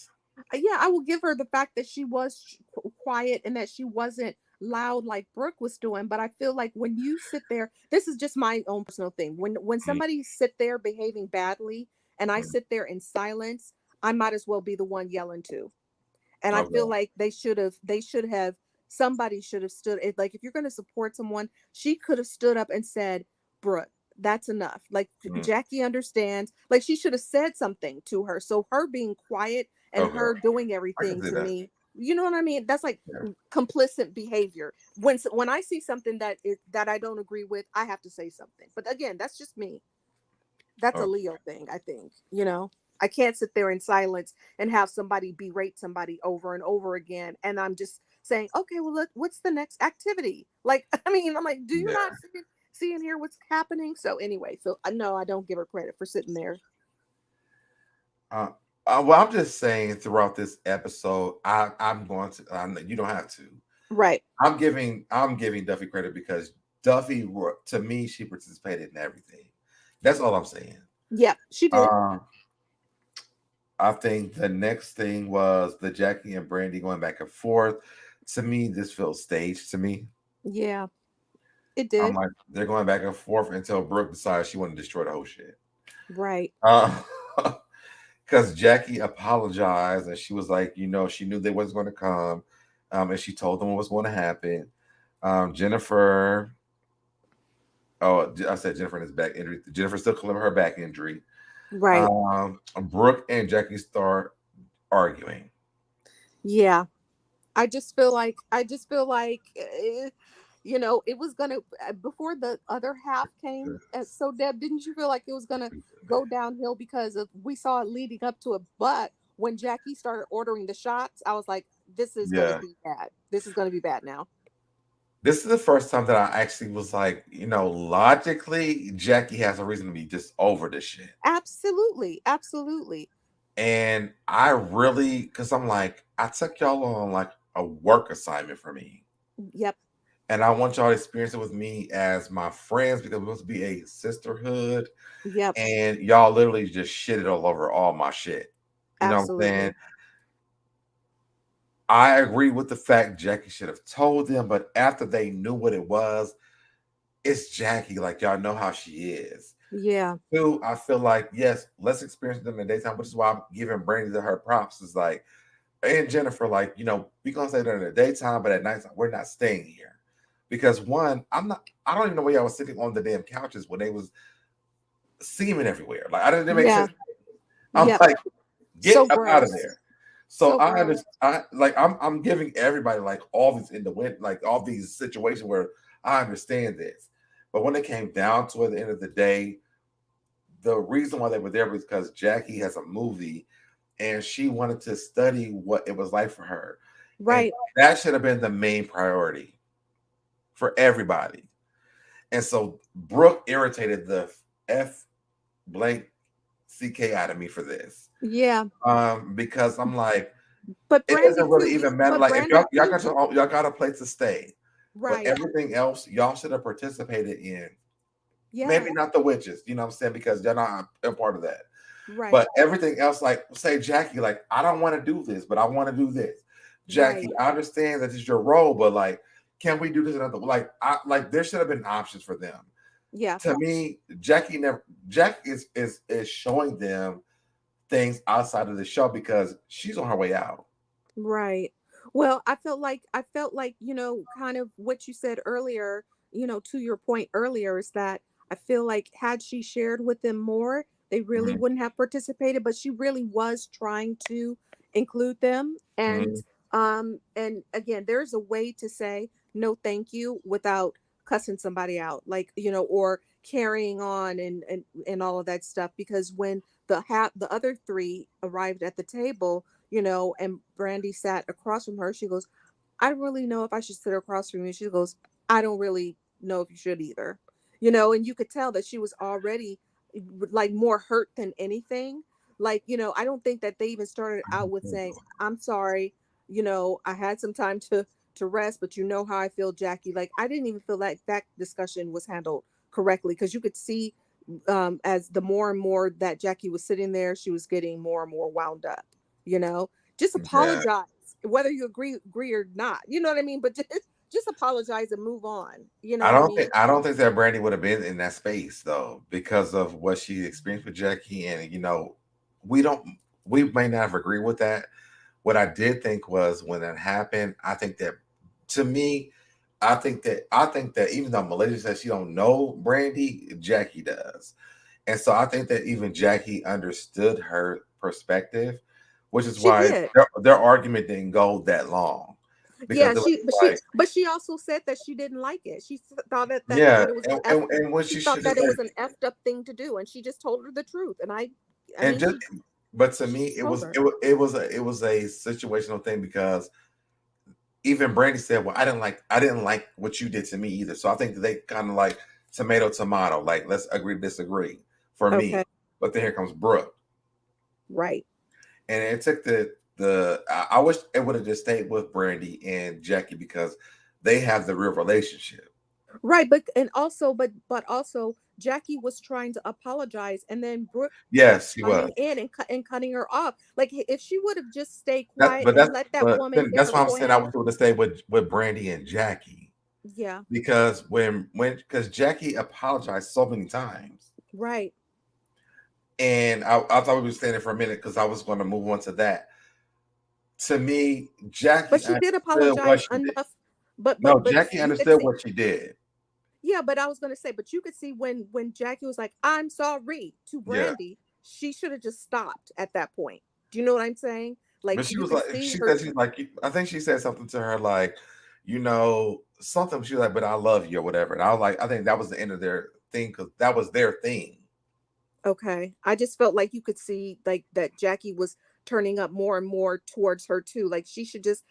Yeah, I will give her the fact that she was quiet and that she wasn't loud like Brooke was doing. But I feel like when you sit there, this is just my own personal thing. When Mm, somebody sit there behaving badly and I mm, sit there in silence, I might as well be the one yelling too. And I feel okay. like they should have somebody should have stood it. Like, if you're going to support someone, she could have stood up and said, Brooke, that's enough. Like, Mm, Jackie understands. Like, she should have said something to her. So her being quiet and okay. her doing I can everything see to that. me, you know what I mean? That's like Yeah. complicit behavior. When I see something that I don't agree with, I have to say something. But again, that's just me. That's a Okay. Leo thing, I think. I can't sit there in silence and have somebody berate somebody over and over again. And I'm just saying, okay, well, what's the next activity? Like, I mean, I'm like, do you Yeah. not see and hear what's happening? So anyway, so no, I don't give her credit for sitting there. Uh, well, I'm just saying throughout this episode, I'm going to. You don't have to. Right. I'm giving Duffy credit because Duffy, to me, she participated in everything. That's all I'm saying. Yeah, she did. I think the next thing was the Jackie and Brandy going back and forth. To me, this feels staged to me. Yeah, it I'm did. like, they're going back and forth until Brooke decides she wanted to destroy the whole shit. Right. Because Jackie apologized and she was like, she knew they wasn't going to come. And she told them what was going to happen. Jennifer, I said Jennifer in his back injury. Jennifer still claiming her back injury. Right. Brooke and Jackie start arguing. Yeah. I just feel like it was gonna before the other half came. So Deb, didn't you feel like it was gonna go downhill because of we saw it leading up to it? But when Jackie started ordering the shots, I was like, this is gonna Yeah. be bad. This is gonna be bad now. This is the first time that I actually was like, logically, Jackie has a reason to be just over this shit. Absolutely. Absolutely. And I really, because I'm like, I took y'all on like a work assignment for me. Yep. And I want y'all to experience it with me as my friends because it must be a sisterhood. Yep. And y'all literally just shitted all over all my shit. You know what I'm saying? I agree with the fact Jackie should have told them, but after they knew what it was, it's Jackie. Like, y'all know how she is. Yeah. Two, I feel like, yes, let's experience them in the daytime, which is why I'm giving Brandy to her props. Is like, and Jennifer, like, we're going to stay there in the daytime, but at nighttime, we're not staying here. Because one, I don't even know where y'all was sitting on the damn couches when they was semen everywhere. Like, I didn't make sense. I'm like, get up out of there. So I understand. I'm giving everybody like all these in the wind, like all these situations where I understand this. But when it came down to it, at the end of the day, the reason why they were there was because Jackie has a movie and she wanted to study what it was like for her. Right. And that should have been the main priority for everybody. And so Brooke irritated the F blank CK out of me for this. Yeah. Because I'm like, but it doesn't really even matter. Like, if y'all got a place to stay, right? But everything else y'all should have participated in. Yeah. Maybe not the witches, you know what I'm saying, because they're not a part of that. Right. But everything else, like, say Jackie, like, I don't want to do this, but I want to do this. Jackie, I understand that it's your role, but like, can we do this another? Like, there should have been options for them. Yeah. To me, Jackie is showing them things outside of the show because she's on her way out. Right. Well, I felt like, kind of what you said earlier, to your point earlier, is that I feel like had she shared with them more, they really wouldn't have participated, but she really was trying to include them. And again, there's a way to say no thank you without cussing somebody out, like, or carrying on and all of that stuff, because when the other three arrived at the table, and Brandy sat across from her, she goes, I don't really know if I should sit across from you. She goes, I don't really know if you should either. And you could tell that she was already like more hurt than anything. Like, I don't think that they even started out with saying, I'm sorry, I had some time to rest, but you know how I feel, Jackie. Like, I didn't even feel like that discussion was handled correctly, because you could see as the more and more that Jackie was sitting there, she was getting more and more wound up. Just apologize, whether you agree or not. You know what I mean? But just apologize and move on. I don't think that Brandy would have been in that space though, because of what she experienced with Jackie. And we may not have agreed with that. What I did think was, when that happened, I think that, to me, I think that even though Malaysia says she don't know Brandy, Jackie does. And so I think that even Jackie understood her perspective, which is why their argument didn't go that long. But she also said that she didn't like it. She thought that it was she thought that it was an effed up thing to do, and she just told her the truth. But to me, it was a situational thing, because even Brandy said, well, I didn't like what you did to me either. So I think that they kind of like tomato, like, let's agree to disagree for me. But then here comes Brooke. Right. And it took I wish it would have just stayed with Brandy and Jackie, because they have the real relationship. Right. But also Jackie was trying to apologize, and then Brooke kept Yes, he was. chiming in and cutting her off. Like, if she would have just stayed quiet But and let that woman then get that's her why I'm saying I point. was able to stay with Brandy and Jackie, Yeah, because because Jackie apologized so many times, right. and I thought we were staying there for a minute because I was going to move on to that. To me, But Jackie she did understood what apologize she did. enough. But No, but but Jackie you could understood see. what she did. Yeah, but I was gonna say, but you could see when Jackie was like, "I'm sorry" to Yeah, Brandy, she should have just stopped at that point. Do you know what I'm saying? Like, but she you was could like, see she her. said, she's like, I think she said something to her like, something. She was like, but I love you or whatever. And I was like, I think that was the end of their thing because that was their thing. Okay, I just felt like you could see like that Jackie was turning up more and more towards her too. Like, she should just,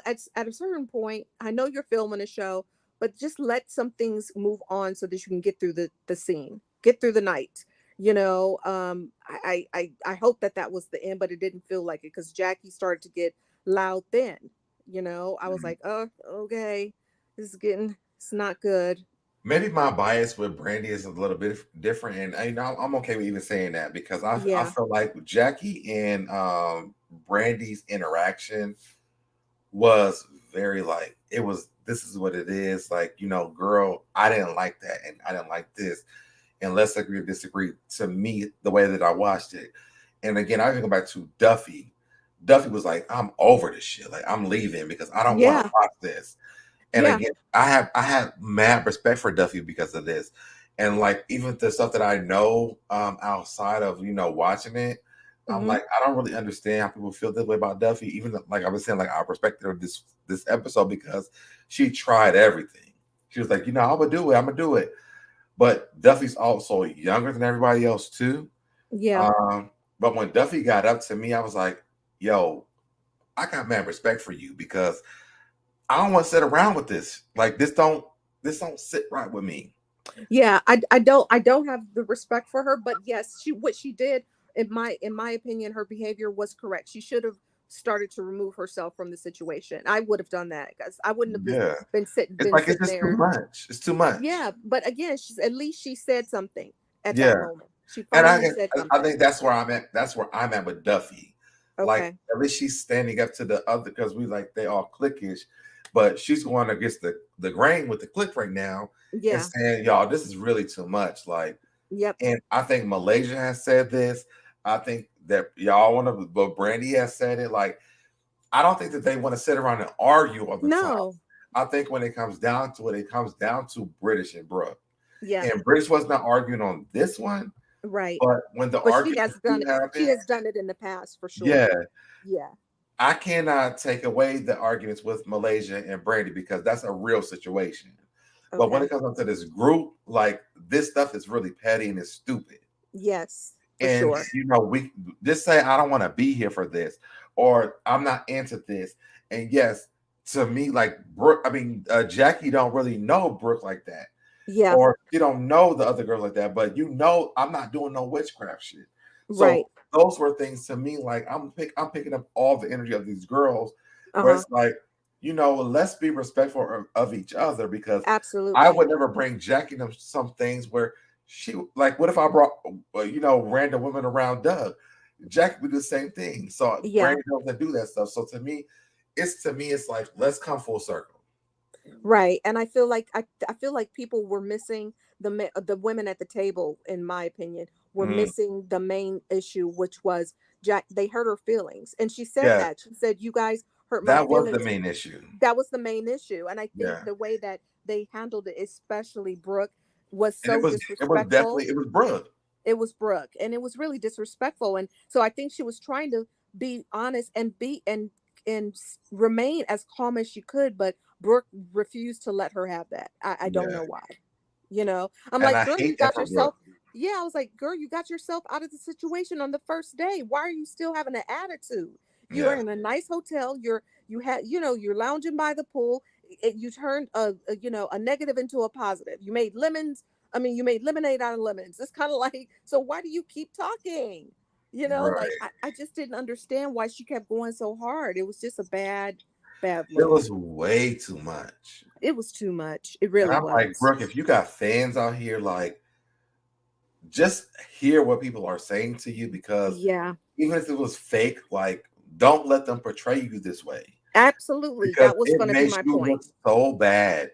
at a certain point. I know you're filming a show, but just let some things move on so that you can get through the scene, get through the night. I hope that was the end, but it didn't feel like it because Jackie started to get loud then. I was like, oh, okay, it's not good. Maybe my bias with Brandy is a little bit different, and I'm okay with even saying that because I Yeah. feel like Jackie and Brandy's interaction was very like it was. This is what it is. Like, girl, I didn't like that, and I didn't like this, and let's agree or disagree. To me, the way that I watched it, and again, I can go back to Duffy. Duffy was like, "I'm over this shit. Like, I'm leaving because I don't want to Yeah. watch this." And Yeah. again, I have mad respect for Duffy because of this. And like even the stuff that I know outside of watching it, I'm Hmm. like, I don't really understand how people feel this way about Duffy. Even like I was saying, like I respected her this episode because she tried everything. She was like, I'm gonna do it, I'm gonna do it. But Duffy's also younger than everybody else too. Yeah. Um, but when Duffy got up to me, I was like, yo, I got mad respect for you because I don't want to sit around with this. Like this don't sit right with me. Yeah, I don't have the respect for her, but yes, what she did, in my opinion, her behavior was correct. She should have started to remove herself from the situation. I would have done that because I wouldn't have just Yeah. been sitting It's been like it's sitting just too there. much. It's too much. Yeah, but again, at least she said something at that Yeah. moment. She And finally said I something. think that's where I'm at. That's where I'm at with Duffy. Like Okay. at least she's standing up to the other because we like they all cliquish, but she's going against the grain with the click right now and Yeah. saying, y'all, this is really too much. Like, Yep. and I think Malaysia has said this. I think that y'all want to, but Brandy has said it. Like, I don't think that they want to sit around and argue all the time. No. I think when it comes down to it, it comes down to British and Brooke. Yeah. And British was not arguing on this one, Right. but when the But she arguments has do done it. She happen, has done it in the past for yeah, sure. Yeah. I cannot take away the arguments with Malaysia and Brandy because that's a real situation. But when it Okay. comes up to this group, like this stuff is really petty and it's stupid. Yes, for And sure. we just say I don't want to be here for this, or I'm not into this. And yes, to me, like Brooke, Jackie don't really know Brooke like that, Yeah. or you don't know the other girls like that. But I'm not doing no witchcraft shit. So Right. those were things to me like I'm picking up all the energy of these girls, where Uh-huh. it's like let's be respectful of each other because I Absolutely. would never bring Jackie to some things where she like what if I brought random women around Doug. Jackie would do the same thing. So Yeah. Brandy doesn't do that stuff. So it's like let's come full circle. Right. And I feel like people were missing the women at the table, in my opinion, were Mm, missing the main issue, which was Jack. They hurt her feelings, and she said yeah, that. She said, "You guys hurt my that was the feelings." main issue. That was the main issue, and I think Yeah, the way that they handled it, especially Brooke, was and so it was disrespectful. definitely it was Brooke. It was Brooke, and it was really disrespectful. And so I think she was trying to be honest and remain as calm as she could, but Brooke refused to let her have that. I don't Yeah, know why. I'm and like, I girl, you hate that got for Brooke. yourself. Yeah, I was like, girl, you got yourself out of the situation on the first day. Why are you still having an attitude? You are Yeah, in a nice hotel. You're lounging by the pool. You turned a negative into a positive. You made lemons. I mean, you made lemonade out of lemons. It's kind of like, so why do you keep talking? Like, right. I just didn't understand why she kept going so hard. It was just a bad It look. was way too much. It was too much. It And really I'm like, was. Brooke, if you got fans out here, like just hear what people are saying to you, because Yeah, even if it was fake, like, don't let them portray you this way, absolutely. because That was it going to be makes my you point. look so bad.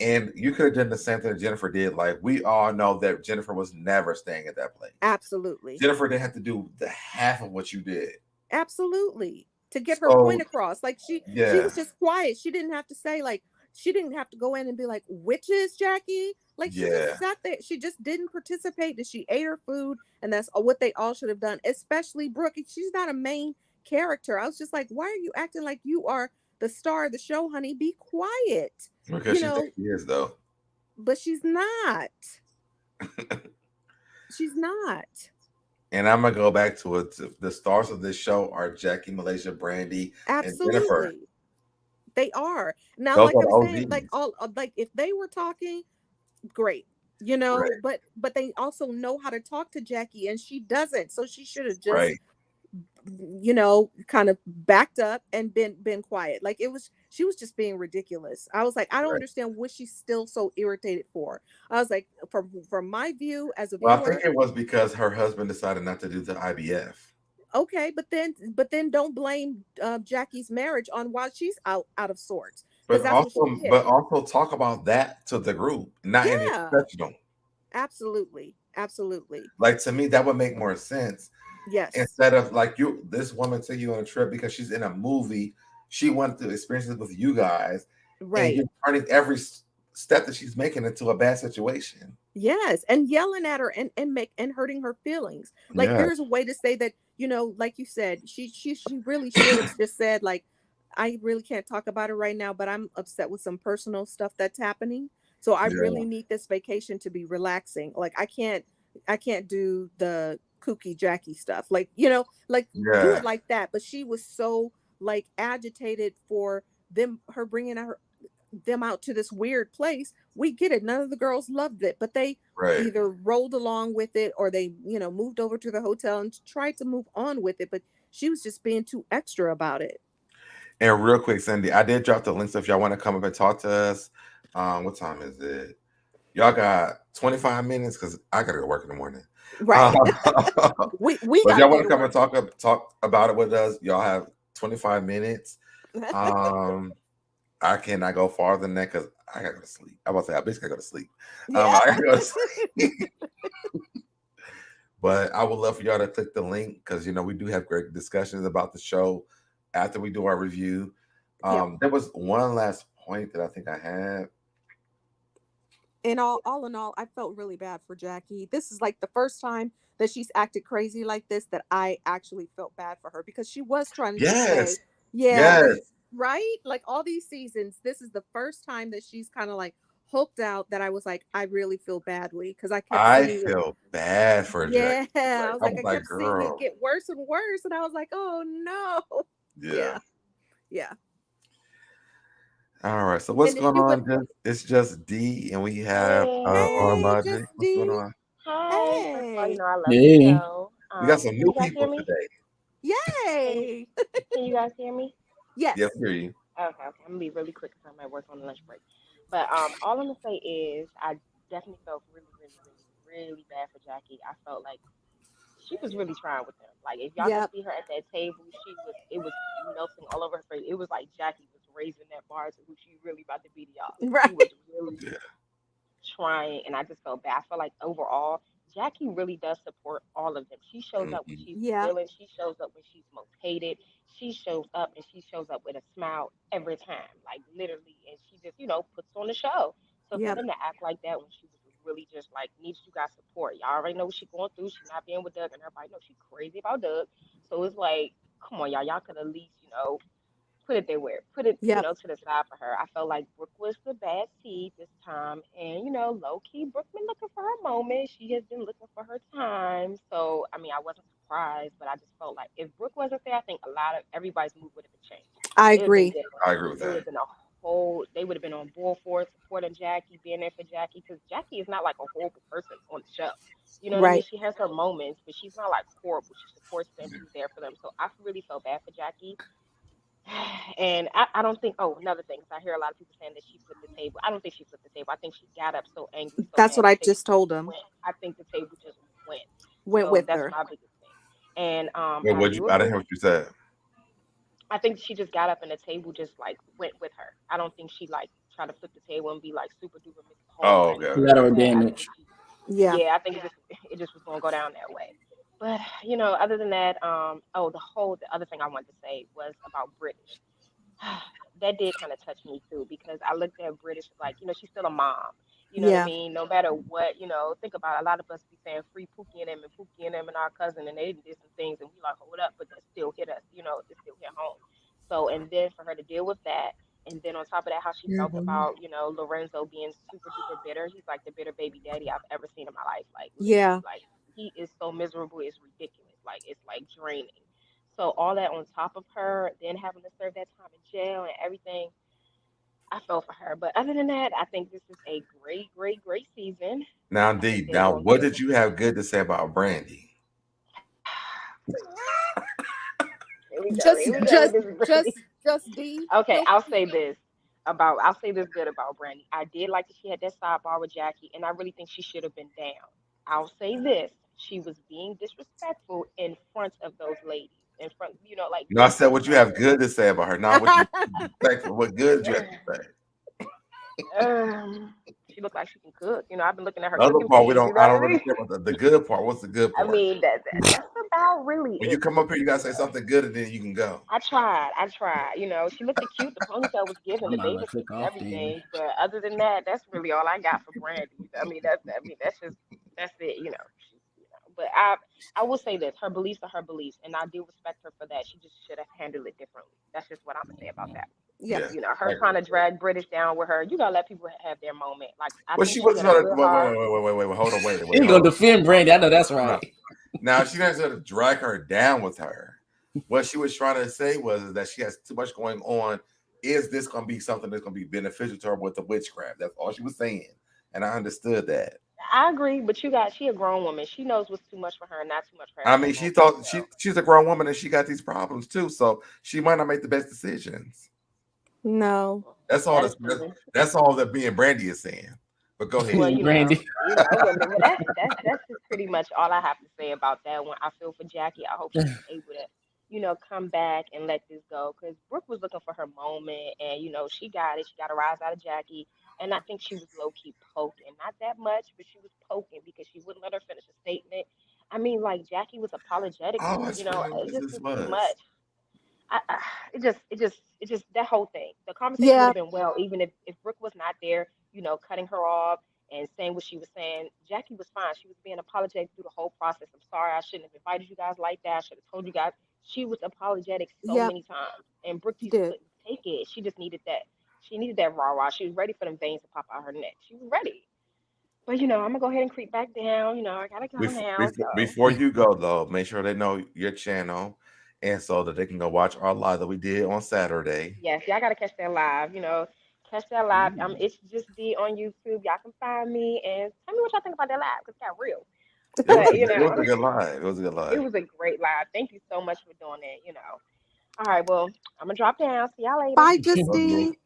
And you could have done the same thing that Jennifer did. Like, we all know that Jennifer was never staying at that place. Absolutely. Jennifer didn't have to do the half of what you did. Absolutely. To get her So point across. Like she yeah, was just quiet. She didn't have to say, like, she didn't have to go in and be like, witches, Jackie. Like, she just yeah, sat there. She just didn't participate. And she ate her food. And that's what they all should have done, especially Brooke. She's not a main character. I was just like, why are you acting like you are the star of the show, honey? Be quiet. because You she know, thinks she is, though. but she's not. She's not. And I'm gonna go back to it. The stars of this show are Jackie, Malaysia, Brandy, and Jennifer. Absolutely. They are. Now, Those like are I'm the saying, like OGs. all like if they were talking, great, Right, but they also know how to talk to Jackie, and she doesn't. So she should have just, right. kind of backed up and been quiet. Like, it was, she was just being ridiculous. I was like, I don't Right. understand what she's still so irritated for. I was like, from my view as a Well, I think viewer, it was because her husband decided not to do the IBF. okay, but then don't blame Jackie's marriage on why she's out of sorts, because But that's what she also, did. but also talk about that to the group, not in the Yeah, exceptional. absolutely, absolutely. Like, to me, that would make more sense, Yes, instead of like, this woman took you on a trip because she's in a movie. She wanted to experience this with you guys, and right. you're turning every step that she's making into a bad situation. Yes, and yelling at her and hurting her feelings. Like, Yeah, there's a way to say that, like you said, she really should have just said, like, I really can't talk about it right now, but I'm upset with some personal stuff that's happening. So I yeah, really need this vacation to be relaxing. Like, I can't do the kooky Jackie stuff. Like, like, do yeah. it like that. But she was so, like, agitated for her bringing them out to this weird place. We get it. None of the girls loved it, but they Right. either rolled along with it, or they, moved over to the hotel and tried to move on with it. But she was just being too extra about it. And real quick, Cindy, I did drop the link, so if y'all want to come up and talk to us, what time is it? Y'all got 25 minutes, because I gotta go work in the morning. Right. Uh, We but if got to y'all go want to to come and work. talk about it with us, y'all have 25 minutes. Um, I cannot go farther than that, because I gotta go to sleep. I'm about to say, I basically gotta go to sleep. Yeah. I gotta go to sleep. But I would love for y'all to click the link, because we do have great discussions about the show after we do our review. Yep. There was one last point that I think I had. And all in all, I felt really bad for Jackie. This is like the first time that she's acted crazy like this, that I actually felt bad for her, because she was trying to just say, Yes, yeah, yes. right? Like, all these seasons, this is the first time that she's kind of like hulked out, that I was like, I really feel badly, because I kept I seeing it. feel bad for Jackie. Yeah, I was I like, was I like, kept seeing it girl. get worse and worse, and I was like, oh no. Yeah. Yeah, yeah. All right. So what's And if going you would, on? It's just D, and we have Hey, our hey, logic. just What's going D, on? hi. First of all, hey, I love the Hey, show. We got some Can new you guys hear people me? today. Can yay. Can you guys hear me? Yes. Yes, hear you. Okay, okay. I'm gonna be really quick because I'm at work on the lunch break. But all I'm gonna say is I definitely felt really, really, really, really bad for Jackie. I felt like she was really trying with them. Like, if y'all could Yep. see her at that table, it was melting all over her face. It was like Jackie was raising that bar to who she really about to be to y'all. Like, she Right. was really Yeah. trying, and I just felt bad. I feel like overall, Jackie really does support all of them. She shows up when Mhm. she's the Yeah. villain. She shows up when she's most hated. She shows up, and she shows up with a smile every time, like, literally. And she just, puts on the show. So for Yep. them to act like that when she was really just like, needs you guys support. Y'all already know what she's going through. She's not being with Doug, and everybody knows she's crazy about Doug. So it's like, come on, y'all. Y'all could at least, put it there where put it, Yep. to the side for her. I felt like Brooke was the bad seed this time, and low key, Brooke been looking for her moment. She has been looking for her time. So I mean, I wasn't surprised, but I just felt like if Brooke wasn't there, I think a lot of everybody's mood would have been changed. I It would have been agree. different. I agree with It would that. have been a whole. They would have been on board for it, supporting Jackie, being there for Jackie, because Jackie is not like a horrible person on the show. You know what I mean? Right. She has her moments, but she's not like horrible. She supports them. She's there for them. So I really felt bad for Jackie. And I don't think, oh, another thing, 'cause I hear a lot of people saying that she flipped the table. I don't think she flipped the table. I think she got up so angry, so That's mad, what the I table just just told him. went. I think the table just Went So with that's her. my biggest thing. And Well, I what you? do I didn't agree. hear what you said. I think she just got up and the table just like went with her. I don't think she like tried to flip the table and be like super duper Mrs. Holmes Oh, or okay, anything okay. like Collateral that. I think damage. she, Yeah. yeah, I think it just was gonna go down that way. But you know, other than that, oh, the other thing I wanted to say was about British. That did kind of touch me too because I looked at British like, you know, she's still a mom. You know what I Yeah. mean? No matter what, you know, think about it, a lot of us be saying free Pookie and them and our cousin and they did some things and we like, hold up, but that still hit us, you know, it still hit home. So and then for her to deal with that and then on top of that, how she felt about, you know, Lorenzo being super duper bitter. He's like the bitter baby daddy I've ever seen in my life. Like literally, Yeah. like he is so miserable, it's ridiculous. Like it's like draining. So all that on top of her, then having to serve that time in jail and everything, I felt for her. But other than that, I think this is a great, great, great season. Now, I think D. they're Now, going what to. did you have good to say about Brandy? Here we go. Just Here we go with just this Brandy. just D. Okay, Feel I'll say this good about Brandy. I did like that she had that sidebar with Jackie, and I really think she should have been down. I'll say this: she was being disrespectful in front of those ladies, in front, you know, like No, I just said in what you front have good to say about her, not what you respectful. What good did you have of to say? she looked like she can cook. You know, I've been looking at her The other cooking part we page. You don't. know I what don't I really mean? care about the good part. What's the good I part? mean that's about really When you it. come up here, you gotta say something good, and then you can go. I tried. You know, she looked cute. The ponytail was giving. I The might bathing let suit cook and off then. everything. But other than that, that's really all I got for Brandy. That's just that's it. You know, But I will say this: her beliefs are her beliefs, and I do respect her for that. She just should have handled it differently. That's just what I'm gonna say about that. yeah. Yeah, You know, I her agree. trying to drag British down with her. You gotta let people have their moment. Like I Well, think she she wasn't had a trying to. good Wait, wait, heart. wait, wait, wait, wait, wait. Hold on, wait, He hold gonna on. defend Brandy. I know that's No. right. Now she didn't try to drag her down with her. What she was trying to say was that she has too much going on. Is this going to be something that's going to be beneficial to her with the witchcraft? That's all she was saying, and I understood that. I agree, but she a grown woman. She knows what's too much for her and not too much for her I at mean, that she moment. thought So she's a grown woman and she got these problems too, so she might not make the best decisions. No. That's all. that is true. That's all that being Brandy is saying. But go ahead. Well, Brandy. but that's just pretty much all I have to say about that one. I feel for Jackie. I hope she's able to, come back and let this go. Because Brooke was looking for her moment, and she got it. She got a rise out of Jackie, and I think she was low key poking, not that much, but she was poking because she wouldn't let her finish a statement. I mean, like Jackie was apologetic Oh, to her. that's really what It just this was too was. much. It just that whole thing. The conversation would Yeah. have been well, even if Brooke was not there, cutting her off and saying what she was saying. Jackie was fine. She was being apologetic through the whole process. I'm sorry, I shouldn't have invited you guys like that. I should have told you guys. She was apologetic so Yeah. many times, and Brooke She just did. couldn't take it. She just needed that. She needed that rah rah. She was ready for them veins to pop out her neck. She was ready. But I'm gonna go ahead and creep back down. I gotta go now. So Before you go though, make sure they know your channel, and so that they can go watch our live that we did on Saturday. yes, y'all gotta catch that live. Catch that live. Ooh. It's just D on YouTube. Y'all can find me and tell me what y'all think about that live because it got real. It was But it was a good live. It was a good it live. was a great live. Thank you so much for doing it. All right, well, I'm gonna drop down. See y'all later. Bye, just It was D.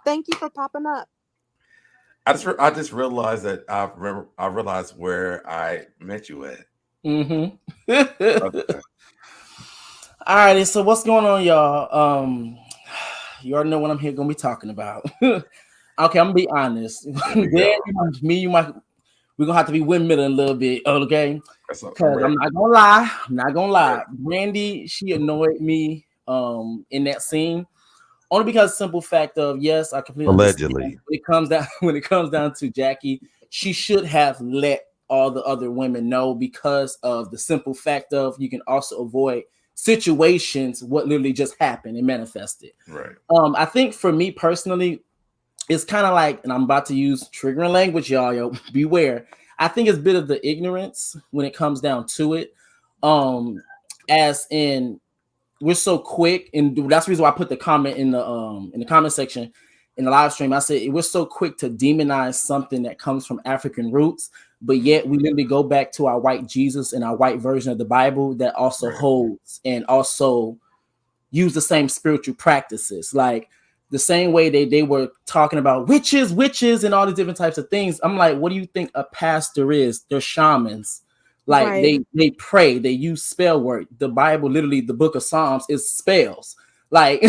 Thank you for popping up. I just realized that I realized where I met you at. Mm-hmm. Okay. All right, so what's going on, y'all? You already know what I'm here gonna be talking about. Okay, I'm gonna be honest. There we go. We're gonna have to be windmilling a little bit, okay? That's all. I'm Because ready. I'm not gonna I'm ready. lie. Brandy, she annoyed me in that scene. Only because simple fact of yes, I completely understand Allegedly. when it comes down to Jackie, she should have let all the other women know because of the simple fact of you can also avoid situations what literally just happened and manifested. Right. I think for me personally, it's kind of like, and I'm about to use triggering language, y'all. Yo, beware. I think it's a bit of the ignorance when it comes down to it. As in, we're so quick, and that's the reason why I put the comment in the comment section in the live stream. I said we're so quick to demonize something that comes from African roots, but yet we literally go back to our white Jesus and our white version of the Bible that also Right. holds and also use the same spiritual practices, like the same way they were talking about witches, and all these different types of things. I'm like, what do you think a pastor is? They're shamans. Like they pray, they use spell work. The Bible, literally, the book of Psalms is spells. Like,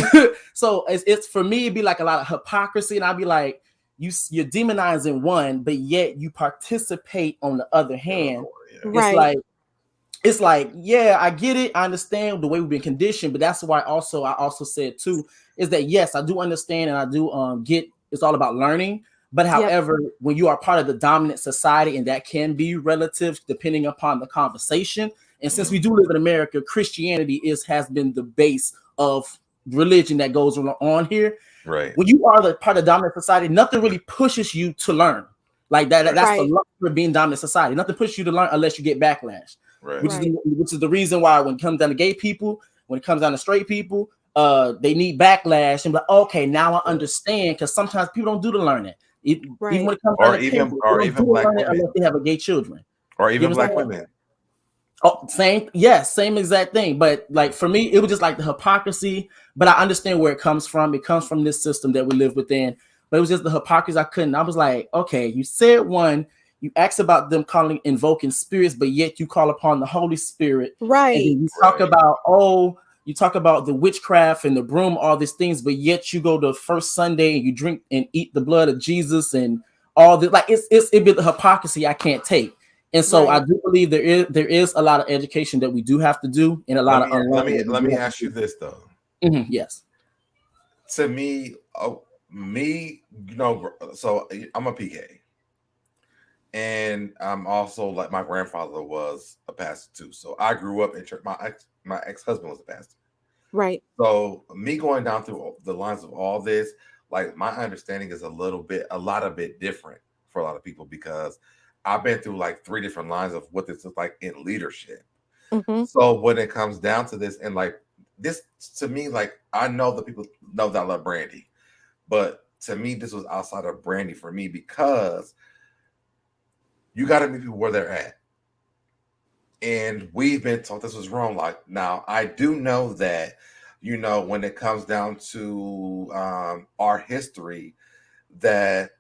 so it's for me, it'd be like a lot of hypocrisy, and I'd be like, you're demonizing one, but yet you participate on the other hand. It's like, yeah, I get it. I understand the way we've been conditioned, but that's why I also said too, is that yes, I do understand and I do get it's all about learning. But however, when you are part of the dominant society, and that can be relative depending upon the conversation. And since we do live in America, Christianity has been the base of religion that goes on here. Right. When you are the part of dominant society, nothing really pushes you to learn. Like that. That's the luck for being dominant society. Nothing pushes you to learn unless you get backlash. Right. Which is the reason why when it comes down to gay people, when it comes down to straight people, they need backlash and be like, okay, now I understand, because sometimes people don't do the learning. Even when it comes down to people, even black women, unless they have a gay children, or even black women. Oh, same exact thing. But like for me, it was just like the hypocrisy. But I understand where it comes from. It comes from this system that we live within. But it was just the hypocrisy. I was like, okay, you said one. You ask about them invoking spirits, but yet you call upon the Holy Spirit. Right. And you talk about the witchcraft and the broom, all these things, but yet you go to first Sunday and you drink and eat the blood of Jesus and all this. Like it's a bit of hypocrisy I can't take. And so I do believe there is a lot of education that we do have to do, and a lot of unlearning. Let me ask you this though. Mm-hmm, yes. To me, so I'm a PK. And I'm also, like, my grandfather was a pastor too. So I grew up in church. My ex-husband was a pastor. Right. So me going down through the lines of all this, like, my understanding is a lot of bit different for a lot of people, because I've been through like 3 different lines of what this is like in leadership. Mm-hmm. So when it comes down to this, and like this, to me, like, I know the people know that I love Brandy, but to me, this was outside of Brandy for me, because you got to meet people where they're at. And we've been taught this was wrong. Like, now, I do know that, when it comes down to our history, that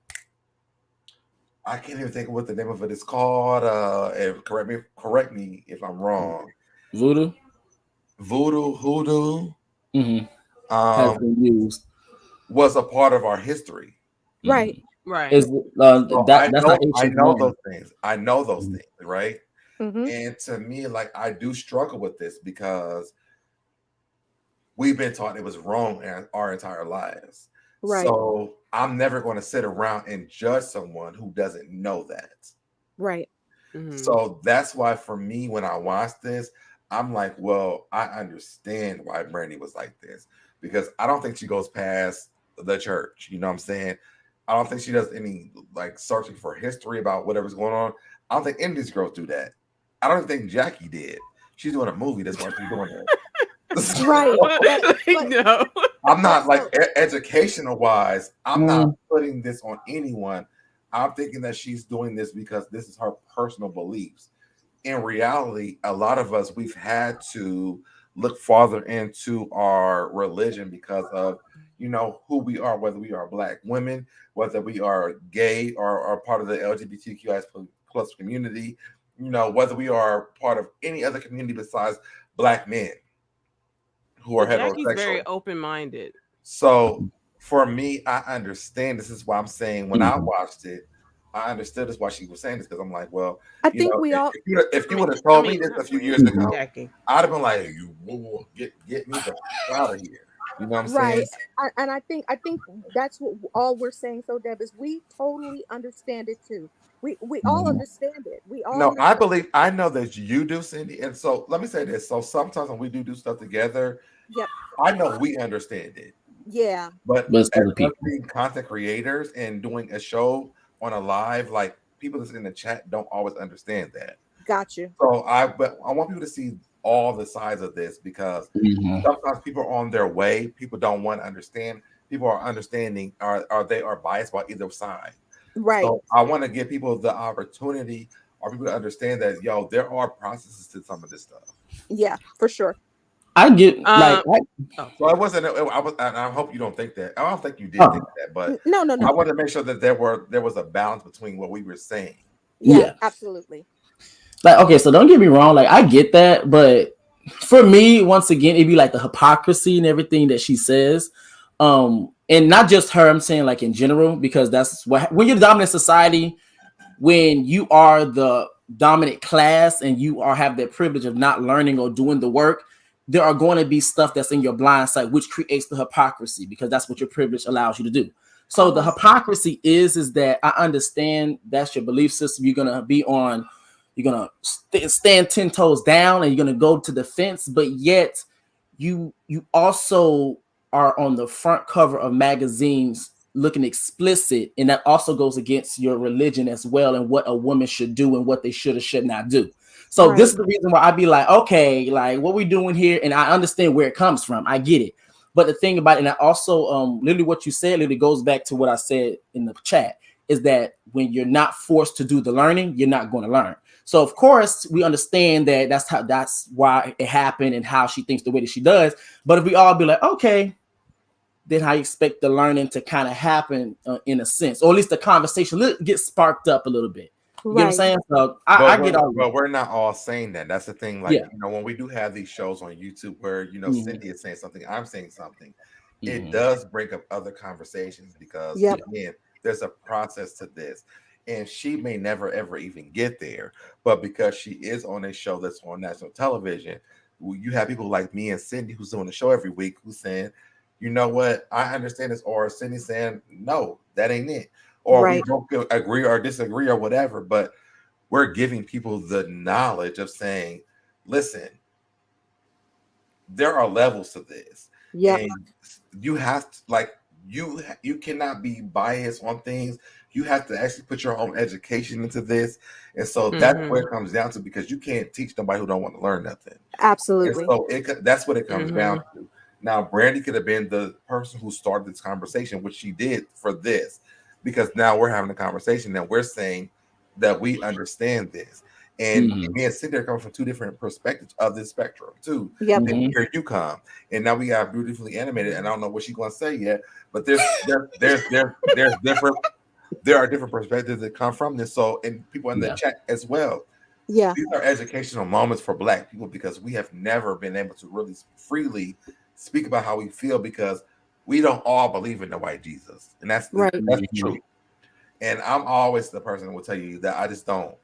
I can't even think of what the name of it is called. And correct me if I'm wrong. Hoodoo. Mm-hmm. Has been used. Was a part of our history. Right. Right. I know those things. I know those things, right? Mm-hmm. And to me, like, I do struggle with this, because we've been taught it was wrong in our entire lives. Right. So I'm never going to sit around and judge someone who doesn't know that. Right. Mm-hmm. So that's why for me, when I watch this, I'm like, well, I understand why Brandy was like this, because I don't think she goes past the church. You know what I'm saying? I don't think she does any like searching for history about whatever's going on. I don't think any of these girls do that. I don't think Jackie did. She's doing a movie. That's why she's doing that. Right. But, no. I'm not like educational wise. I'm not putting this on anyone. I'm thinking that she's doing this because this is her personal beliefs. In reality, a lot of us, we've had to look farther into our religion because of, who we are, whether we are Black women, whether we are gay or part of the LGBTQI plus community, whether we are part of any other community besides Black men who are heterosexual. Jackie's very open-minded. So for me, I understand. This is why I'm saying when I watched it, I understood this why she was saying this, because I'm like, well, I think if you would have told me this a few years ago, Jackie, I'd have been like, you get me out of here. You know what I'm saying? Right. And I think that's what all we're saying. So Deb, is we totally understand it too. We all understand it. We all I know that you do, Cindy. And so let me say this. So sometimes when we do stuff together, I know we understand it. Yeah. But as being content creators and doing a show on a live, like, people that's in the chat don't always understand that. Got you. So I want people to see all the sides of this, because sometimes people are on their way. People don't want to understand. People are understanding, they are biased by either side. Right. So I want to give people the opportunity, or people to understand that, there are processes to some of this stuff. Yeah, for sure. I get so it wasn't. And I hope you don't think that. I don't think you did think that, but no. I wanted to make sure that there was a balance between what we were saying. Yeah, absolutely. Like, okay, so don't get me wrong, like I get that, but for me, once again, it'd be like the hypocrisy and everything that she says. And not just her, I'm saying like in general, because that's what when you're the dominant society, when you are the dominant class and you are have that privilege of not learning or doing the work, there are going to be stuff that's in your blind side, which creates the hypocrisy because that's what your privilege allows you to do. So the hypocrisy is that I understand that's your belief system. You're gonna be on, you're gonna stand 10 toes down, and you're gonna go to the fence, but yet you also are on the front cover of magazines looking explicit, and that also goes against your religion as well and what a woman should do and what they should or should not do. So this is the reason why I'd be like, okay, like what we doing here, and I understand where it comes from. I get it. But the thing about it, and I also literally what you said literally goes back to what I said in the chat, is that when you're not forced to do the learning, you're not going to learn. So of course we understand that that's why it happened and how she thinks the way that she does. But if we all be like, okay, then I expect the learning to kind of happen in a sense, or at least the conversation gets sparked up a little bit. You get what I'm saying? So I get all. But we're not all saying that. That's the thing. Like, you know, when we do have these shows on YouTube where, you know, Cindy is saying something, I'm saying something, it does break up other conversations because, again, there's a process to this. And she may never, ever even get there. But because she is on a show that's on national television, you have people like me and Cindy who's doing the show every week who's saying, you know what, I understand this, or Cindy saying, no, that ain't it. Or we don't agree or disagree or whatever, but we're giving people the knowledge of saying, listen, there are levels to this. Yeah. And you have to, like, you cannot be biased on things. You have to actually put your own education into this. And so that's where it comes down to, because you can't teach nobody who don't want to learn nothing. Absolutely. And so that's what it comes down to. Now, Brandy could have been the person who started this conversation, which she did for this, because now we're having a conversation and we're saying that we understand this. And me and Cindy are coming from two different perspectives of this spectrum, too. Yep. And here you come. And now we got Beautifully Animated, and I don't know what she's going to say yet, but there's different, there are different perspectives that come from this. So, and people in the chat as well. Yeah. These are educational moments for Black people because we have never been able to really freely speak about how we feel, because we don't all believe in the white Jesus, and that's the truth. And I'm always the person that will tell you that I just don't.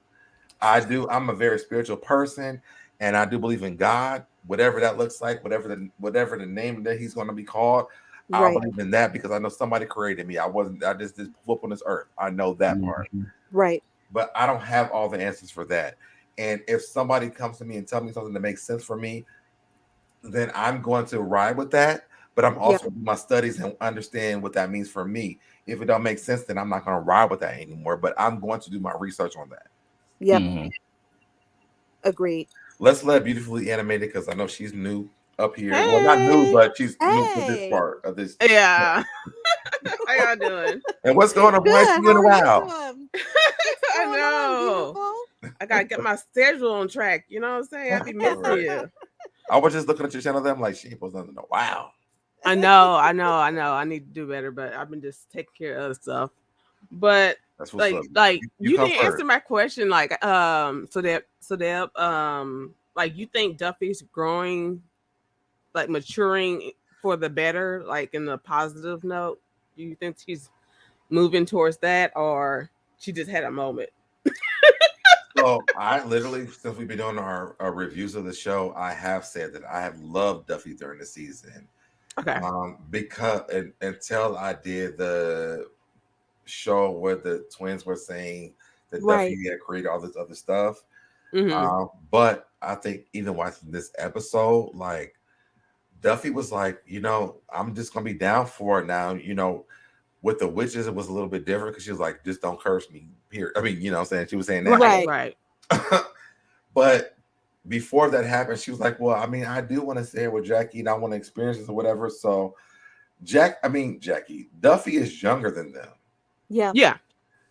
I'm a very spiritual person, and I do believe in God, whatever that looks like, whatever the name that He's going to be called. I believe in that because I know somebody created me. I just flip on this earth. I know that part. Right. But I don't have all the answers for that. And if somebody comes to me and tell me something that makes sense for me, then I'm going to ride with that, but I'm also doing my studies and understand what that means for me. If it don't make sense, then I'm not going to ride with that anymore, but I'm going to do my research on that. Yep. Agreed. Let's let Beautifully Animated, because I know she's new up here. Hey. Well, not new, but she's new to this part of this. Yeah. How y'all doing? And what's going on, boy? It's been a while. I know. I got to get my schedule on track. You know what I'm saying? I be missing you. I was just looking at your channel. I'm like, she ain't posting nothing in a while. I know. I need to do better, but I've been just taking care of other stuff. But that's like you didn't answer my question. Like, so that like, you think Duffy's growing, like maturing for the better, like in the positive note? Do you think she's moving towards that, or she just had a moment? So I literally, since we've been doing our reviews of the show, I have said that I have loved Duffy during the season. Okay. Because until I did the show where the twins were saying that Duffy had created all this other stuff. But I think even watching this episode, like, Duffy was like, you know, I'm just gonna be down for it now. You know, with the witches, it was a little bit different because she was like, just don't curse me. Here, I mean, you know what I'm saying? She was saying that. Right. But before that happened, she was like, well, I mean, I do want to say it with Jackie and I want to experience this or whatever. So Jackie, Duffy is younger than them. Yeah. Yeah.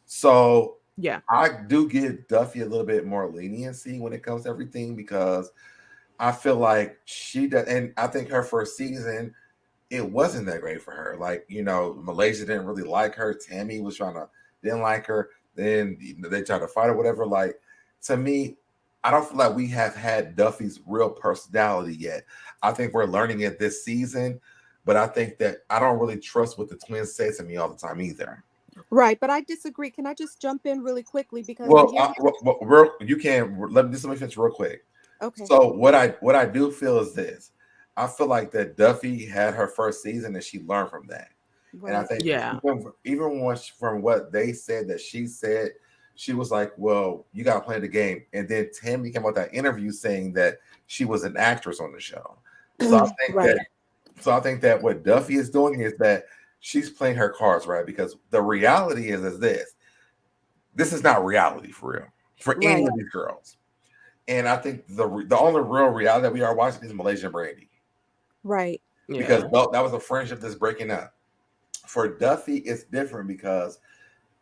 So yeah, I do give Duffy a little bit more leniency when it comes to everything, because I feel like she does, and I think her first season, it wasn't that great for her. Like, you know, Malaysia didn't really like her. Tami didn't like her. Then they tried to fight or whatever. Like, to me, I don't feel like we have had Duffy's real personality yet. I think we're learning it this season, but I think that I don't really trust what the twins say to me all the time either. Right, but I disagree. Can I just jump in really quickly because you can let me finish real quick. Okay. So what I do feel is this: I feel like that Duffy had her first season and she learned from that, right. And I think even from what they said that she said. She was like, well, you got to play the game. And then Tami came out that interview saying that she was an actress on the show. So I think that what Duffy is doing is that she's playing her cards right, because the reality is this. This is not reality for real for any of these girls. And I think the only real reality that we are watching is Malaysia Brandy. Right. Because that was a friendship that's breaking up. For Duffy, it's different because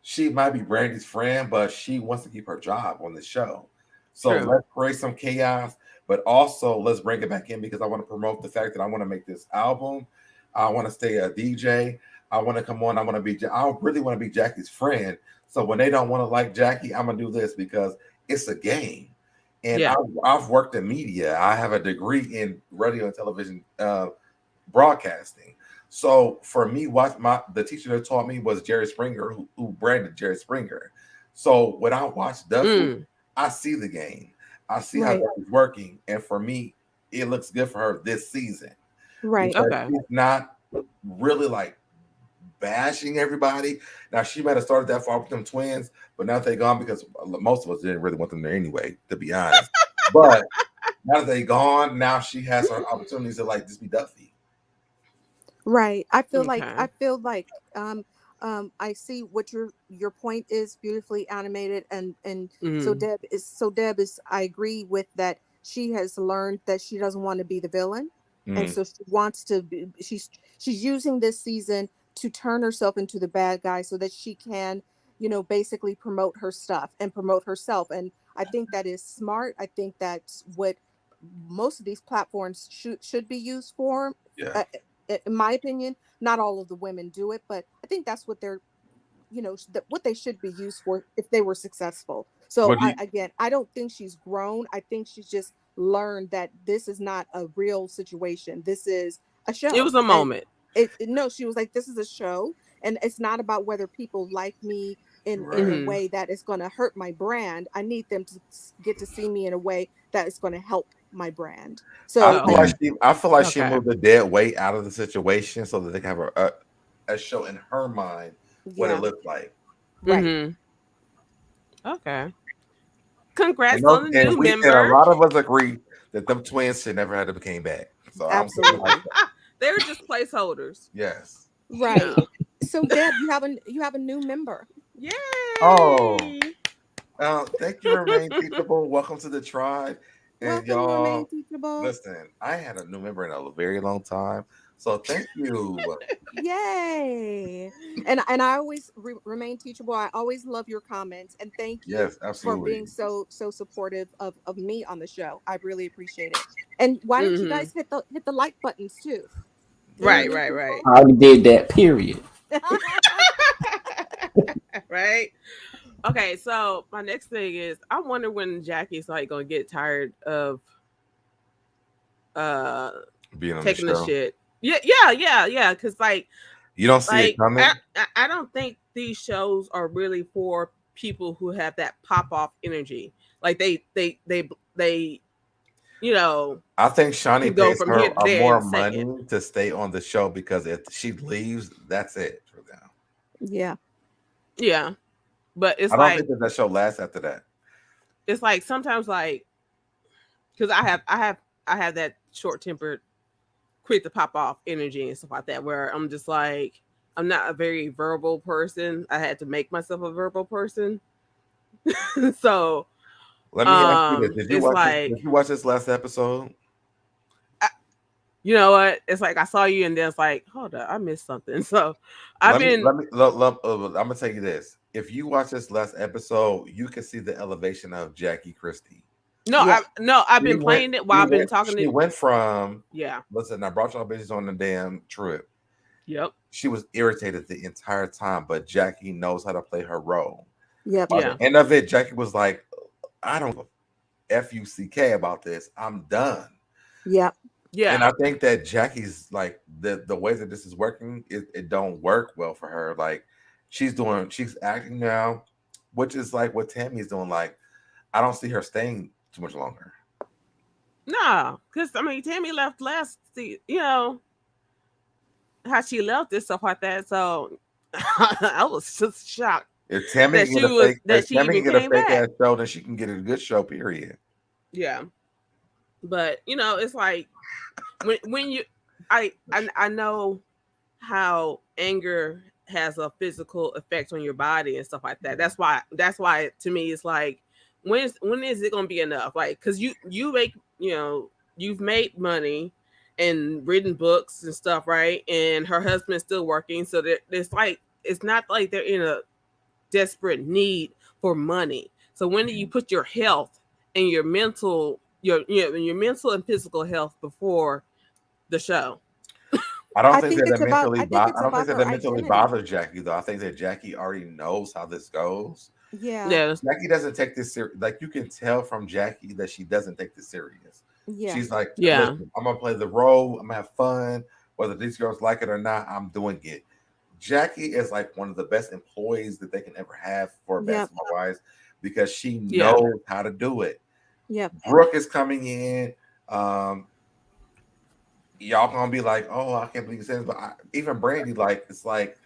she might be Brandy's friend, but she wants to keep her job on the show. So let's create some chaos, but also let's bring it back in because I want to promote the fact that I want to make this album. I want to stay a DJ. I want to come on. I really want to be Jackie's friend. So when they don't want to like Jackie, I'm going to do this because it's a game. And I've worked in media. I have a degree in radio and television broadcasting. So for me, the teacher that taught me was Jerry Springer, who branded Jerry Springer. So when I watch Duffy, I see the game. I see how Duffy's working. And for me, it looks good for her this season. Right. Okay. She's not really like bashing everybody. Now, she might have started that far with them twins, but now they're gone because most of us didn't really want them there anyway, to be honest. But now that they're gone, now she has her opportunities to like just be Duffy. Right. I feel like I see what your point is, beautifully animated, and so Deb is I agree with that. She has learned that she doesn't want to be the villain, and so she wants to be, she's using this season to turn herself into the bad guy so that she can, basically promote her stuff and promote herself. And I think that is smart. I think that's what most of these platforms should be used for. Yeah. In my opinion, not all of the women do it, but I think that's what they're, what they should be used for if they were successful. So I don't think she's grown. I think she's just learned that this is not a real situation. This is a show. It was a moment. She was like, this is a show, and it's not about whether people like me in a way that is going to hurt my brand. I need them to get to see me in a way that is going to help my brand. So I feel like she moved the dead weight out of the situation so that they can have a show in her mind what it looked like. Right. Okay. Congrats on the new member. And a lot of us agree that them twins should never have came back. So absolutely. They were just placeholders. Yes. Right. So Deb, you have a new member. Yay! Oh. Thank you, Remain Teachable. Welcome to the tribe. And y'all, listen, I had a new member in a very long time, so thank you. Yay! And I always remain teachable. I always love your comments, and thank you for being so supportive of me on the show. I really appreciate it. And why don't you guys hit the like buttons too? Right. I already did that. Period. Right. Okay, so my next thing is I wonder when Jackie's like gonna get tired of being on taking the shit. Yeah. Because like you don't see it coming. I don't think these shows are really for people who have that pop off energy. Like they I think Shawnee pays her more money to stay on the show because if she leaves, that's it for them. Yeah. But it's I don't think that show lasts after that. It's like sometimes like because I have that short tempered, quick to pop off energy and stuff like that where I'm just like I'm not a very verbal person. I had to make myself a verbal person. So let me ask you this. Did you watch this last episode? You know what? It's like I saw you and then it's like, hold up, I missed something. So I'm gonna tell you this. If you watch this last episode, you can see the elevation of JackieChristie. I've been playing it while I've been talking to you. She went from listen, I brought y'all bitches on the damn trip. Yep. She was irritated the entire time, but Jackie knows how to play her role. Yep. By the end of it, Jackie was like, I don't know. F-U-C-K about this. I'm done. Yeah. Yeah. And I think that Jackie's like the way that this is working, it don't work well for her. Like she's acting now, which is like what Tami's doing. Like I don't see her staying too much longer. No, because I mean Tami left last, you know, how she left and stuff like that. So I was just shocked. If Tami that can she was fake, that she Tami even can get came a fake back. ass show, then she can get a good show. Period. Yeah, but you know, it's like when you, I know how anger has a physical effect on your body and stuff like that. That's why to me it's like when is it gonna be enough? Like, because you make, you know, you've made money and written books and stuff, right? And her husband's still working, so that it's like it's not like they're in a desperate need for money. So when do you put your health and your mental and physical health before the show? I don't think that her mentally bothers Jackie though. I think that Jackie already knows how this goes. Yeah. Jackie doesn't take this serious. Like you can tell from Jackie that she doesn't take this serious. Yeah. She's like, listen, I'm gonna play the role. I'm gonna have fun, whether these girls like it or not. I'm doing it. Jackie is like one of the best employees that they can ever have for BasketballWives because she knows how to do it. Yep. Brooke is coming in. Y'all gonna be like, oh, I can't believe you said this, but even Brandy, like, it's like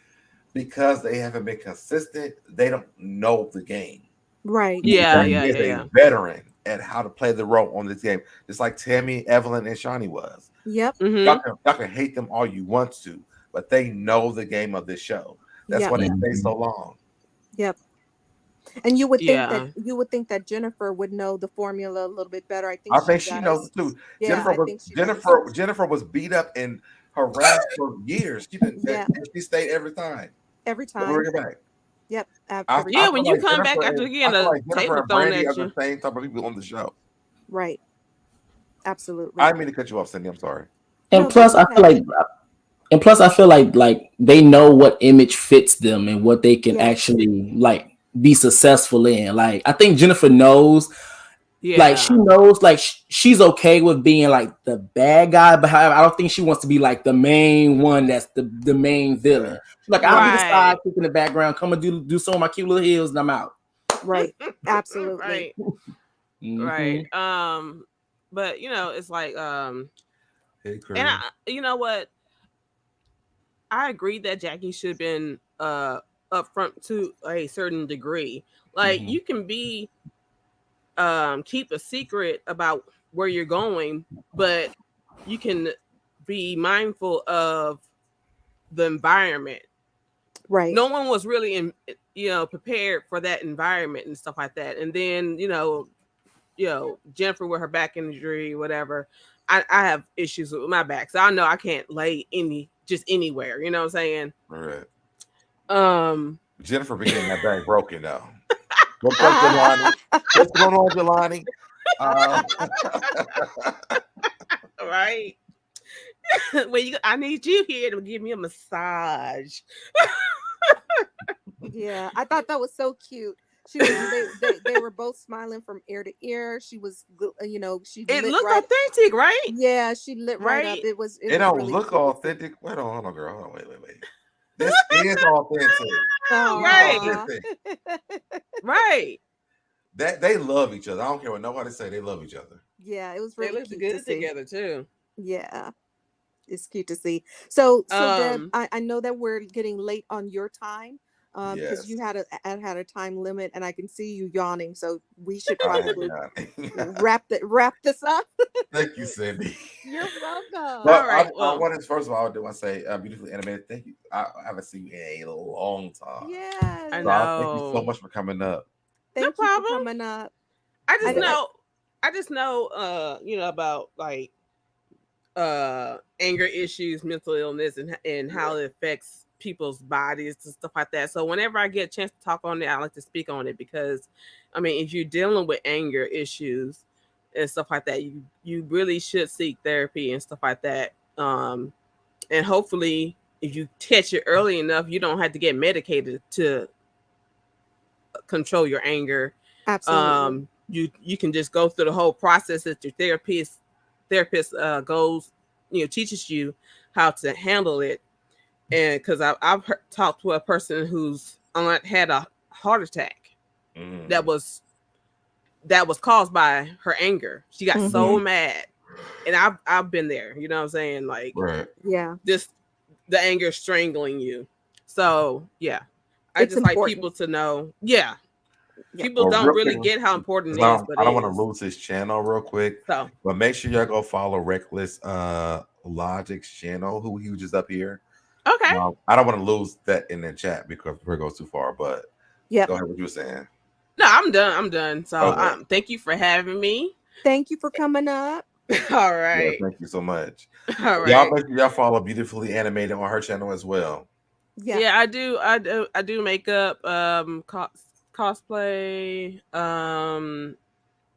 because they haven't been consistent, they don't know the game. Right. Brandy is a veteran at how to play the role on this game, just like Tami, Evelyn, and Shawnee was. Yep. Y'all can hate them all you want to, but they know the game of this show. That's why they stay so long. Yep. And you would think that Jennifer would know the formula a little bit better. I think she knows it too. Yeah, Jennifer was beat up and harassed for years. She didn't. She stayed every time. Every time. Bring her back. Yep. When you come back after getting a table thrown at you. The same type of people on the show. Right. Absolutely. I didn't mean to cut you off, Cindy. I'm sorry. And plus, I feel like they know what image fits them and what they can actually like be successful in. Like I think Jennifer knows, like she knows, like she's okay with being like the bad guy, but I don't think she wants to be like the main one that's the main villain. She's like, I'll be the sidekick in the background, come and do some of my cute little heels, and I'm out. Right. Absolutely. Right. But you know, it's like hey, and you know what? I agree that Jackie should have been upfront to a certain degree. Like you can be keep a secret about where you're going, but you can be mindful of the environment. Right. No one was really prepared for that environment and stuff like that. And then, Jennifer with her back injury, whatever. I have issues with my back, so I know I can't lay just anywhere. You know what I'm saying? Right. Jennifer became that back broken though. What's up, Jelani? What's going on, Jelani? Right. I need you here to give me a massage. Yeah, I thought that was so cute. She was. They were both smiling from ear to ear. She was, she. It looked authentic, right? Yeah, she lit right up. It was. It don't really look authentic. Hold on, girl. Hold on, wait. This is authentic. Right. Right. That they love each other. I don't care what nobody say. They love each other. Yeah, it was really cute to see. Together too. Yeah, it's cute to see. So Deb, I know that we're getting late on your time. Because you had a time limit, and I can see you yawning. So we should probably wrap this up. Thank you, Cindy. You're welcome. Well, all right. First of all, I do want to say, beautifully animated. Thank you. I haven't seen you in a long time. Yeah, I know. Thank you so much for coming up. Thank you for coming up. I just know, about like anger issues, mental illness, and how it affects people's bodies and stuff like that. So whenever I get a chance to talk on it, I like to speak on it because, I mean, if you're dealing with anger issues and stuff like that, you really should seek therapy and stuff like that. And hopefully, if you catch it early enough, you don't have to get medicated to control your anger. Absolutely. you can just go through the whole process that your therapist goes, teaches you how to handle it. And because I've talked to a person whose aunt had a heart attack that was caused by her anger. She got so mad, and I've been there. You know what I'm saying? Like, yeah, just the anger strangling you. So yeah, I it's just important. like people to know. Yeah. People don't really get how important it is, but I don't want to lose his channel real quick. So, but make sure y'all go follow Reckless Logic's channel, who he was just up here. Okay. I don't want to lose that in the chat because it goes too far. But yeah, go ahead. What you were saying? No, I'm done. So thank you for having me. Thank you for coming up. All right. Yeah, thank you so much. All right. Y'all make sure y'all follow Beautifully Animated on her channel as well. Yeah, I do makeup, cosplay,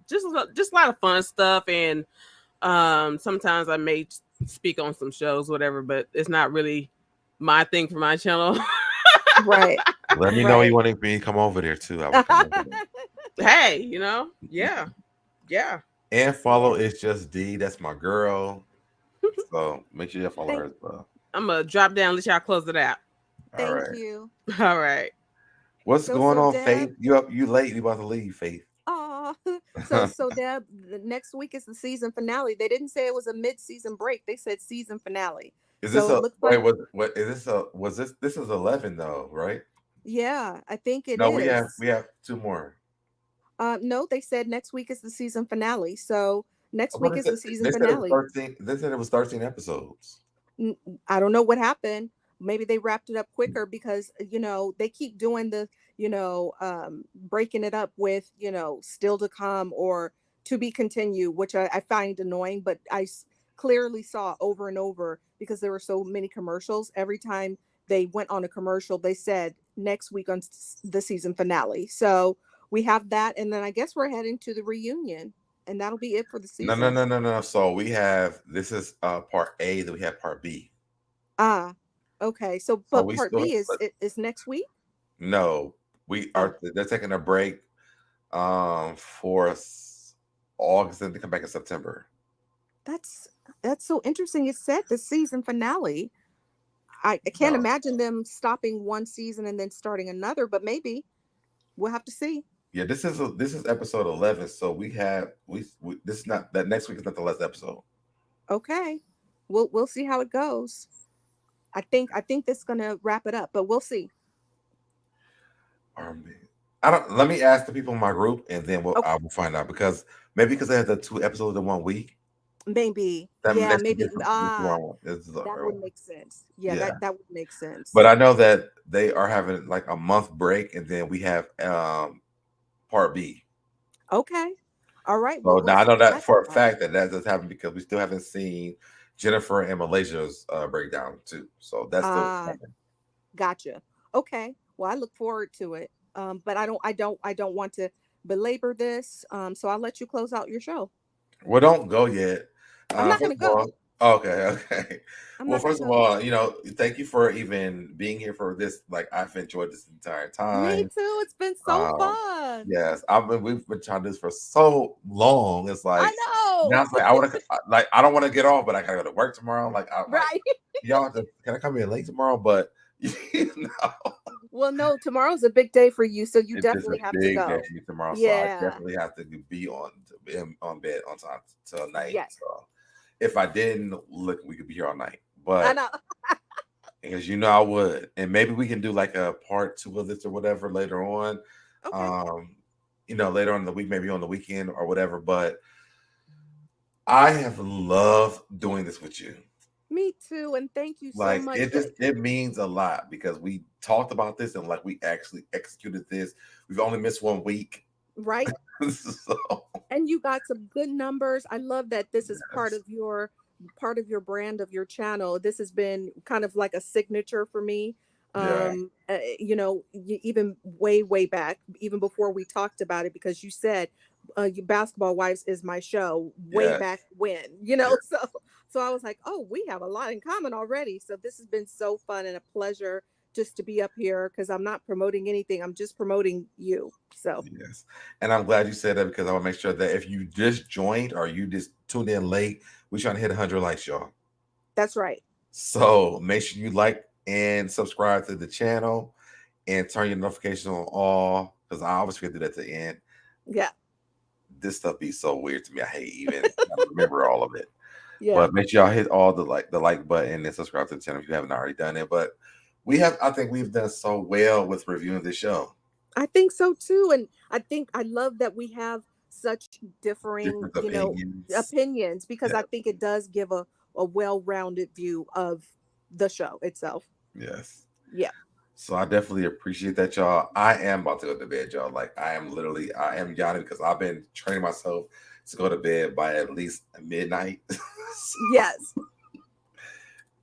just a lot of fun stuff, and sometimes I may speak on some shows, whatever, but it's not really my thing for my channel. Right. Let me know you want me to come over there too. I will come over there. Hey, yeah. And follow It's Just D. That's my girl. So make sure you follow her as well. I'm gonna drop down, let y'all close it out. Thank you. All right. What's going on, Faith? You late? You about to leave, Faith? So Deb, the next week is the season finale. They didn't say it was a mid-season break. They said season finale. Is this this is 11 though, right? Yeah, I think it is. No, we have 2 more. No, they said next week is the season finale. So next week is the season finale. They said it was 13 episodes. I don't know what happened. Maybe they wrapped it up quicker because they keep doing the breaking it up with still to come or to be continued, which I find annoying, but I clearly saw over and over because there were so many commercials. Every time they went on a commercial, they said next week on the season finale. So we have that, and then I guess we're heading to the reunion, and that'll be it for the season. No. So we have this is part A, then we have part B. Okay. So but part B is next week? No, they're taking a break for August and they come back in September. That's so interesting. It said the season finale. I can't imagine them stopping one season and then starting another, but maybe we'll have to see. Yeah, this is episode 11. So we this is not that next week is not the last episode. Okay, we'll see how it goes. I think that's gonna wrap it up, but we'll see. Let me ask the people in my group, and then I will find out because they have the 2 episodes in 1 week. Maybe. Maybe. That would make sense. Yeah. That would make sense. But I know that they are having like a month break, and then we have part B. Okay. All right. So now I know that for a fact that does happen because we still haven't seen Jennifer and Malaysia's breakdown too. So that's still happening. Gotcha. Okay. Well, I look forward to it. But I don't want to belabor this. So I'll let you close out your show. Well, don't go yet. I'm not gonna go. Okay. Well, first of all, thank you for even being here for this. Like, I've enjoyed this entire time. Me too. It's been so fun. Yes, we've been trying this for so long. It's like I know. Now it's like I don't want to get off, but I gotta go to work tomorrow. Right. Y'all, can I come in late tomorrow? But Well, no, tomorrow's a big day for you, so you definitely have to go. Day for me tomorrow, so I definitely have to be on bed on time till night. Yes. So if I didn't look, we could be here all night. But I know. because I would, and maybe we can do like a part 2 of this or whatever later on. Okay. Later on in the week, maybe on the weekend or whatever. But I have loved doing this with you. Me too, and thank you so much. It means a lot because we talked about this and we actually executed this. We've only missed 1 week. Right. And you got some good numbers. I love that this is part of your brand of your channel. This has been kind of like a signature for me. Even way back, even before we talked about it, because you said Basketball Wives is my show way back when, so I was like, oh, we have a lot in common already. So this has been so fun and a pleasure just to be up here because I'm not promoting anything. I'm just promoting you. So yes, and I'm glad you said that because I want to make sure that if you just joined or you just tuned in late, we're trying to hit 100 likes, y'all. That's right. So make sure you like and subscribe to the channel and turn your notifications on all because I always forget to do that at the end. Yeah. This stuff be so weird to me. I hate even remember all of it. Yeah. But make sure y'all hit all the like button and subscribe to the channel if you haven't already done it. But I think we've done so well with reviewing the show. I think so too. And I love that we have such differing, opinions because I think it does give a well-rounded view of the show itself. Yes. Yeah. So I definitely appreciate that, y'all. I am about to go to bed, y'all. Like I am yawning because I've been training myself to go to bed by at least midnight. Yes.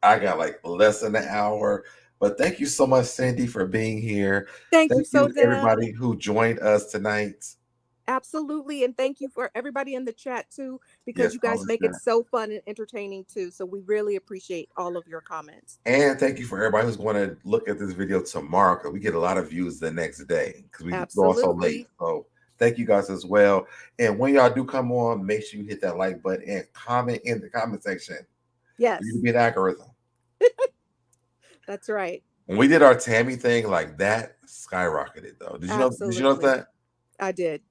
I got like less than an hour. But thank you so much, Cindy, for being here. Thank you so much, everybody who joined us tonight. Absolutely. And thank you for everybody in the chat too, because you guys make it so fun and entertaining too. So we really appreciate all of your comments. And thank you for everybody who's going to look at this video tomorrow because we get a lot of views the next day because we go on so late. So thank you guys as well. And when y'all do come on, make sure you hit that like button and comment in the comment section. Yes. You can be an algorithm. That's right. When we did our Tami thing, like that skyrocketed though. Did you know that? I did.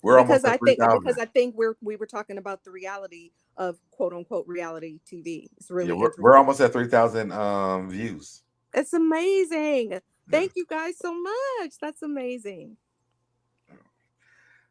We're because almost at 3,000. I think we were talking about the reality of quote unquote reality TV. It's really we're almost at 3,000 views. It's amazing. Thank you guys so much. That's amazing.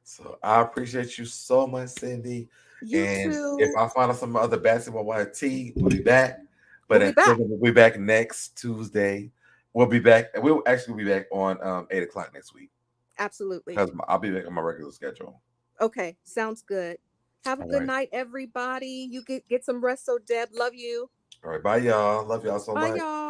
So I appreciate you so much, Cindy. You too. If I find out some other basketball wife tea, we'll be back. But we'll be back next Tuesday. We'll be back. We'll actually be back on 8 o'clock next week. Absolutely. Because I'll be back on my regular schedule. Okay, sounds good. Have a good night, everybody. You get some rest. So Deb, love you. All right, bye y'all. Love y'all so much. Bye y'all.